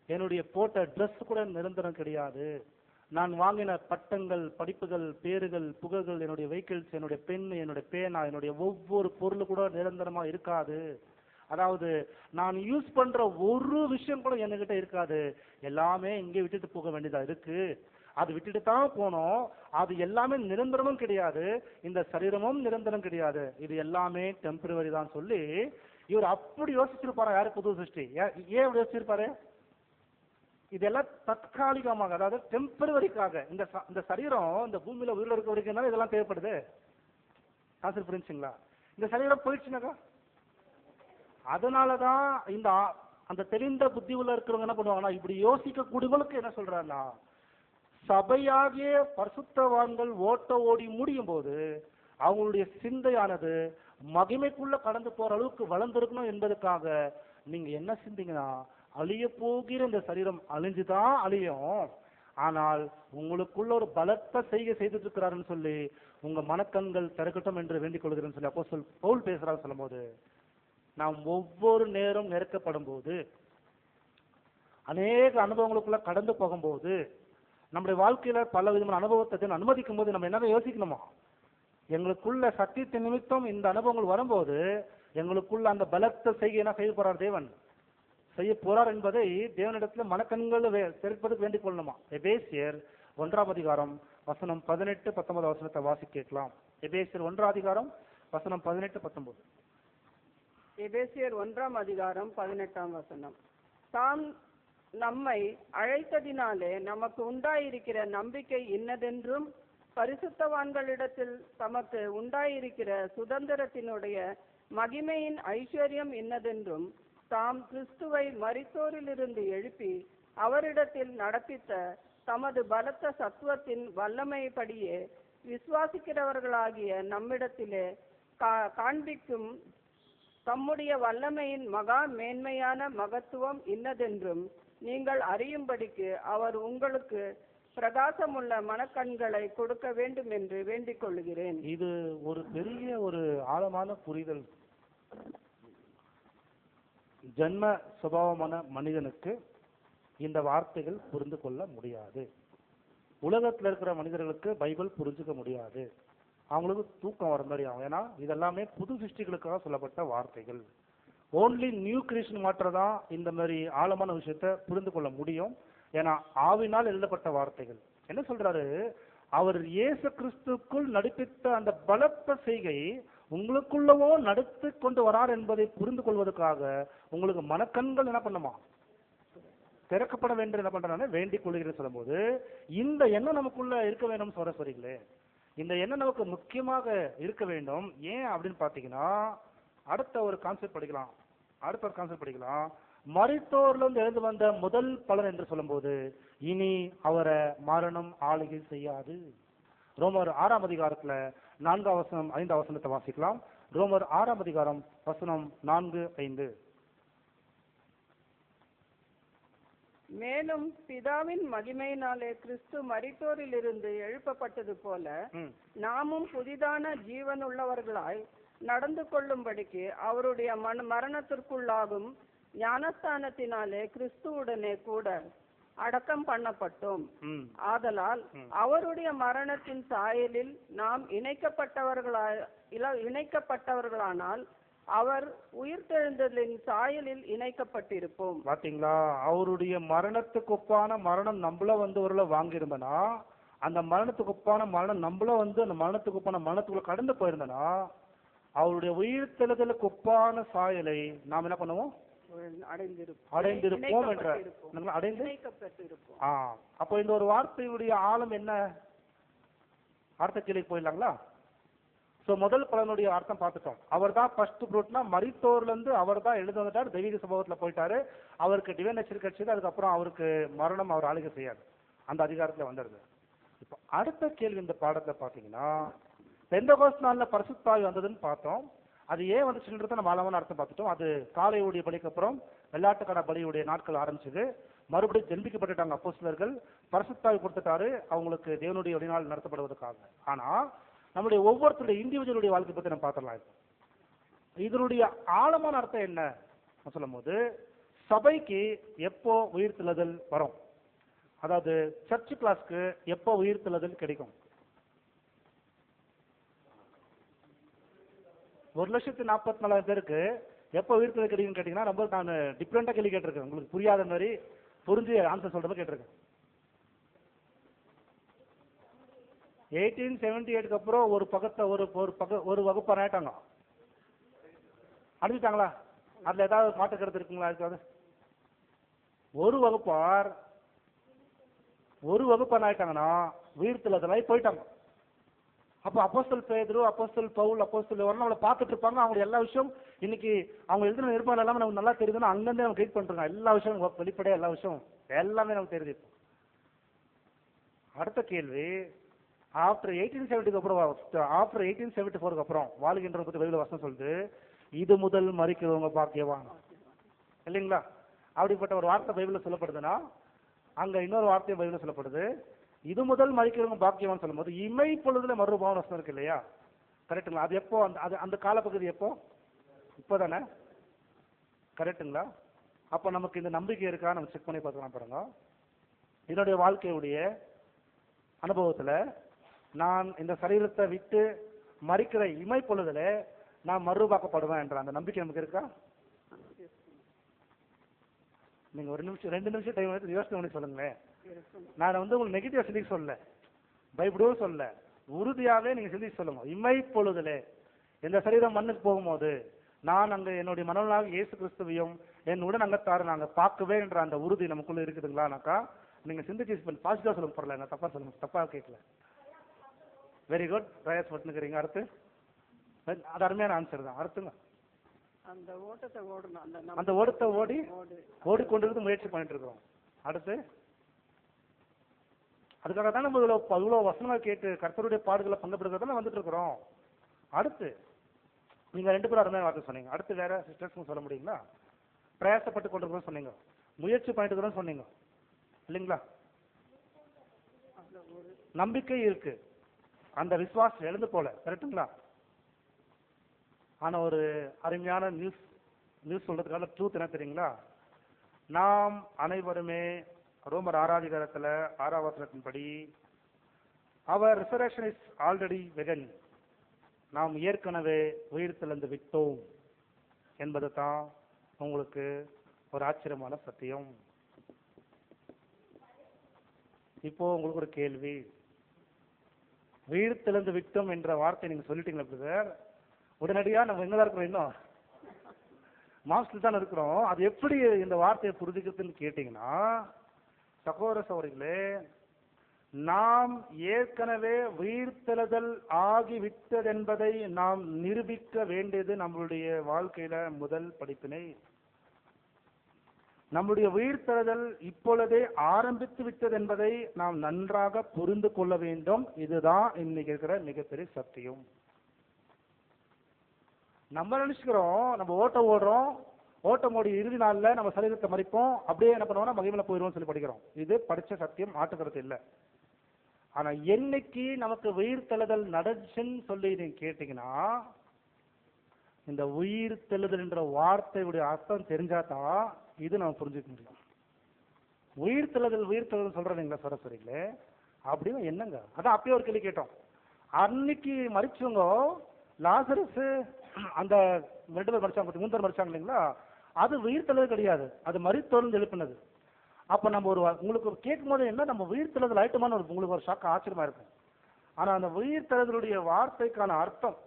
என்னுடைய போட்ட ட்ரெஸ் கூட நிரந்தரம் கிடையாது, நான் வாங்கின பட்டங்கள், படிப்புகள், பேறுகள், புகழ்கள், என்னுடைய வெஹிக்கிள்ஸ், என்னுடைய பெண், என்னுடைய பேனா, என்னுடைய ஒவ்வொரு பொருள் கூட நிரந்தரமா இருக்காது. அதாவது நான் யூஸ் பண்ற ஒரு விஷயம் கூட என்கிட்ட இருக்காது, எல்லாமே இங்கே விட்டுட்டு போக வேண்டியதா இருக்கு. அது விட்டுட்டு தான் போனோம். அது எல்லாமே நிரந்தரமும் கிடையாது, இந்த சரீரமும் நிரந்தரம் கிடையாது, இது எல்லாமே டெம்பரவரி தான் சொல்லி இவர் அப்படி யோசிச்சிருப்பாரு. யாரு? புது சிருஷ்டி. ஏன் அப்படி யோசிச்சிருப்பாரு? இதெல்லாம் தற்காலிகமாக, அதாவது டெம்பரவரிக்காக. இந்த சரீரம் இந்த பூமியில உயிரில் இருக்க வரைக்கும் இதெல்லாம் தேவைப்படுது. காசு புரிஞ்சுங்களா? இந்த சரீரம் போயிடுச்சுனாக்கா, அதனாலதான் அந்த தெரிந்த புத்தி உள்ள இருக்கிறவங்க என்ன பண்ணுவாங்கன்னா, இப்படி யோசிக்க கூடியவங்களுக்கு என்ன சொல்றாருன்னா, சபையாகிய பரிசுத்தவான்கள் ஓட்ட ஓடி முடியும் போது அவங்களுடைய சிந்தையானது மகிமைக்குள்ள கடந்து போற அளவுக்கு வளர்ந்திருக்கணும் என்பதற்காக நீங்க என்ன சிந்திங்கன்னா, அழிய போகிற இந்த சரீரம் அழிஞ்சுதான் அழியும், ஆனால் உங்களுக்குள்ள ஒரு பலத்தை செய்துட்டு இருக்கிறாருன்னு சொல்லி உங்க மனக்கண்கள் திறக்கட்டும் என்று வேண்டிக் கொள்கிறேன்னு சொல்லி அப்போஸ்தலன் பவுல் பேசுறாரு. சொல்லும் போது, நாம் ஒவ்வொரு நேரம் நெருக்கப்படும் போது, அநேக அனுபவங்களுக்குள்ள கடந்து போகும்போது, நம்முடைய வாழ்க்கையில பல விதமான அனுபவத்தை அனுமதிக்கும் போது நம்ம என்ன யோசிக்கணுமா, எங்களுக்குள்ள சத்தியத்தின் நிமித்தம் இந்த அனுபவங்கள் வரும்போது எங்களுக்குள்ள அந்த பலத்தை செய்ய என்ன செய்ய போறார் தேவன் செய்ய போறார் என்பதை தேவனிடத்துல மனக்கண்கள் திறப்பதற்கு வேண்டிக் கொள்ளணுமா. எபேசியர் 1ஆம் அதிகாரம் வசனம் 18, 19 வசனத்தை வாசி கேட்கலாம். எபேசியர் 1ஆம் அதிகாரம் வசனம் 18, 19. எபேசியர் 1ஆம் அதிகாரம் 18ஆம் வசனம். தாம் நம்மை அழைத்ததினாலே நமக்கு உண்டாயிருக்கிற நம்பிக்கை இன்னதென்றும் பரிசுத்தவான்களிடத்தில் தமக்கு உண்டாயிருக்கிற சுதந்திரத்தினுடைய மகிமையின் ஐஸ்வர்யம் இன்னதென்றும் தாம் கிறிஸ்துவை மரித்தோரிலிருந்து எழுப்பி அவரிடத்தில் நடப்பித்த தமது பலத்த சத்துவத்தின் வல்லமைப்படியே விசுவாசிக்கிறவர்களாகிய நம்மிடத்திலே காண்பிக்கும் தம்முடைய வல்லமையின் மகா மேன்மையான மகத்துவம் இன்னதென்றும் நீங்கள் அறியும்படிக்கு அவர் உங்களுக்கு பிரகாசமுள்ள மனக்கண்களை கொடுக்க வேண்டும் என்று வேண்டிக் கொள்கிறேன். இது ஒரு பெரிய ஒரு ஆழமான புரிதல். ஜன்ம சுபாவமான மனிதனுக்கு இந்த வார்த்தைகள் புரிந்து கொள்ள முடியாது. உலகத்தில் இருக்கிற மனிதர்களுக்கு பைபிள் புரிஞ்சுக்க முடியாது. அவங்களுக்கு தூக்கம் வர மாதிரி ஆகும். ஏன்னா இதெல்லாமே புது சிருஷ்டிகளுக்காக சொல்லப்பட்ட வார்த்தைகள். ஓன்லி நியூ கிரியேஷன் மாற்றதான் இந்த மாதிரி ஆழமான விஷயத்த புரிந்து கொள்ள முடியும். ஏன்னா ஆவினால் எழுதப்பட்ட வார்த்தைகள். என்ன சொல்றாரு? அவர் இயேசு கிறிஸ்துக்குள் நடிப்பித்த அந்த பலத்த செய்கை உங்களுக்குள்ளவோ நடத்தி கொண்டு வரார் என்பதை புரிந்து கொள்வதற்காக உங்களுக்கு மனக்கண்கள் என்ன பண்ணுமா திறக்கப்பட வேண்டும். என்ன பண்றாங்க? வேண்டிக் கொள்கிறேன் சொல்லும்போது இந்த எண்ணம் நமக்குள்ள இருக்க வேண்டும். சரஸ்வரிகளே, இந்த எண்ணம் நமக்கு முக்கியமாக இருக்க வேண்டும். ஏன் அப்படின்னு பாத்தீங்கன்னா அடுத்த ஒரு கான்செப்ட் படிக்கலாம். மரித்தோர்ல இருந்து எழுந்து வந்த முதல் பலன் என்று சொல்லும்போது இனி அவரை மரணம் ஆளுகை செய்யாது. ரோமர் 6ஆம் அதிகாரத்துல 4ஆம் வசனம் 5ஆம் வசனத்தை வாசிக்கலாம். ரோமர் 6ஆம் அதிகாரம் வசனம் 4, 5. மேலும் பிதாவின் மகிமையினாலே கிறிஸ்து மரித்தோரிலிருந்து எழுப்பப்பட்டது போல நாமும் புதிதான ஜீவனுள்ளவர்களாய் நடந்து கொள்ளும்படிக்கு அவருடைய மரணத்திற்குள்ளாகும் ஞானஸ்தானத்தினாலே கிறிஸ்துவுடனே கூட அடக்கம் பண்ணப்பட்டோம். ஆதலால் அவருடைய மரணத்தின் சாயலில் நாம் இணைக்கப்பட்டவர்களானால் அவர் உயிர்த்தெழுந்தலின் சாயலில் இணைக்கப்பட்டிருப்போம். பாத்தீங்களா? அவருடைய மரணத்துக்கு ஒப்பான மரணம் நம்மள ஒரு வாங்கியிருந்தனா, அந்த மரணத்துக்கு ஒப்பான மரணம் நம்மள அந்த மரணத்துக்கு ஒப்பான மரணத்துக்குள்ள கடந்து போயிருந்தனா, அவருடைய உயிர்த்தெழுதலுக்கு ஒப்பான சாயலை நாம் என்ன பண்ணுவோம்? அடைந்திருப்போம் என்ற அப்போ இந்த ஒரு வார்த்தையுடைய ஆழம் என்ன? அர்த்த கேள்விக்கு போயிடலாங்களா? சோ முதல் பலனுடைய அர்த்தம் பார்த்துட்டோம். அவர் தான் ஃபர்ஸ்ட் ஃப்ரூட்னா மரித்தோர்ல இருந்து அவர் தான் எழுந்து வந்துட்டார். தெய்வீக சம்பவத்துல போயிட்டாரு. அவருக்கு டிவைன் நேச்சர் கிடைச்சது. அதுக்கப்புறம் அவருக்கு மரணம் அவர் ஆளுகை செய்யாது. அந்த அதிகாரத்துல வந்துடுது. இப்போ அடுத்த கேள்வி இந்த பாடத்தை பாத்தீங்கன்னா பெந்தகோஸ்து நாள்ல பரிசுத்தாவி வந்ததுன்னு பார்த்தோம். அது ஏன் வந்துச்சுன்றத நம்ம ஆழமான அர்த்தம் பார்த்துட்டோம். அது காளையுடைய பலிக்கு அப்புறம் வெள்ளாட்டுக்கடை பலியுடைய நாட்கள் ஆரம்பிச்சது. மறுபடியும் ஜென்பிக்கப்பட்டுட்டாங்க அப்போஸ்தலர்கள். பரிசுத்தாவி கொடுத்துட்டாரு அவங்களுக்கு தேவனுடைய வழிநாள் நடத்தப்படுவதற்காக. ஆனா நம்முடைய ஒவ்வொருத்தருடைய இண்டிவிஜுவலுடைய வாழ்க்கை பத்தி நம்ம பார்த்துடலாம். இதனுடைய ஆழமான அர்த்தம் என்ன சொல்லும் போது சபைக்கு எப்போ உயிர்த்தெழுதல் வரும்? அதாவது சர்ச் கிளாஸ்க்கு எப்போ உயிர்த்தெழுதல் கிடைக்கும்? 1,44,000 பேருக்கு எப்போ உயிர்த்தெழுதல் கிடைக்கும் கேட்டீங்கன்னா ரொம்ப நான் டிஃப்ரெண்டா கேள்வி கேட்டிருக்கேன். உங்களுக்கு புரியாத மாதிரி புரிஞ்சு ஆன்சர் சொல்ற மாதிரி கேட்டிருக்கேன். 1878 அப்புறம் ஒரு பக்கத்தை ஒரு வகுப்பார் ஆயிட்டாங்க. அனுப்பிட்டாங்களா? அதுல ஏதாவது மாற்று கருத்து இருக்குங்களா? இருக்காது. ஒரு வகுப்பார் ஆயிட்டாங்கன்னா உயிர்த்தெழுதலாய் போயிட்டாங்க. அப்ப அப்போஸ்தலர் பேதுரு, அப்போஸ்தலர் பவுல், அப்போஸ்தலர் நம்மளை பார்த்துட்டு இருப்பாங்க. அவங்க எல்லா விஷயம் இன்னைக்கு அவங்க எழுதின நிருபங்கள் எல்லாமே நமக்கு நல்லா தெரியுதுன்னா அங்கிருந்தே நம்ம கைட் பண்றாங்க. எல்லா விஷயம் வெளிப்படையா எல்லா விஷயம் எல்லாமே நமக்கு தெரியுது. அடுத்த கேள்வி, ஆஃப்டர் 1870 அப்புறம் ஆஃப்டர் 1874 அப்புறம் வாழ்கின்ற பத்தி பைபிள் வசனம் சொல்லுது, இது முதல் மரிக்கிறவங்க பாக்கியவான் இல்லைங்களா? அப்படிப்பட்ட ஒரு வார்த்தை பைபிள்ல சொல்லப்படுதுன்னா அங்க இன்னொரு வார்த்தையும் பைபிள்ல சொல்லப்படுது. இது முதல் மரிக்கிறவங்க பாக்கியவான் சொல்லும் போது இமை பொழுதுல மறுபாவம் வசனம் இருக்கு இல்லையா? கரெக்டுங்களா? அது எப்போ? அந்த காலப்பகுதி எப்போ? இப்போதானே? கரெக்டுங்களா? அப்போ நமக்கு இந்த நம்பிக்கை இருக்கா? நம்ம செக் பண்ணி பார்க்கலாம் பாருங்க. என்னுடைய வாழ்க்கையுடைய அனுபவத்துல நான் இந்த சரீரத்தை விட்டு மறிக்கிற இமை பொழுதுல நான் மறுபாக்கப்படுவேன் என்ற அந்த நம்பிக்கை நமக்கு இருக்கா? நீங்க ஒரு நிமிஷம் 2 நிமிஷம் டைம் எடுத்து யோசனை பண்ணி சொல்லுங்களேன். நான் உங்களுக்கு நெகட்டிவா சிந்திக்க சொல்லல, பயப்படவும் சொல்லல, உறுதியாவே நீங்க சிந்திக்க சொல்லுங்க. இமை பொழுதுல இந்த சரீரம் மண்ணுக்கு போகும்போது நான் அங்க என்னுடைய மனநலாக இயேசு கிறிஸ்துவையும் என் உடன் அங்கத்தார நாங்க பார்க்கவே என்ற அந்த உறுதி நமக்குள்ள இருக்குதுங்களானாக்கா நீங்க சிந்திச்சு பாசிட்டிவா சொல்லுங்க, பரவாயில்ல, தப்பா சொல்லுங்க, தப்பா கேட்கல. Very good, பிரயாஸ் பண்ணுக்கிறீங்க. அடுத்து அது அருமையான ஆன்சர் தான். அடுத்துங்க, அந்த ஓட்டத்தை ஓடணும், அந்த ஓட்டத்தை ஓடிக்கொண்டிருந்து முயற்சி பண்ணிட்டு இருக்கிறோம். அடுத்து அதுக்காக தான் நம்ம இவ்வளவு வசனங்கள் கேட்டு கர்த்தருடைய பாடுகளை பங்குபடுறதுல வந்துட்டு இருக்கிறோம். அடுத்து நீங்க 2 பேரும் அருமையான வார்த்தை சொன்னீங்க. அடுத்து வேற சிஸ்டர்ஸ் சொல்ல முடியுங்களா? பிரயாசப்பட்டு கொண்டிருக்கிறோம் சொன்னீங்க, முயற்சி பண்ணிட்டு இருக்கிறோம் சொன்னீங்க இல்லைங்களா? நம்பிக்கை இருக்கு, அந்த விசுவாசம் எழுந்து போல, கரெக்டுங்களா? ஆனா ஒரு அருமையான நியூஸ் சொல்றதுக்கான ட்ரூத் என்ன தெரியுங்களா? நாம் அனைவருமே ரோமர் 6ஆம் அதிகாரத்துல 6ஆம் வசனத்தின்படி அவர் ரிசரக்ஷன் இஸ் ஆல்ரெடி வெகன், நாம் ஏற்கனவே உயிர்த்தெழுந்து விட்டோம் என்பது தான் உங்களுக்கு ஒரு ஆச்சரியமான சத்தியம். இப்போ உங்களுக்கு ஒரு கேள்வி, உயிர்த்தெழுந்து விட்டோம் என்ற வார்த்தை நீங்க சொல்லிட்டீங்களா பிரதர்? உடனடியா நம்ம எங்கதான் இருக்கிறோம்? இன்னும் மாஸ்டர் தான் இருக்கிறோம். அது எப்படி இந்த வார்த்தையை புரிஞ்சுக்கிறதுன்னு கேட்டீங்கன்னா, சகோதர சகோதரிகளே, நாம் ஏற்கனவே உயிர்த்தெழுதல் ஆகிவிட்டது என்பதை நாம் நிரூபிக்க வேண்டியது நம்மளுடைய வாழ்க்கையில முதல் படிப்பினை. நம்முடைய உயிர்த்தெழுதல் இப்பொழுதே ஆரம்பித்து விட்டது என்பதை நாம் நன்றாக புரிந்து கொள்ள வேண்டும். இதுதான் இன்னைக்கு இருக்கிற மிகப்பெரிய சத்தியம். நம்ம நினைச்சுக்கிறோம் நம்ம ஓடுறோம், ஓட்டம் ஓடி இறுதி நாள்ல நம்ம சரீரத்தை மறிப்போம், அப்படியே என்ன பண்ணுவோம்னா மகிமையில போயிடுவோம் சொல்லி படிக்கிறோம். இது படிச்ச சத்தியம், ஆட்டுக்கிறது இல்லை. ஆனா என்னைக்கு நமக்கு உயிர்த்தெழுதல் நடந்துச்சுன்னு சொல்லி நீங்க கேட்டீங்கன்னா, இந்த உயிர்த்தெழுதல் என்ற வார்த்தையுடைய அர்த்தம் தெரிஞ்சாதான் இது நம்ம புரிஞ்சுக்க முடியும். உயிர்த்தெழுதல் சொல்றீங்களா சரஸ்வரிங்களே? அப்படின்னு என்னங்க? அதான் அப்பயே ஒரு கேள்வி கேட்டோம். அன்னைக்கு மறிச்சவங்க லாசரஸ் அந்த 2 பேர் மறிச்சாங்க, 3 பேர் மறிச்சாங்க இல்லைங்களா? அது உயிர்த்தெழுதல் கிடையாது, அது மரித்தோர்ந்து எழுப்பினது. அப்ப நம்ம உங்களுக்கு கேட்கும் போது என்ன, நம்ம உயிர்த்தெழுதல் ஆயிட்டோமான்னு உங்களுக்கு ஒரு ஷாக், ஆச்சரியமா இருக்கும். ஆனா அந்த உயிர்த்தெழுதலுடைய வார்த்தைக்கான அர்த்தம்,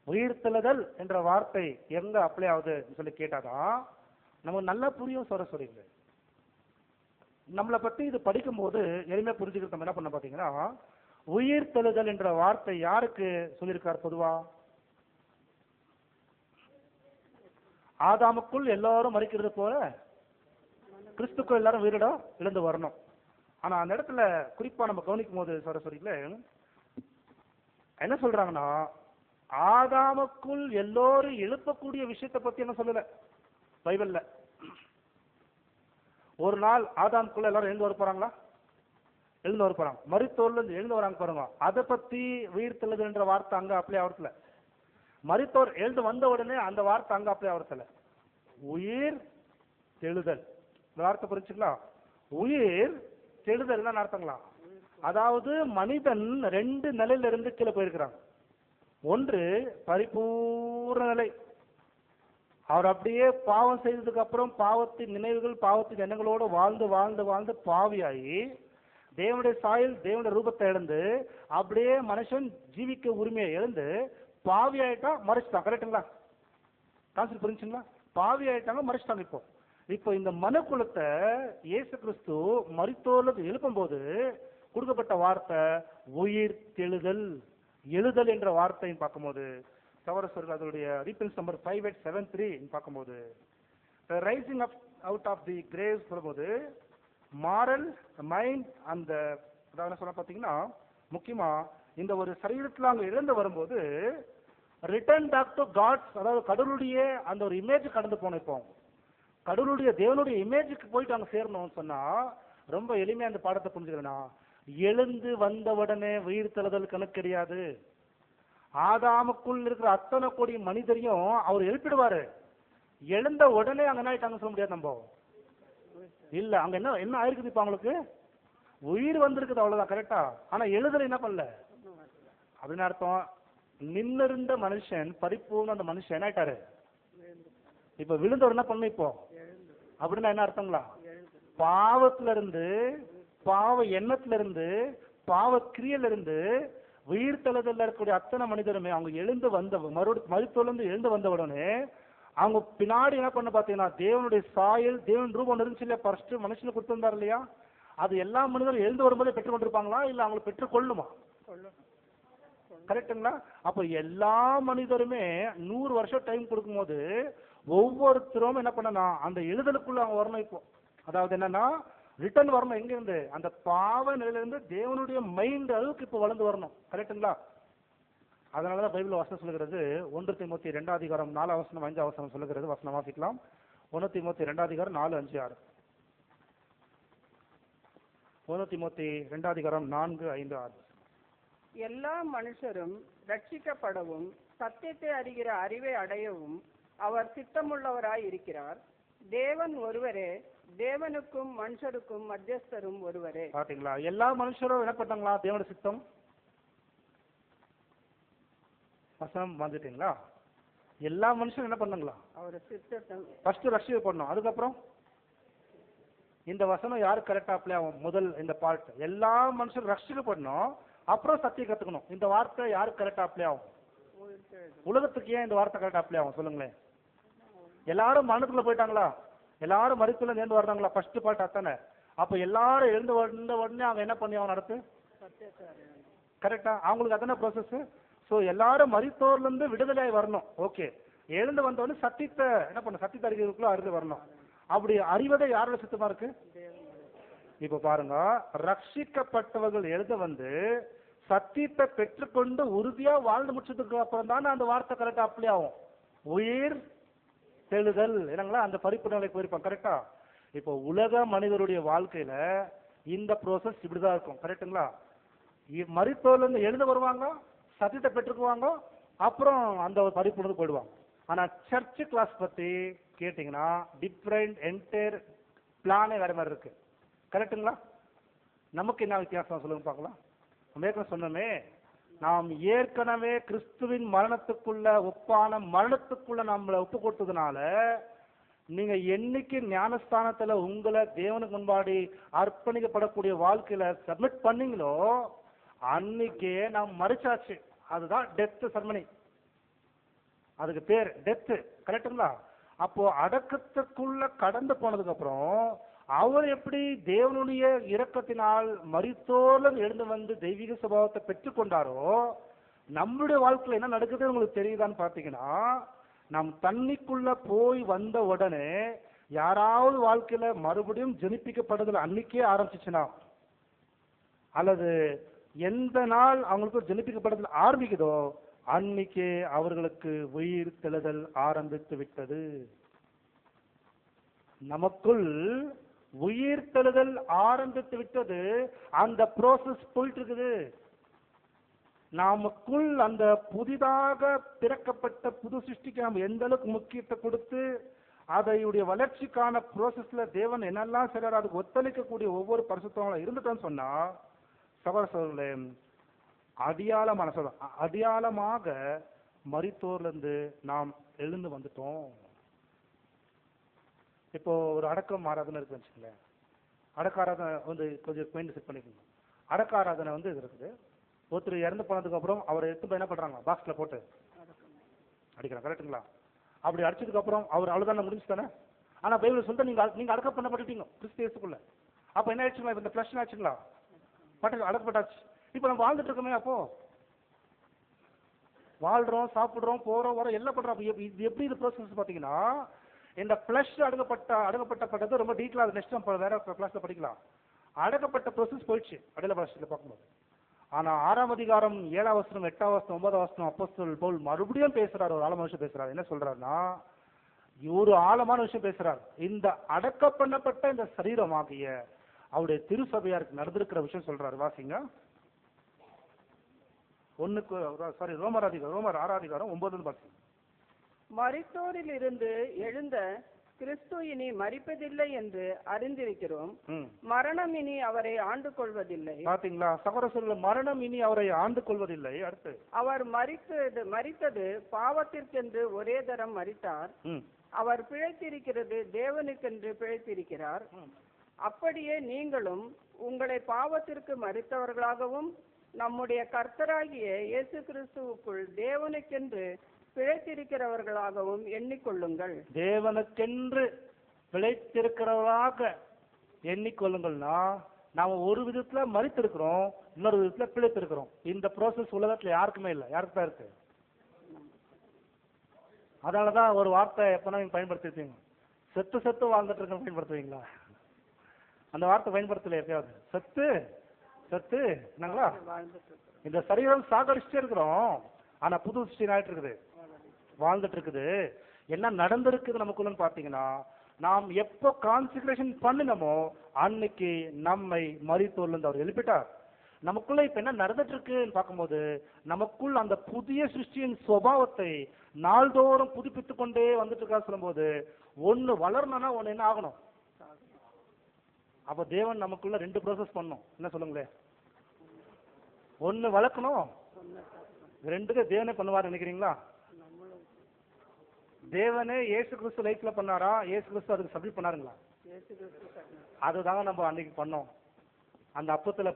உயிர்த்தெழுதல் என்ற வார்த்தை எங்க அப்ளை ஆகுது சொல்லி கேட்டாதான் நமக்கு நல்லா புரியும். சரஸ்வரிங்க, நம்மளை பத்தி இது படிக்கும் போது எளிமையா புரிஞ்சுக்கிறது நம்ம என்ன பண்ண பாத்தீங்கன்னா, உயிர்த்தெழுதல் என்ற வார்த்தை யாருக்கு சொல்லியிருக்கார்? பொதுவா ஆதாமுக்குள் எல்லாரும் மறிக்கிறது போல கிறிஸ்துக்குள் எல்லாரும் உயிரிடம் இழந்து வரணும். ஆனா அந்த இடத்துல குறிப்பா நம்ம கவனிக்கும் போது சரஸ்வரியில என்ன சொல்றாங்கன்னா, ஆதாமுக்குள் எல்லோரும் எழுப்பக்கூடிய விஷயத்தை பத்தி என்ன சொல்லல பைபிள்ல. ஒரு நாள் ஆதாமுக்குள்ள எல்லாரும் எழுந்து வர போறாங்களா? எழுந்து வர போறாங்க. மரித்தோர்ல இருந்து எழுந்து வராங்க பாருங்க. அதை பத்தி உயிர்த்தெழுதல் என்ற வார்த்தை அங்க அப்ளை ஆகிறதுல, மரித்தோர் எழுந்து வந்த உடனே அந்த வார்த்தை அங்க அப்ளை ஆகிறதுல. உயிர் தெழுதல் வார்த்தை புரிச்சுக்கலாம். உயிர் தெழுதல் தான் அர்த்தங்களா? அதாவது மனிதன் 2 நிலையில இருந்து கீழே போயிருக்கிறாங்க. ஒன்று பரிபூர்ண நிலை, அவர் அப்படியே பாவம் செய்ததுக்கு அப்புறம் பாவத்தின் நினைவுகள் பாவத்தின் எண்ணங்களோடு வாழ்ந்து வாழ்ந்து வாழ்ந்து பாவியாகி தேவனுடைய சாயல் தேவனுடைய ரூபத்தை இழந்து அப்படியே மனுஷன் ஜீவிக்க உரிமையை இழந்து பாவி ஆயிட்டா மறைச்சிட்டான். கரெக்டுங்களா? கான்செப்ட் புரிஞ்சுங்களா? பாவி ஆயிட்டாங்க, மறைச்சிட்டாங்க. இப்போ இந்த மனுக்குலத்தை இயேசு கிறிஸ்து மரித்தோர்ல எழுப்பும் போது கொடுக்கப்பட்ட வார்த்தை உயிர் தெழுதல். எழுதல் என்ற வார்த்தைன்னு பார்க்கும்போது சகோதரர்கள் அதனுடைய ரீஃபரன்ஸ் நம்பர் 5873 பார்க்கும்போது rising up out of the grave சொல்லும்போது மாரல் மைண்ட் அந்த அதாவது சொல்ல பார்த்தீங்கன்னா முக்கியமா இந்த ஒரு சரீரத்தில் அங்கே இழந்து வரும்போது ரிட்டர்ன் பேக் டு காட்ஸ், அதாவது கடவுளுடைய அந்த ஒரு இமேஜ் கடந்து போன. இப்போ கடவுளுடைய தேவனுடைய இமேஜுக்கு போயிட்டு அங்கே சேரணும்னு சொன்னா ரொம்ப எளிமையா அந்த பாடத்தை புரிஞ்சுக்கிறேன்னா, எழுந்து வந்தவுடனே உயிர்த்தெழுதல் கணக்கு கிடையாது. ஆதாமுக்குள் இருக்கிற அத்தனை கோடி மனிதரையும் அவர் எழுப்பிடுவாரு. எழுந்த உடனே அங்க என்ன ஆயிட்டாங்க சொல்ல முடியாது நம்ம. இல்ல, அங்க என்ன என்ன ஆயிருக்குது? இப்ப அவங்களுக்கு உயிர் வந்திருக்குது, அவ்வளவுதான். கரெக்டா? ஆனா எழுதல என்ன பண்ணல. அப்படின்னு அர்த்தம் நின்னிருந்த மனுஷன் பரிபூர்ண அந்த மனுஷன் என்ன ஆயிட்டாரு? இப்ப விழுந்தவர் என்ன பண்ணு இப்போ அப்படின்னா என்ன அர்த்தங்களா? பாவத்துல இருந்து, பாவ எண்ணத்துல இருந்து, பாவ கிரியல இருந்து உயிர்த்தெழுதல்ல இருக்கக்கூடிய அத்தனை மனிதருமே அவங்க எழுந்து வந்த மருத்துவருந்து எழுந்து வந்த உடனே அவங்க பின்னாடி என்ன பண்ண பாத்தீங்கன்னா தேவனுடைய சாயல், தேவன் ரூபம் இருந்துச்சு இல்லையா? ஃபர்ஸ்ட் மனுஷனுக்கு கொடுத்திருந்தாரு இல்லையா? அது எல்லா மனிதரும் எழுந்து வரும்போதே பெற்றுக் கொண்டிருப்பாங்களா இல்ல அவங்களை பெற்றுக் கொள்ளுமா? கரெக்டுங்களா? அப்ப எல்லா மனிதருமே 100 வருஷம் டைம் கொடுக்கும்போது ஒவ்வொருத்தரும் என்ன பண்ணணும், அந்த எழுதலுக்குள்ள அவங்க வரணும். இப்போ அதாவது என்னன்னா ரிட்டர்ன் வரணும். எங்க இருந்து? அந்த பாவ நிலையில இருந்து தேவனுடைய மைண்ட் அளவுக்கு இப்போ வளர்ந்து வரணும். கரெக்டுங்களா? அதனாலதான் பைபிள் வசனம் சொல்லுகிறது 1 தீமோத்தேயு 2 அதிகாரம் 4 வசனம் 5 வசனம் சொல்லுகிறது. வசனம் வாசிக்கலாம். 1 தீமோத்தேயு 2 அதிகாரம் 4, 5, 6. 1 தீமோத்தேயு 2 அதிகாரம் 4, 5, 6. எல்லா மனுஷரும் ரட்சிக்கப்படவும் சத்தியத்தை அறிகிற அறிவை அடையவும் அவர் சித்தமுள்ளவராய் இருக்கிறார். தேவன் ஒருவரே, தேவனுக்கும் மனுஷருக்கும் மத்தியஸ்தரும் ஒருவரே. பாத்தீங்களா? எல்லா மனுஷரும் என்ன பண்ணாங்களா? தேவனுடைய சித்தம். வசனம் வந்துட்டீங்களா? எல்லா மனுஷரும் என்ன பண்ணாங்களா? அவர் சித்தம் ஃபர்ஸ்ட் ரஷ்ய பண்ணணும். அதுக்கப்புறம் இந்த வசனம் யாரு கரெக்டா அப்ளை ஆகும்? முதல் இந்த பார்ட் எல்லா மனுஷரும் ரஷ்ய பண்ணணும், அப்புறம் சத்தியம் கத்துக்கணும். இந்த வார்த்தை யாரு கரெக்டா அப்ளை ஆகும்? உலகத்துக்கு ஏன் இந்த வார்த்தை கரெக்டா அப்ளை ஆகும் சொல்லுங்களேன்? எல்லாரும் மரணத்துக்குள்ள போயிட்டாங்களா? எல்லாரும் மருத்துவ நேர்ந்து வர்றாங்களா? ஃபர்ஸ்ட் பார்ட் அத்தனை. அப்ப எல்லாரும் எழுந்து வந்த உடனே அவங்க என்ன பண்ணி அவங்க நடத்து? கரெக்டா? அவங்களுக்கு அதான ப்ரோசஸ். ஸோ எல்லாரும் மரித்தோர்ல இருந்து விடுதலை வரணும். ஓகே, எழுந்து வந்த உடனே சத்தியத்தை என்ன பண்ண? சத்தியத்தை அறிகிறதுக்குள்ள அறிந்து வரணும். அப்படி அறிவதே யாரோட சித்தமா இருக்கு? இப்ப பாருங்க, ரட்சிக்கப்பட்டவர்கள் எழுத வந்து சத்தியத்தை பெற்றுக்கொண்டு உறுதியா வாழ்ந்து முடிச்சதுக்கு அப்புறம் தானே அந்த வார்த்தை கரெக்டா அப்ளை ஆகும். உயிர் தெழுதல் என்னங்களா அந்த பரிப்பு நிலைக்கு போயிருப்பான். கரெக்டா? இப்போ உலக மனிதருடைய வாழ்க்கையில இந்த ப்ரோசஸ் இப்படிதான் இருக்கும். கரெக்டுங்களா? மரித்தோர்ல இருந்து எழுந்து வருவாங்க, சத்தியத்தை பெற்றுக்குவாங்க, அப்புறம் அந்த பரிப்பு போயிடுவாங்க. ஆனா சர்ச் கிளாஸ் பத்தி கேட்டீங்கன்னா டிஃப்ரெண்ட் என்டையர் பிளானே வேற மாதிரி இருக்கு. கரெக்டுங்களா? நமக்கு என்ன வித்தியாசம் சொல்லுங்க பார்க்கலாம். நம்ம ஏற்கனவே சொன்னோமே, நாம் ஏற்கனவே கிறிஸ்துவின் மரணத்துக்குள்ள ஒப்பான மரணத்துக்குள்ள நம்மளை ஒப்பு கொடுத்ததுனால நீங்க என்னைக்கு ஞானஸ்தானத்துல உங்களை தேவனுக்கு முன்பாடி அர்ப்பணிக்கப்படக்கூடிய வாழ்க்கையில சப்மிட் பண்ணீங்களோ அன்னைக்கே நாம் மறிச்சாச்சு. அதுதான் டெத் சர்மனி, அதுக்கு பேர் டெத். கரெக்டுங்களா? அப்போ அடக்கத்துக்குள்ள கடந்து போனதுக்கு அப்புறம் அவர் எப்படி தேவனுடைய இரக்கத்தினால் மரித்தோர்ல எழுந்து வந்து தெய்வீக சுபாவத்தை பெற்றுக்கொண்டாரோ நம்மளுடைய வாழ்க்கையில என்ன நடக்குது உங்களுக்கு தெரியுதான்னு பாத்தீங்கன்னா, நம் தண்ணிக்குள்ள போய் வந்த உடனே யாராவது வாழ்க்கையில மறுபடியும் ஜனிப்பிக்கப்படுதல் அன்னைக்கே ஆரம்பிச்சுச்சுன்னா, அல்லது எந்த நாள் அவங்களுக்கு ஜனிப்பிக்கப்படுதல் ஆரம்பிக்குதோ அன்னைக்கே அவர்களுக்கு உயிர் தெழுதல் ஆரம்பித்து விட்டது. நமக்குள் உயிர் தெழுதல் ஆரம்பித்து விட்டது. அந்த ப்ரோசஸ் போயிட்டு இருக்குது. நமக்குள் அந்த புதிதாக பிறக்கப்பட்ட புது சிருஷ்டிக்கு நாம் எந்த அளவுக்கு முக்கியத்தை கொடுத்து அதையுடைய வளர்ச்சிக்கான ப்ரோசஸ்ல தேவன் என்னெல்லாம் செய்றாரு அதுக்கு ஒத்துழைக்கக்கூடிய ஒவ்வொரு பரிசுத்தவங்களும் இருந்துட்டோன்னு சொன்னா, சகோதரர்களே, அடையாளமாக மரித்தோர்ல இருந்து நாம் எழுந்து வந்துட்டோம். இப்போ ஒரு அடக்கம் ஆராதனை இருக்குன்னு வச்சுக்கோங்களேன். அடக்க ஆராதனை வந்து கொஞ்சம் மைண்ட் செட் பண்ணிக்கோங்க. அடக்க ஆராதனை வந்து இது இருக்குது. ஒருத்தர் இறந்து போனதுக்கு அப்புறம் அவரை எடுத்து போய் என்ன பண்றாங்க? பாக்ஸ்ல போட்டு அடிக்கிறாங்க. கரெக்டுங்களா? அப்படி அடிச்சதுக்கு அப்புறம் அவர் அவ்வளவுதானே முடிஞ்சு தானே. ஆனா பைபிள் சொல்லிட்டு நீங்க அடக்கம் பண்ணப்பட்டுட்டீங்க கிறிஸ்தியஸுக்குள்ள. அப்ப என்ன ஆயிடுச்சுங்களா? இப்ப இந்த பிளஸ் ஆச்சுங்களா? பட்டு அடக்கப்பட்டாச்சு. இப்ப நம்ம வாழ்ந்துட்டு இருக்கோமே, அப்போ வாழ்றோம், சாப்பிடுறோம், போறோம், வரோம், எல்லாம் பண்றோம். இது எப்படி இது ப்ரோசஸ் பாத்தீங்கன்னா, இந்த பிளஸ் அடக்கப்பட்டது ரொம்ப டீட்டெயிலா நெக்ஸ்ட் நம்ம வேற கிளாஸ்ல படிக்கலாம். அடக்கப்பட்ட ப்ரோசஸ் போயிடுச்சு அடையாள பாஷையில பார்க்கும்போது. ஆனா 6ஆம் அதிகாரம் 7ஆம் வசனம் 8ஆம் வசனம் 9ஆம் வசனம் அப்போஸ்தலர் பவுல் மறுபடியும் பேசுறாரு. ஒரு ஆழமான விஷயம் பேசுறாரு. என்ன சொல்றாருன்னா, ஒரு ஆழமான விஷயம் பேசுறாரு. இந்த அடக்க பண்ணப்பட்ட இந்த சரீரமாகிய அவருடைய திருசபையாருக்கு நடந்திருக்கிற விஷயம் சொல்றாரு. வாசிங்க. ரோமர் 6ஆம் அதிகாரம் 9 பாருங்க. மரித்தோரில் இருந்து எழுந்த கிறிஸ்து இனி மரிப்பதில்லை என்று அறிந்திருக்கிறோம். ம். மரணம் இனி அவரை ஆண்டு கொள்வதில்லை. பாத்தீங்களா சகோதரர்களே, மரணம் இனி அவரை ஆண்டு கொள்வதில்லை. அடுத்து அவர் மரித்தது பாவத்திற்கென்று ஒரே தரம் மரித்தார். ம். அவர் பிழைத்திருக்கிறது தேவனுக்கென்று பிழைத்திருக்கிறார். அப்படியே நீங்களும் உங்களை பாவத்திற்கு மரித்தவர்களாகவும் நம்முடைய கர்த்தராகிய இயேசு கிறிஸ்துவுக்குள் தேவனுக்கென்று பிழைத்திருக்கிறவர்களாகவும் எண்ணிக்கொள்ளுங்கள். தேவனுக்கென்று பிழைத்திருக்கிறவர்களாக எண்ணிக்கொள்ளுங்கள்னா, நாம ஒரு விதத்துல மரித்திருக்கிறோம், இன்னொரு விதத்துல பிழைத்திருக்கிறோம். இந்த ப்ரோசஸ் உலகத்துல யாருக்குமே இல்லை. யாருக்கு தான் இருக்கு? அதனாலதான் ஒரு வார்த்தை எப்பனா நீங்க பயன்படுத்திருப்பீங்க, செத்து செத்து வாழ்ந்துட்டு இருக்க பயன்படுத்துவீங்களா? அந்த வார்த்தை பயன்படுத்தல எப்பயாவது? செத்து செத்து நாங்களா இந்த சரீரம் சாகடிச்சுட்டே இருக்கிறோம், ஆனா புது சிருஷ்டி ஆயிட்டு இருக்குது, வாழ்ந்துட்டு இருக்குது. என்ன நடந்திருக்குது நமக்குள்ளன்னு பாத்தீங்கன்னா, நாம் எப்போ கான்சிக்ரேஷன் பண்ணினமோ அன்னைக்கு நம்மை மரித்தோர்ல அவர் எழுப்பிட்டார். நமக்குள்ள இப்ப என்ன நடந்துட்டு இருக்குன்னு பார்க்கும்போது, நமக்குள் அந்த புதிய சிருஷ்டியின் சுபாவத்தை நாள்தோறும் புதுப்பித்துக் கொண்டே வந்துட்டு இருக்கா சொல்லும்போது, ஒண்ணு வளரணும்னா ஒண்ணு என்ன ஆகணும்? அப்ப தேவன் நமக்குள்ள ரெண்டு ப்ரோசஸ் பண்ணும். என்ன சொல்லுங்களேன்? ஒண்ணு வளர்க்கணும், ரெண்டுக்கு தேவனே பண்ணுவார் நினைக்கிறீங்களா? தேவனே இயேசு கிறிஸ்து லைஃப்ல பண்ணாரா? இயேசு கிறிஸ்து அதுக்கு சப்மிட் பண்ணாருங்களா? அதுதாங்க நம்ம அன்னைக்கு பண்ணோம். அந்த அப்பத்துல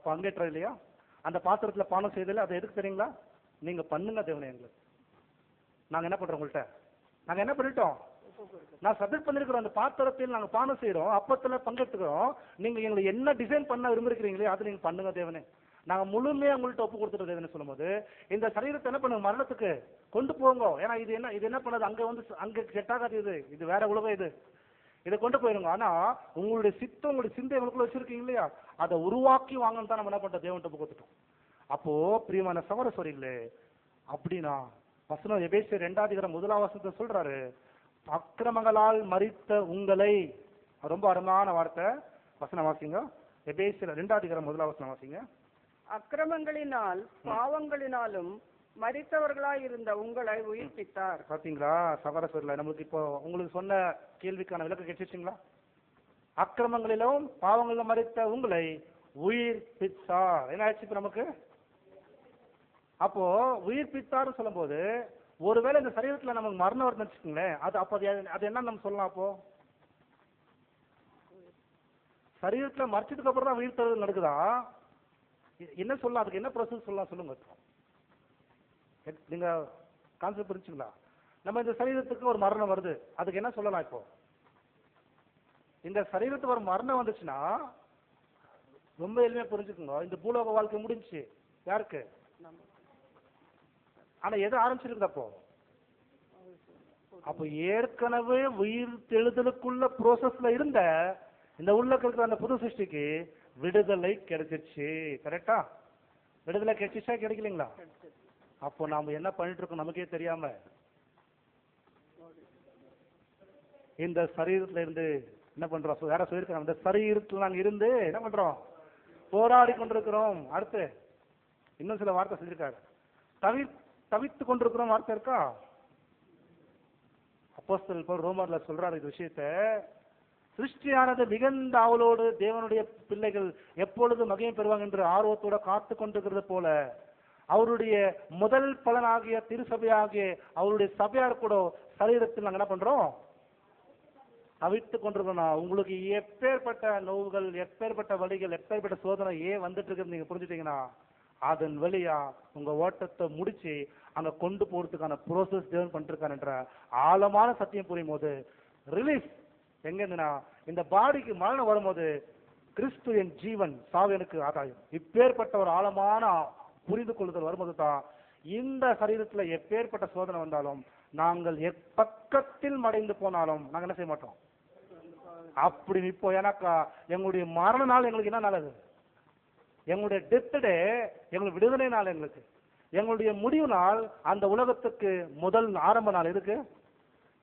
பங்கேற்ற இல்லையா, அந்த பாத்திரத்துல பானம் செய்தல, அது எதுக்கு தெரியுங்களா? நீங்க பண்ணுங்க தேவனே எங்களுக்கு. நாங்க என்ன பண்றோம் உங்கள்கிட்ட? நாங்க என்ன பண்ணிட்டோம்? நான் சப்மிட் பண்ணிருக்கிறோம். அந்த பாத்திரத்தில் நாங்க பானம் செய்யறோம், அப்பத்துல பங்கெடுத்துக்கிறோம். நீங்க எங்களுக்கு என்ன டிசைன் பண்ண விரும்புகிறீங்களே அது நீங்க பண்ணுங்க தேவனே. நாங்க முழுமையா உங்கள்கிட்ட ஒப்பு கொடுத்துட்டு தேவனே சொல்லும்போது, இந்த சரீரத்தை என்ன பண்ணுங்க, மரணத்துக்கு கொண்டு போங்க. ஏன்னா இது என்ன பண்ணது, அங்க வந்து அங்க செட் ஆகாது, இது வேற உலகம், இதை கொண்டு போயிருங்க. ஆனா உங்களுடைய சித்தம், உங்களுடைய சிந்தை உங்களுக்குள்ள வச்சிருக்கீங்க இல்லையா, அதை உருவாக்கி வாங்கன்னு தான் நம்ம என்ன பண்றோம், தேவன்கிட்ட ஒப்பு கொடுத்துட்டோம். அப்போ பிரியமான சகோதரர்களே, அப்படின்னா வசனம் எபேசியர் 2:1 சொல்றாரு, அக்கிரமங்களால் மரித்த உங்களை. ரொம்ப அருமையான வார்த்தை. வசனம் வாசிங்க, எபேசியர் 2:1 வாசிங்க. அக்கிரமங்களினால் பாவங்களினாலும் மரித்தவர்களாய் இருந்த உங்களை உயிர்ப்பித்தார். பாத்தீங்களா சகோதரர்களே, நம்மளுக்கு இப்போ உங்களுக்கு சொன்ன கேள்விக்கான விளக்கம் கிடைச்சிருச்சுங்களா? அக்கிரமங்களிலும் பாவங்களிலும் மரித்த உங்களை உயிர்ப்பித்தார். என்ன ஆயிடுச்சு இப்ப நமக்கு? அப்போ உயிர்ப்பித்தார் சொல்லும் போது, ஒருவேளை இந்த சரீரத்துல நமக்கு மரணம் வருதுன்னு வச்சுக்கோங்களேன், அது என்ன நம்ம சொல்லலாம்? அப்போ சரீரத்துல மரிச்சதுக்கு அப்புறம் தான் உயிர் தருவது நடக்குதா? என்ன சொல்லலாம்? அதுக்கு என்ன ப்ரோசஸ் சொல்லலாம் சொல்லுங்க. நீங்க கான்செப்ட் புரிஞ்சுங்களா? நம்ம இந்த சரீரத்துக்கு ஒரு மரணம் வருது, அதுக்கு என்ன சொல்லலாம்? இப்போ இந்த சரீரத்துக்கு ஒரு மரணம் வந்துச்சுன்னா ரொம்ப எளிமையா புரிஞ்சுக்கோங்க, இந்த பூலோக வாழ்க்கை முடிஞ்சுச்சு. யாருக்கு? ஆனா எது ஆரம்பிச்சிருக்குது அப்போ? அப்போ ஏற்கனவே உயிர் தெழுதலுக்குள்ள ப்ரோசஸ்ல இருந்த இந்த உள்ள இருக்கிற அந்த புது சிருஷ்டிக்கு விடுதலை கிடைச்சிருச்சு. கரெக்டா? விடுதலை கிடைச்சிச்சா கிடைக்கலீங்களா? அப்போ நாம என்ன பண்ணிட்டு இருக்கோம் நமக்கே தெரியாம இந்த சரீரத்துல இருந்து என்ன பண்றோம்? வேற சொல்லியிருக்கிறோம், இந்த சரீரத்துல நாங்க இருந்து என்ன பண்றோம்? போராடி கொண்டிருக்கிறோம். அடுத்து இன்னும் சில வார்த்தை செஞ்சிருக்காரு, தவித்து கொண்டிருக்கிறோம் வார்த்தை இருக்கா? அப்போஸ்தலன் பவுல் ரோமர்ல சொல்றாரு இந்த விஷயத்தை. சிருஷ்டியானது மிகுந்த ஆவலோடு தேவனுடைய பிள்ளைகள் எப்பொழுது மகிமை பெறுவாங்க என்று ஆர்வத்தோட காத்து கொண்டிருக்கிறது போல, அவருடைய முதல் பலனாகிய திருசபையாகிய அவருடைய சபையார் கூட சரீரத்தில் நாங்க என்ன பண்றோம்? தவித்து கொண்டிருக்கோம். உங்களுக்கு எப்பேற்பட்ட நோவுகள், எப்பேற்பட்ட வலிகள், எப்பேற்பட்ட சோதனை ஏன் வந்துட்டு இருக்குன்னு நீங்க புரிஞ்சுட்டீங்கன்னா, அதன் வழியா உங்க ஓட்டத்தை முடிச்சு அங்க கொண்டு போறதுக்கான ப்ரோசஸ் தேவன் பண்ணிருக்காரு என்ற ஆழமான சத்தியம் புரியும் போது ரிலீஃப் எங்க இருந்துன்னா, இந்த பாடிக்கு மரணம் வரும்போது கிறிஸ்து என் ஜீவன், சாவு எனக்கு ஆதாயம், இப்பேற்பட்ட ஒரு ஆழமான புரிந்து கொள்ளுதல் வரும்போது தான் இந்த சரீரத்துல எப்பேற்பட்ட சோதனை வந்தாலும் நாங்கள் எப்பக்கத்தில் மறைந்து போனாலும் நாங்க என்ன செய்ய மாட்டோம் அப்படி இப்போ. ஏன்னாக்கா எங்களுடைய மரண நாள் எங்களுக்கு என்ன நல்லது? எங்களுடைய டெத் டே எங்களுக்கு விடுதலை நாள், எங்களுடைய முடிவு நாள் அந்த உலகத்துக்கு முதல் ஆரம்ப நாள் இருக்கு.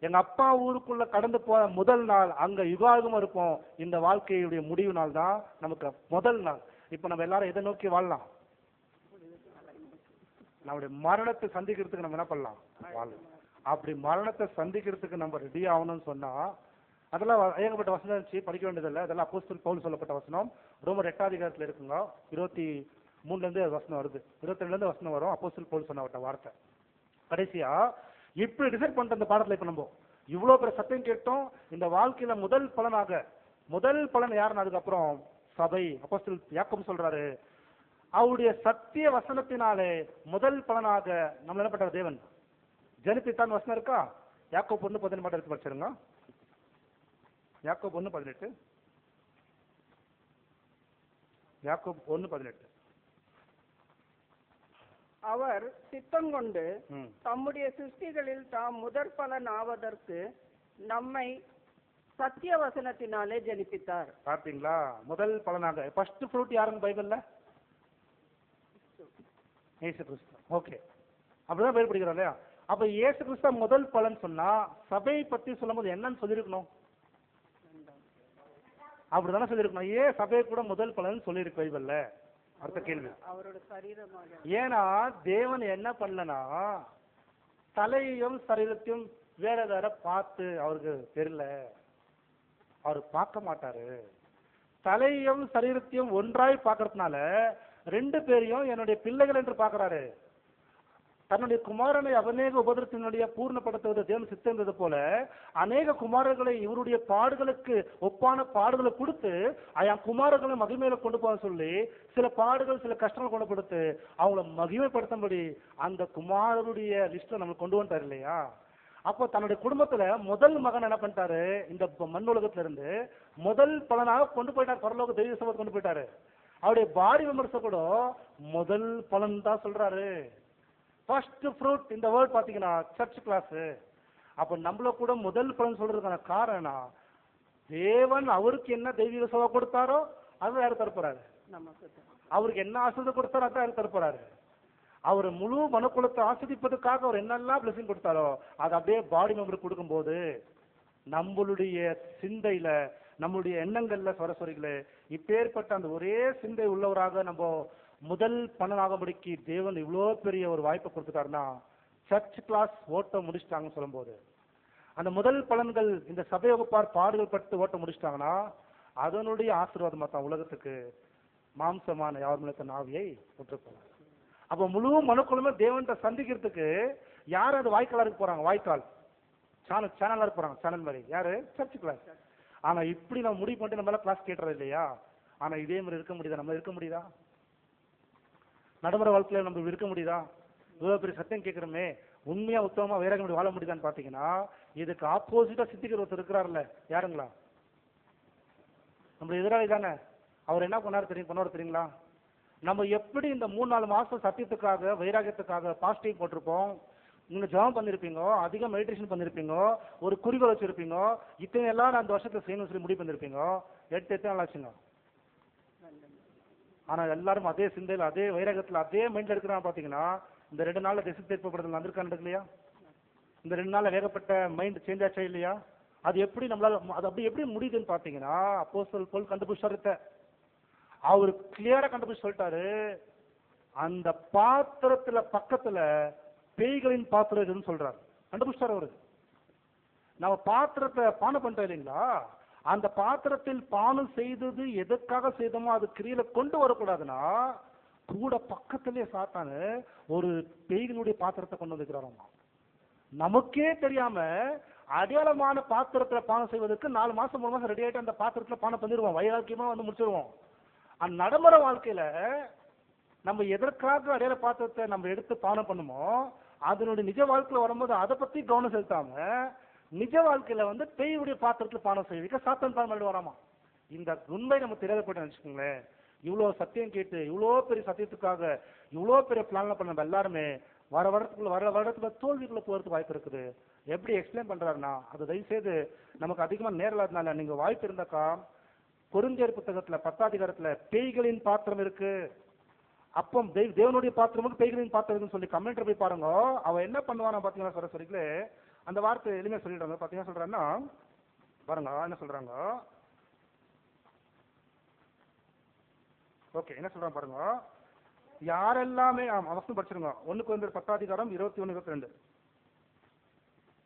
எங்க அப்பா ஊருக்குள்ள கடந்து போன முதல் நாள் அங்க யுகாயுகமா இருப்போம். இந்த வாழ்க்கையுடைய முடிவு நாள் தான் நமக்கு முதல் நாள். இப்ப நம்ம எல்லாரும் எதை நோக்கி வாழலாம்? நம்முடைய மரணத்தை சந்திக்கிறதுக்கு நம்ம என்ன பண்ணலாம்? வாழலாம். அப்படி மரணத்தை சந்திக்கிறதுக்கு நம்ம ரெடி ஆகணும்னு சொன்னா அதெல்லாம் ஏகப்பட்ட வசனம் இருந்துச்சு, படிக்க வேண்டியதில்லை. அதெல்லாம் அப்போஸ்தலர் பவுல் சொல்லப்பட்ட வசனம். ரோமர் 8ஆம் அதிகாரத்தில் இருக்குங்க. 23 வசனம் வருது, 22 வசனம் வரும். அப்போஸ்தலர் பவுல் சொன்னப்பட்ட வார்த்தை கடைசியா இப்படி டிசைட் பண்ணிட்டு அந்த பாடத்துல இப்ப நம்ம இவ்வளவு பேர் சத்தியம் கேட்டோம். இந்த வாழ்க்கையில முதல் பலன் யாருன்னு அதுக்கப்புறம் சபை. அப்போஸ்தலர் யாக்கோபு சொல்றாரு, அவருடைய சத்திய வசனத்தினாலே முதல் பலனாக நம்ம என்ன பண்ற தேவன் ஜனிப்பித்தான். வசனம் இருக்கா? யாக்கோபு 1:18 மட்டும் எடுத்து படிச்சிருங்க. யாக்கோபு 1:18. யாக்கோபு 1:18. அவர் சித்தம் கொண்டு தம்முடைய சிருஷ்டிகளில் தாம் முதற் பலன் ஆவதற்கு நம்மை சத்திய வசனத்தினாலே ஜனிப்பித்தார். பார்த்தீங்களா? முதல் பலனாக ஃபர்ஸ்ட் ஃப்ரூட் யாருங்க பைபிள்ல? இயேசு கிறிஸ்து. ஓகே, அப்படிதான் பேர் படிக்கிறோம் இல்லையா? அப்ப இயேசு கிறிஸ்து முதல் பலன் சொன்னா சபையை பத்தி சொல்லும் போது என்னன்னு சொல்லியிருக்கணும்? அப்படிதானே சொல்லியிருக்கணும். ஏன் சபையை கூட முதல் பலன் சொல்லியிருக்கு பைபிள்ல? அடுத்த கேள்வி. அவரோட சரீரமாக. ஏன்னா தேவன் என்ன பண்ணலனா தலையையும் சரீரத்தையும் வேற வேற பார்த்து அவருக்கு தெரியல, அவர் பார்க்க மாட்டாரு. தலையையும் சரீரத்தையும் ஒன்றாய் பார்க்கறதுனால ரெண்டு பேரையும் என்னுடைய பிள்ளைகள் என்று பார்க்கிறாரு. தன்னுடைய குமாரனை அநேக உபதிரத்தினுடைய பூர்ணப்படுத்துவது தேவன் சித்தம் போல அநேக குமாரர்களை இவருடைய பாடுகளுக்கு ஒப்பான பாடுகளை கொடுத்து என் குமாரர்களை மகிமையில கொண்டு போக சொல்லி சில பாடுகள் சில கஷ்டங்கள் கொண்டு கொடுத்து அவங்கள மகிமைப்படுத்தும்படி அந்த குமாரருடைய லிஸ்ட்ல நம்ம கொண்டு வந்துட்டார் இல்லையா? அப்போ தன்னுடைய குடும்பத்துல முதல் மகன் என்ன பண்ணிட்டாரு, இந்த மண் உலகத்துல இருந்து முதல் பலனாக கொண்டு போயிட்டார், பரலோக தெய்வ சபை கொண்டு போயிட்டாரு. அவருடைய பாடி விமர்சனம் கூட முதல் பலன் தான் சொல்றாரு. ஃபர்ஸ்ட் ஃப்ரூட் இந்த வேர்ட் பாத்தீங்கன்னா சர்ச் கிளாஸ். அப்ப நம்மள கூட முதல் பலன் சொல்றதுக்கான காரணம் தேவன் அவருக்கு என்ன தெய்வீக சபை கொடுத்தாரோ அதை யாரு தரப்போறாரு? அவருக்கு என்ன ஆசிரியத்தை கொடுத்தாரோ அதான் யாரு தரப்போறாரு? அவர் முழு மனுக்குலத்தை ஆசிரிப்பதற்காக அவர் என்னெல்லாம் பிளஸிங் கொடுத்தாரோ அதை அப்படியே பாடி மெம்பருக்கு கொடுக்கும்போது நம்மளுடைய சிந்தையில நம்மளுடைய எண்ணங்கள்ல சரஸ்வரிகளே இப்பேற்பட்ட அந்த ஒரே சிந்தை உள்ளவராக நம்ம முதல் பலனாகும்படிக்கு தேவன் இவ்வளோ பெரிய ஒரு வாய்ப்பை கொடுத்துட்டாருன்னா சர்ச் கிளாஸ் ஓட்ட முடிச்சிட்டாங்கன்னு சொல்லும்போது அந்த முதல் பலன்கள் இந்த சபை வகுப்பார் பாடுகள் பட்டு ஓட்ட முடிச்சிட்டாங்கன்னா அதனுடைய ஆசீர்வாதமா தான் உலகத்துக்கு மாம்சமான யார் மேல ஆவியை விட்டுருப்பாங்க. அப்போ முழு மனுக்குழுமே தேவன்கிட்ட சந்திக்கிறதுக்கு யார் அது வாய்க்காலுக்கு போறாங்க? வாய்க்கால் சேனலா போறாங்க. சேனல் மாதிரி யாரு? Church class. ஆனா இப்படி நம்ம முடிவு பண்ணிட்டு நம்ம கிளாஸ் கேட்டுறது இல்லையா? ஆனா இதே மாதிரி இருக்க முடியுதா? நம்ம இருக்க முடியுதா? நடைமுறை வாழ்க்கையில நம்ம இருக்க முடியுதா? இவ்வளவு பெரிய சத்தியம் கேட்கிறோமே, உண்மையா உத்தமமா வேற எப்படி வாழ முடியுதான்னு பாத்தீங்கன்னா இதுக்கு ஆப்போசிட்டா சித்திக்கிற ஒருத்தர் இருக்கிறாருல்ல, யாருங்களா? நம்ம எதிராளி தானே. அவர் என்ன பண்ணுவார் தெரியுங்களா? நம்ம எப்படி இந்த 3-4 மாசம் சத்தியத்துக்காக வைராகியத்துக்காக பாசிட்டிவ் போட்டிருப்போம், நீங்க ஜெபம் பண்ணிருப்பீங்க, அதிகம் மெடிடேஷன் பண்ணிருப்பீங்க, ஒரு குறிக்கோள் வச்சிருப்பீங்க, இத்தனை எல்லாம் அந்த வருஷத்துல செய்யணும் சொல்லி முடிவு பண்ணிருப்பீங்க. எத்தனை நாள் ஆச்சுங்க? ஆனா எல்லாரும் அதே சிந்தையில அதே வைராகத்துல அதே மைண்ட்ல இருக்கிறாங்க. பாத்தீங்கன்னா இந்த 2 நாள்ல திசை திருப்பப்படுதல் வந்திருக்கான்னு இல்லையா? இந்த 2 நாள்ல வேகப்பட்ட மைண்ட் சேஞ்ச் ஆச்சா இல்லையா? அது எப்படி நம்மளால அது அப்படி எப்படி முடியுதுன்னு பாத்தீங்கன்னா அப்போஸ்தலர் பவுல் கண்டுபிடிச்சாரு. அவரு கிளியரா கண்டுபிடிச்சு சொல்லிட்டாரு, அந்த பாத்திரத்துல பக்கத்துல பேய்களின் பாத்திரம் இதுன்னு சொல்றாரு. கண்டுபிடிச்சாரு அவரு. நம்ம பாத்திரத்தை பானம் பண்றோம் இல்லைங்களா, அந்த பாத்திரத்தில் பானம் செய்தது எதற்காக செய்தோமோ அது கிரியில கொண்டு வரக்கூடாதுன்னா கூட பக்கத்திலே சாத்தானு ஒரு பேய்களுடைய பாத்திரத்தை கொண்டு வந்துக்கிறாராமா. நமக்கே தெரியாம அடையாளமான பாத்திரத்துல பானம் செய்வதற்கு 4 மாசம் 3 மாசம் ரெடி ஆயிட்டு அந்த பாத்திரத்துல பானம் பண்ணிடுவோம், வைராக்கியமா வந்து முடிச்சிருவோம். அந்த நடைமுறை வாழ்க்கையில நம்ம எதற்காக அடையாள பாத்திரத்தை நம்ம எடுத்து பானம் பண்ணுமோ அதனுடைய நிஜ வாழ்க்கையில வரும்போது அதை பத்தி கவனம் செலுத்தாம நிஜ வாழ்க்கையில வந்து பேயுடைய பாத்திரத்துல பானம் செய்வீங்க, சாத்தான் பானம் பண்ணி வராமா. இந்த உண்மை நம்ம தெரியாத போயிட்டு நினைச்சுக்கோங்களேன். இவ்வளவு சத்தியம் கேட்டு இவ்வளோ பெரிய சத்தியத்துக்காக இவ்வளோ பெரிய பிளான்ல பண்ண நம்ம எல்லாருமே வர வருடத்துல தோல்விக்குள்ள போறதுக்கு வாய்ப்பு இருக்குது. எப்படி எக்ஸ்பிளைன் பண்றாருன்னா அது தயவு செய்து நமக்கு அதிகமா நேரலாதனால நீங்க வாய்ப்பு இருந்தாக்கா கொரிந்தியர் புத்தகத்துல 10ஆம் அதிகாரத்துல பேய்களின் பாத்திரம் இருக்கு, அப்போ தேவனுடைய பாத்திரமும் பேய்களின் பாத்திரம் இருக்குன்னு சொல்லி கமெண்ட்ல போய் பாருங்க. அவ என்ன பண்ணுவானா பாத்தீங்கன்னா சரஸ்வரிகளே, அந்த வார்த்தை எளிமையா சொல்லிடுறாங்க. பாத்தீங்கன்னா சொல்றாங்கன்னா பாருங்க என்ன சொல்றாங்க. ஓகே என்ன சொல்றாங்க பாருங்க. யாரெல்லாமே அவசரம் படிச்சிருங்க. 1 கொரிந்தியர் 10ஆம் அதிகாரம் 21-22.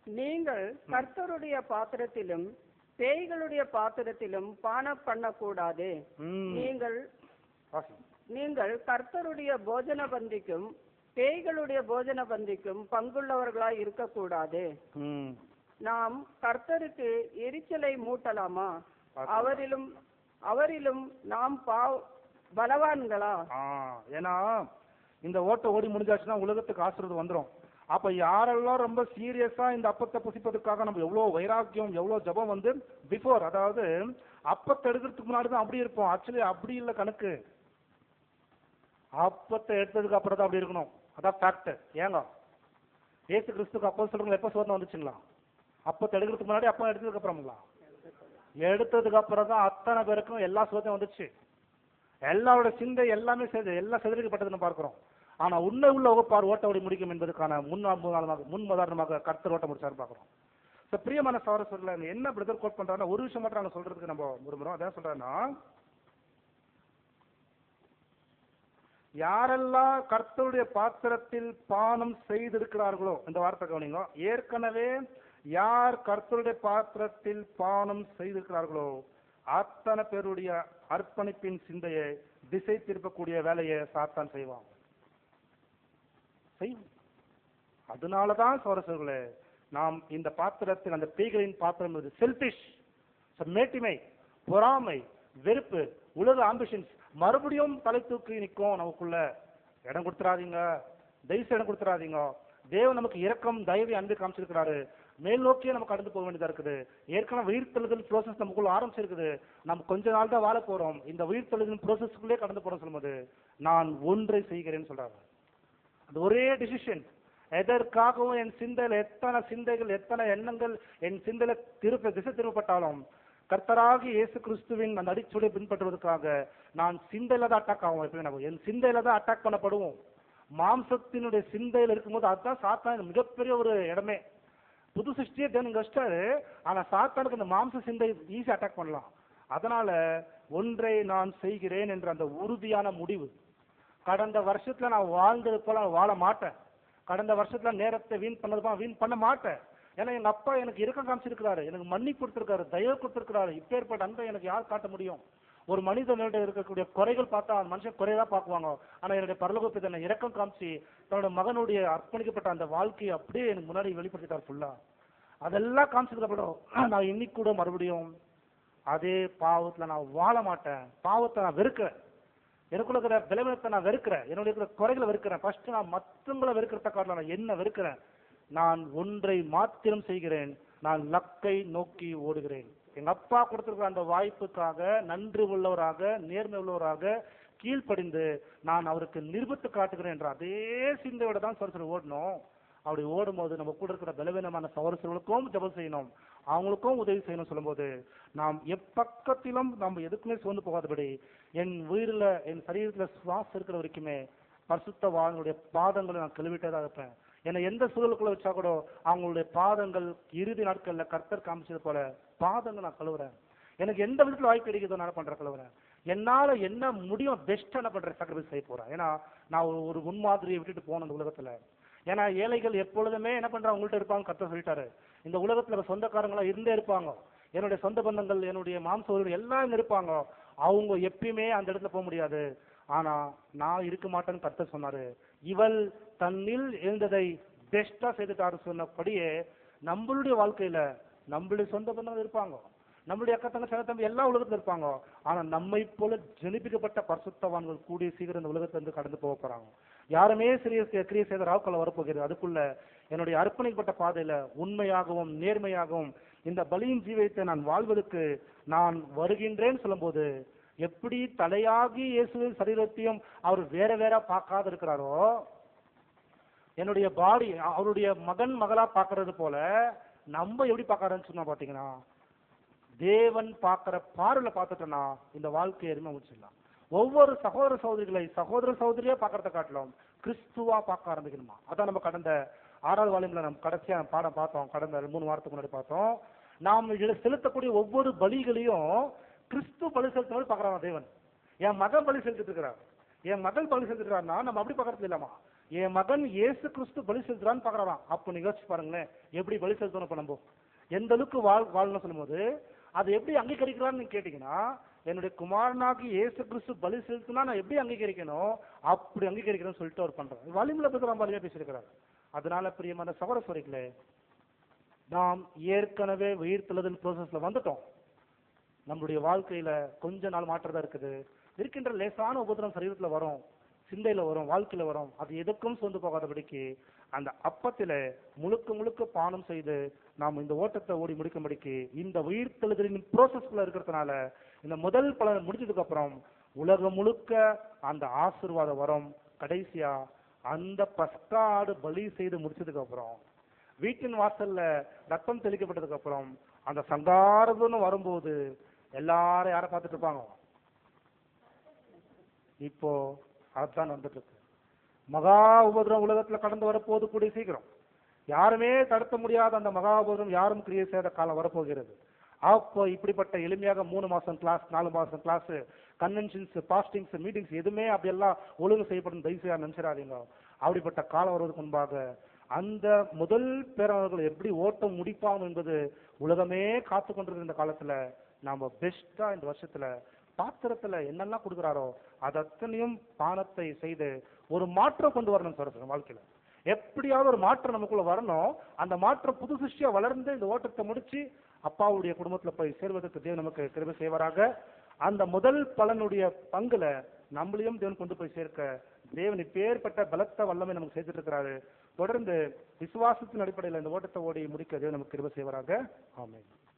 நீங்கள் கர்த்தருடைய பாத்திரத்திலும் பேய்களுடைய பாத்திரத்திலும் பானம் பண்ணக்கூடாது. நீங்கள் கர்த்தருடைய போஜன பந்திக்கும் பேய்களுடைய போஜன பந்திக்கும் பங்குள்ளவர்களாய் இருக்கக்கூடாது. நாம் கர்த்தருக்கு எரிச்சலை மூட்டலாமா? அவரிலும் நாம் பலவான்களா? ஏன்னா இந்த ஓட்ட ஓடி முடிஞ்சாச்சுன்னா உலகத்துக்கு ஆசிரியர் வந்துடும். அப்ப யாரெல்லாம் ரொம்ப சீரியஸா இந்த அப்பத்தை புசிப்பதற்காக நம்ம எவ்வளவு வைராக்கியம் எவ்வளவு ஜபம் வந்து பிஃபோர், அதாவது அப்பத்தை எடுக்கிறதுக்கு முன்னாடி தான் அப்படி இருப்போம். ஆக்சுவலி அப்படி இல்லை கணக்கு. அப்பத்தை எடுத்ததுக்கு அப்புறம் தான் அப்படி இருக்கணும். அதான் ஃபேக்ட். ஏங்க ஏசு கிறிஸ்துக்கு அப்போ சொல்றவங்க எப்ப சோதனை வந்துச்சுங்களா? அப்பத்தை எடுக்கிறதுக்கு முன்னாடி அப்போ எடுத்ததுக்கு அப்புறங்களா? எடுத்ததுக்கு அப்புறம் தான் அத்தனை பேருக்கும் எல்லா சோதனையும் வந்துச்சு. எல்லாரோட சிந்தை எல்லாமே எல்லாம் செதறிக்கப்பட்டதுன்னு பார்க்கிறோம். ஆனா உண்மை உள்ள வகுப்பார் ஓட்ட ஓடி முடிக்கும் என்பதற்கான முன்னுதாரணமாக கர்த்தர் ஓட்ட முடிச்சாரு பார்க்கிறோம். பிரியமான சகோதரர்களே, என்ன பிரதர் கோட் பண்றாருன்னா ஒரு விஷயம் மட்டும் நாங்க சொல்றதுக்கு நம்ம விரும்புறோம். அதான் சொல்றேன்னா, யாரெல்லாம் கர்த்தருடைய பாத்திரத்தில் பானம் செய்திருக்கிறார்களோ, இந்த வார்த்தை கவனிங்க, ஏற்கனவே யார் கர்த்தருடைய பாத்திரத்தில் பானம் செய்திருக்கிறார்களோ அத்தனை பேருடைய அர்ப்பணிப்பின் சிந்தையை திசை திருப்பக்கூடிய வேலையை சாத்தான் செய்வான். அதனாலதான் சகோதரர்களே, நாம் இந்த பாத்திரத்தில் அந்த பேய்களின் பாத்திரம் செல்பிஷ், மேட்டிமை, பொறாமை, வெறுப்பு, உலக ஆம்பிஷன்ஸ் மறுபடியும் தலை தூக்கி நிற்கும். நமக்குள்ள இடம் கொடுத்துறாதீங்க, தயவுசெய்து இடம் கொடுத்துறாதீங்க. தேவன் நமக்கு இரக்கம் தயவை அன்பு காமிச்சிருக்கிறாரு. மேல் நோக்கியே நம்ம கடந்து போக வேண்டியதா இருக்குது. ஏற்கனவே உயிர்த்தெழுதல் ப்ரோசஸ் நமக்குள்ள ஆரம்பிச்சிருக்குது. நம்ம கொஞ்ச நாள் தான் வாழ போறோம். இந்த உயிர்த்தெழுதல் ப்ரோசஸ்க்குள்ளே கடந்து போறோம். சொல்லும்போது நான் ஒன்றை செய்கிறேன்னு சொல்றாங்க. அது ஒரே டிசிஷன். எதற்காகவும் என் சிந்தையில் எத்தனை சிந்தைகள் எத்தனை எண்ணங்கள் என் சிந்தையில திசை திருப்பப்பட்டாலும் கர்த்தராகி இயேசு கிறிஸ்துவின் அந்த அடிச்சுவடை பின்பற்றுவதற்காக நான் சிந்தையில தான் அட்டாக் ஆகும். எப்பயும் என் சிந்தையில தான் அட்டாக் பண்ணப்படுவோம். மாம்சத்தினுடைய சிந்தையில் இருக்கும்போது அதுதான் சாத்தான் மிகப்பெரிய ஒரு இடமே. புது சிருஷ்டியை தேவன் வச்சிட்டாரு. ஆனா சாத்தானுக்கு அந்த மாம்ச சிந்தை ஈஸி அட்டாக் பண்ணலாம். அதனால ஒன்றை நான் செய்கிறேன் என்ற அந்த உறுதியான முடிவு. கடந்த வருஷத்துல நான் வாழ்ந்தது போல வாழ மாட்டேன். கடந்த வருஷத்துல நேரத்தை வீண் பண்ணது போல வீண் பண்ண மாட்டேன். ஏன்னா எங்க அப்பா எனக்கு இரக்கம் காமிச்சிருக்கிறாரு, எனக்கு மன்னிப்பு கொடுத்திருக்காரு, தயவு கொடுத்திருக்கிறாரு. இப்பேற்பட்ட அன்பை எனக்கு யார் காட்ட முடியும்? ஒரு மனிதனிட இருக்கக்கூடிய குறைகள் பார்த்தா மனுஷன் குறையதான் பார்க்குவாங்க. ஆனா என்னுடைய பரலோக பிதா என்னை இரக்கம் காமிச்சு தன்னோட மகனுடைய அர்ப்பணிக்கப்பட்ட அந்த வாழ்க்கையை அப்படியே எனக்கு முன்னாடி வெளிப்படுத்திட்டார் ஃபுல்லா. அதெல்லாம் காமிச்சதுக்கு அப்புறம் நான் இன்னைக்கு கூட மறுபடியும் அதே பாவத்துல நான் வாழ மாட்டேன். பாவத்தை நான் வெறுக்கிறேன். எனக்குள்ள இருக்கிற பலவீனத்தை நான் வெறுக்கிறேன். என்னுடைய இருக்கிற குறைகளை வெறுக்கிறேன். ஃபர்ஸ்ட் நான் மற்றவங்களை வெறுக்கிறத காரணம் நான் என்ன வெறுக்கிறேன். நான் ஒன்றை மாத்திரம் செய்கிறேன். நான் லக்கை நோக்கி ஓடுகிறேன். எங்க அப்பா கொடுத்திருக்கிற அந்த வாய்ப்புக்காக நன்றி உள்ளவராக நேர்மை உள்ளவராக கீழ்ப்படிந்து நான் அவருக்கு நிரூபித்து காட்டுகிறேன் என்ற அதே சிந்தையோட தான் சோதனை ஓடணும். அப்படி ஓடும்போது நம்ம கூட இருக்கிற பலவீனமான சகோதரர்களுக்கும் ஜெபம் செய்யணும், அவங்களுக்கும் உதவி செய்யணும். சொல்லும்போது நாம் எப்பக்கத்திலும் நம்ம எதுக்குமே சோர்ந்து போகாதபடி என் உயிரில் என் சரீரத்துல சுவாசம் இருக்கிற வரைக்குமே பரிசுத்தவான்களுடைய பாதங்களை நான் கழுவிட்டே தான் இருப்பேன். என்னை எந்த சூழலுக்குள்ள வச்சா கூட அவங்களுடைய பாதங்கள் இறுதி நாட்கள்ல கர்த்தர் காமிச்சது போல பாதங்கள் நான் கழுவுறேன். எனக்கு எந்த விதத்துல வாய்ப்பு கிடைக்குதோ நான் பண்ற கழுவுறேன். என்னால என்ன முடியும் பெஸ்ட் என்ன பண்ற சாக்ரிஃபைஸ் செய்ய போறேன். ஏன்னா நான் ஒரு முன்மாதிரியை விட்டுட்டு போன அந்த உலகத்துல. ஏன்னா ஏழைகள் எப்பொழுதுமே என்ன பண்றாங்க, உங்கள்கிட்ட இருப்பாங்க. கர்த்தர் சொல்லிட்டாரு, இந்த உலகத்துல சொந்தக்காரங்களா இருந்தே இருப்பாங்க. என்னுடைய சொந்த பந்தங்கள் என்னுடைய மாம்ச எல்லாம் இருப்பாங்க. அவங்க எப்பயுமே அந்த இடத்துல போக முடியாது. ஆனா நான் இருக்க மாட்டேன்னு கர்த்தர் சொன்னாரு. இவள் தன்னில் எழுந்ததை பெஸ்டா செய்துட்டாரு சொன்னபடியே நம்மளுடைய வாழ்க்கையில நம்மளுடைய சொந்த பந்தங்கள் இருப்பாங்க, நம்மளுடைய அக்கத்தங்க சனத்தம்பி எல்லா உலகத்துல இருப்பாங்க. ஆனா நம்மை போல ஜனிப்பிக்கப்பட்ட பரிசுத்தவான்கள் கூடிய சீக்கிரம் இந்த உலகத்துல இருந்து கடந்து போக போறாங்க. யாருமே கிரியை செய்த ராவுக்கள் வரப்போகிறது. அதுக்குள்ள என்னுடைய அர்ப்பணிக்கப்பட்ட பாதையில உண்மையாகவும் நேர்மையாகவும் இந்த பலியின் ஜீவியத்தை நான் வாழ்வதற்கு நான் வருகின்றேன்னு சொல்லும் போது எப்படி தலையாகி இயேசுவின் சரீரத்தையும் அவர் வேற வேற பார்க்காத இருக்கிறாரோ, என்னுடைய பாடி அவருடைய மகன் மகளா பார்க்கறது போல நம்ம எப்படி பார்க்கறன்னு சொன்னா பாத்தீங்கன்னா, தேவன் பார்க்கிற பார்வையில பார்த்துட்டோம்னா இந்த வாழ்க்கையை எருமை முடிச்சிடலாம். ஒவ்வொரு சகோதர சகோதரியா பார்க்கறத காட்டிலும் கிறிஸ்துவா பார்க்க ஆரம்பிக்கணுமா. அதான் நம்ம கடந்த 6வது வால்யூம்ல நம்ம கடைசியா பாடம் பார்த்தோம். கடந்த 3 வாரத்துக்கு முன்னாடி பார்த்தோம். நாம் செலுத்தக்கூடிய ஒவ்வொரு பலிகளையும் கிறிஸ்து பலி செலுத்த பார்க்கறாங்க தேவன். என் மகன் பலி செலுத்திட்டு இருக்கிறார், என் மகள் பலி செலுத்திட்டு இருக்காருன்னா நம்ம அப்படி பார்க்கறது இல்லாமா. என் மகன் இயேசு கிறிஸ்து பலி செலுத்துறான்னு பாக்குறாராம். அப்ப நீங்க யோசிச்சு பாருங்களேன், எப்படி பலி செலுத்தணும் இப்ப நம்ம எந்த அளவுக்கு வாழ்னு சொல்லும்போது அது எப்படி அங்கீகரிக்கிறான்னு நீங்க கேட்டீங்கன்னா, என்னுடைய குமாரனாகி இயேசு கிறிஸ்து பலி செலுத்தினா நான் எப்படி அங்கீகரிக்கணும், அப்படி அங்கீகரிக்கணும்னு சொல்லிட்டு அவர் பண்றாரு. வலிமையில பத்தி ரொம்ப வலிமையா பேசியிருக்கிறார். அதனால பிரியமான சகோதர சகோதரிகளே, நாம் ஏற்கனவே உயிர்த்தெழுதல் ப்ரோசஸ்ல வந்துட்டோம். நம்முடைய வாழ்க்கையில கொஞ்ச நாள் மாற்றம் தான் இருக்குது. இருக்கின்ற லேசான உபத்திரம் சரீரத்துல வரும், சிந்தையில வரும், வாழ்க்கையில வரும். அது எதுக்கும் சொந்து போகாதபடிக்கு அந்த அப்பத்தில முழுக்க முழுக்க பானம் செய்து நாம் இந்த ஓட்டத்தை ஓடி முடிக்கும்படிக்கு இந்த உயிர்த்தெழுதலின் ப்ரோசஸ்ல இருக்கிறதுனால இந்த முதல் பலன் முடிஞ்சதுக்கு அப்புறம் உலகம் முழுக்க அந்த ஆசீர்வாதம் வரும். கடைசியா அந்த பஸ்கா ஆடு பலி செய்து முடிச்சதுக்கு அப்புறம் வீட்டின் வாசல்ல ரத்தம் தெளிக்கப்பட்டதுக்கு அப்புறம் அந்த சங்காரதுன்னு வரும்போது எல்லாரும் யாரை பார்த்துட்டு இருப்பாங்க? இப்போ அதுதான் வந்துட்டு இருக்கு. மகா உபதிரம் உலகத்துல கடந்து வரப்போது கூடிய சீக்கிரம். யாருமே தடுத்த முடியாத அந்த மகா உபதிரம் யாரும் கிரியை செய்த காலம் வரப்போகிறது. அப்போ இப்படிப்பட்ட எளிமையாக 3 மாசம் கிளாஸ், 4 மாசம் கிளாஸ், கன்வென்ஷன்ஸ், பாஸ்டிங்ஸ், மீட்டிங்ஸ் எதுவுமே அப்படியெல்லாம் ஒழுங்கு செய்யப்படும் தயவுசெய்து நினைச்சிடாதீங்க. அப்படிப்பட்ட காலம் வருவதற்கு முன்பாக அந்த முதல் பேரவர்கள் எப்படி ஓட்டம் முடிப்பாங்க என்பது உலகமே காத்து கொண்டிருக்கிற இந்த காலத்துல நாம பெஸ்டா இந்த வருஷத்துல பாத்திரத்துல என்னெல்லாம் கொடுக்குறாரோ அது அத்தனையும் பானத்தை செய்து ஒரு மாற்றம் கொண்டு வரணும் சார் வாழ்க்கையில. எப்படியாவது ஒரு மாற்றம் நமக்குள்ள வரணும். அந்த மாற்றம் புது சிருஷ்டியா வளர்ந்து இந்த ஓட்டத்தை முடிச்சு அப்பாவுடைய குடும்பத்துல போய் சேர்வதற்கு தேவன் நமக்கு கிருபை செய்வாராக. அந்த முதல் பலனுடைய பங்குல நம்மளையும் தேவன் கொண்டு போய் சேர்க்க தேவன் இப்பேற்பட்ட பலத்த வல்லமை நமக்கு செய்துட்டு இருக்கிறாரு. தொடர்ந்து விசுவாசத்தின் அடிப்படையில் இந்த ஓட்டத்தை ஓடி முடிக்க தேவன் நமக்கு கிருபை செய்வாராக. ஆமென்.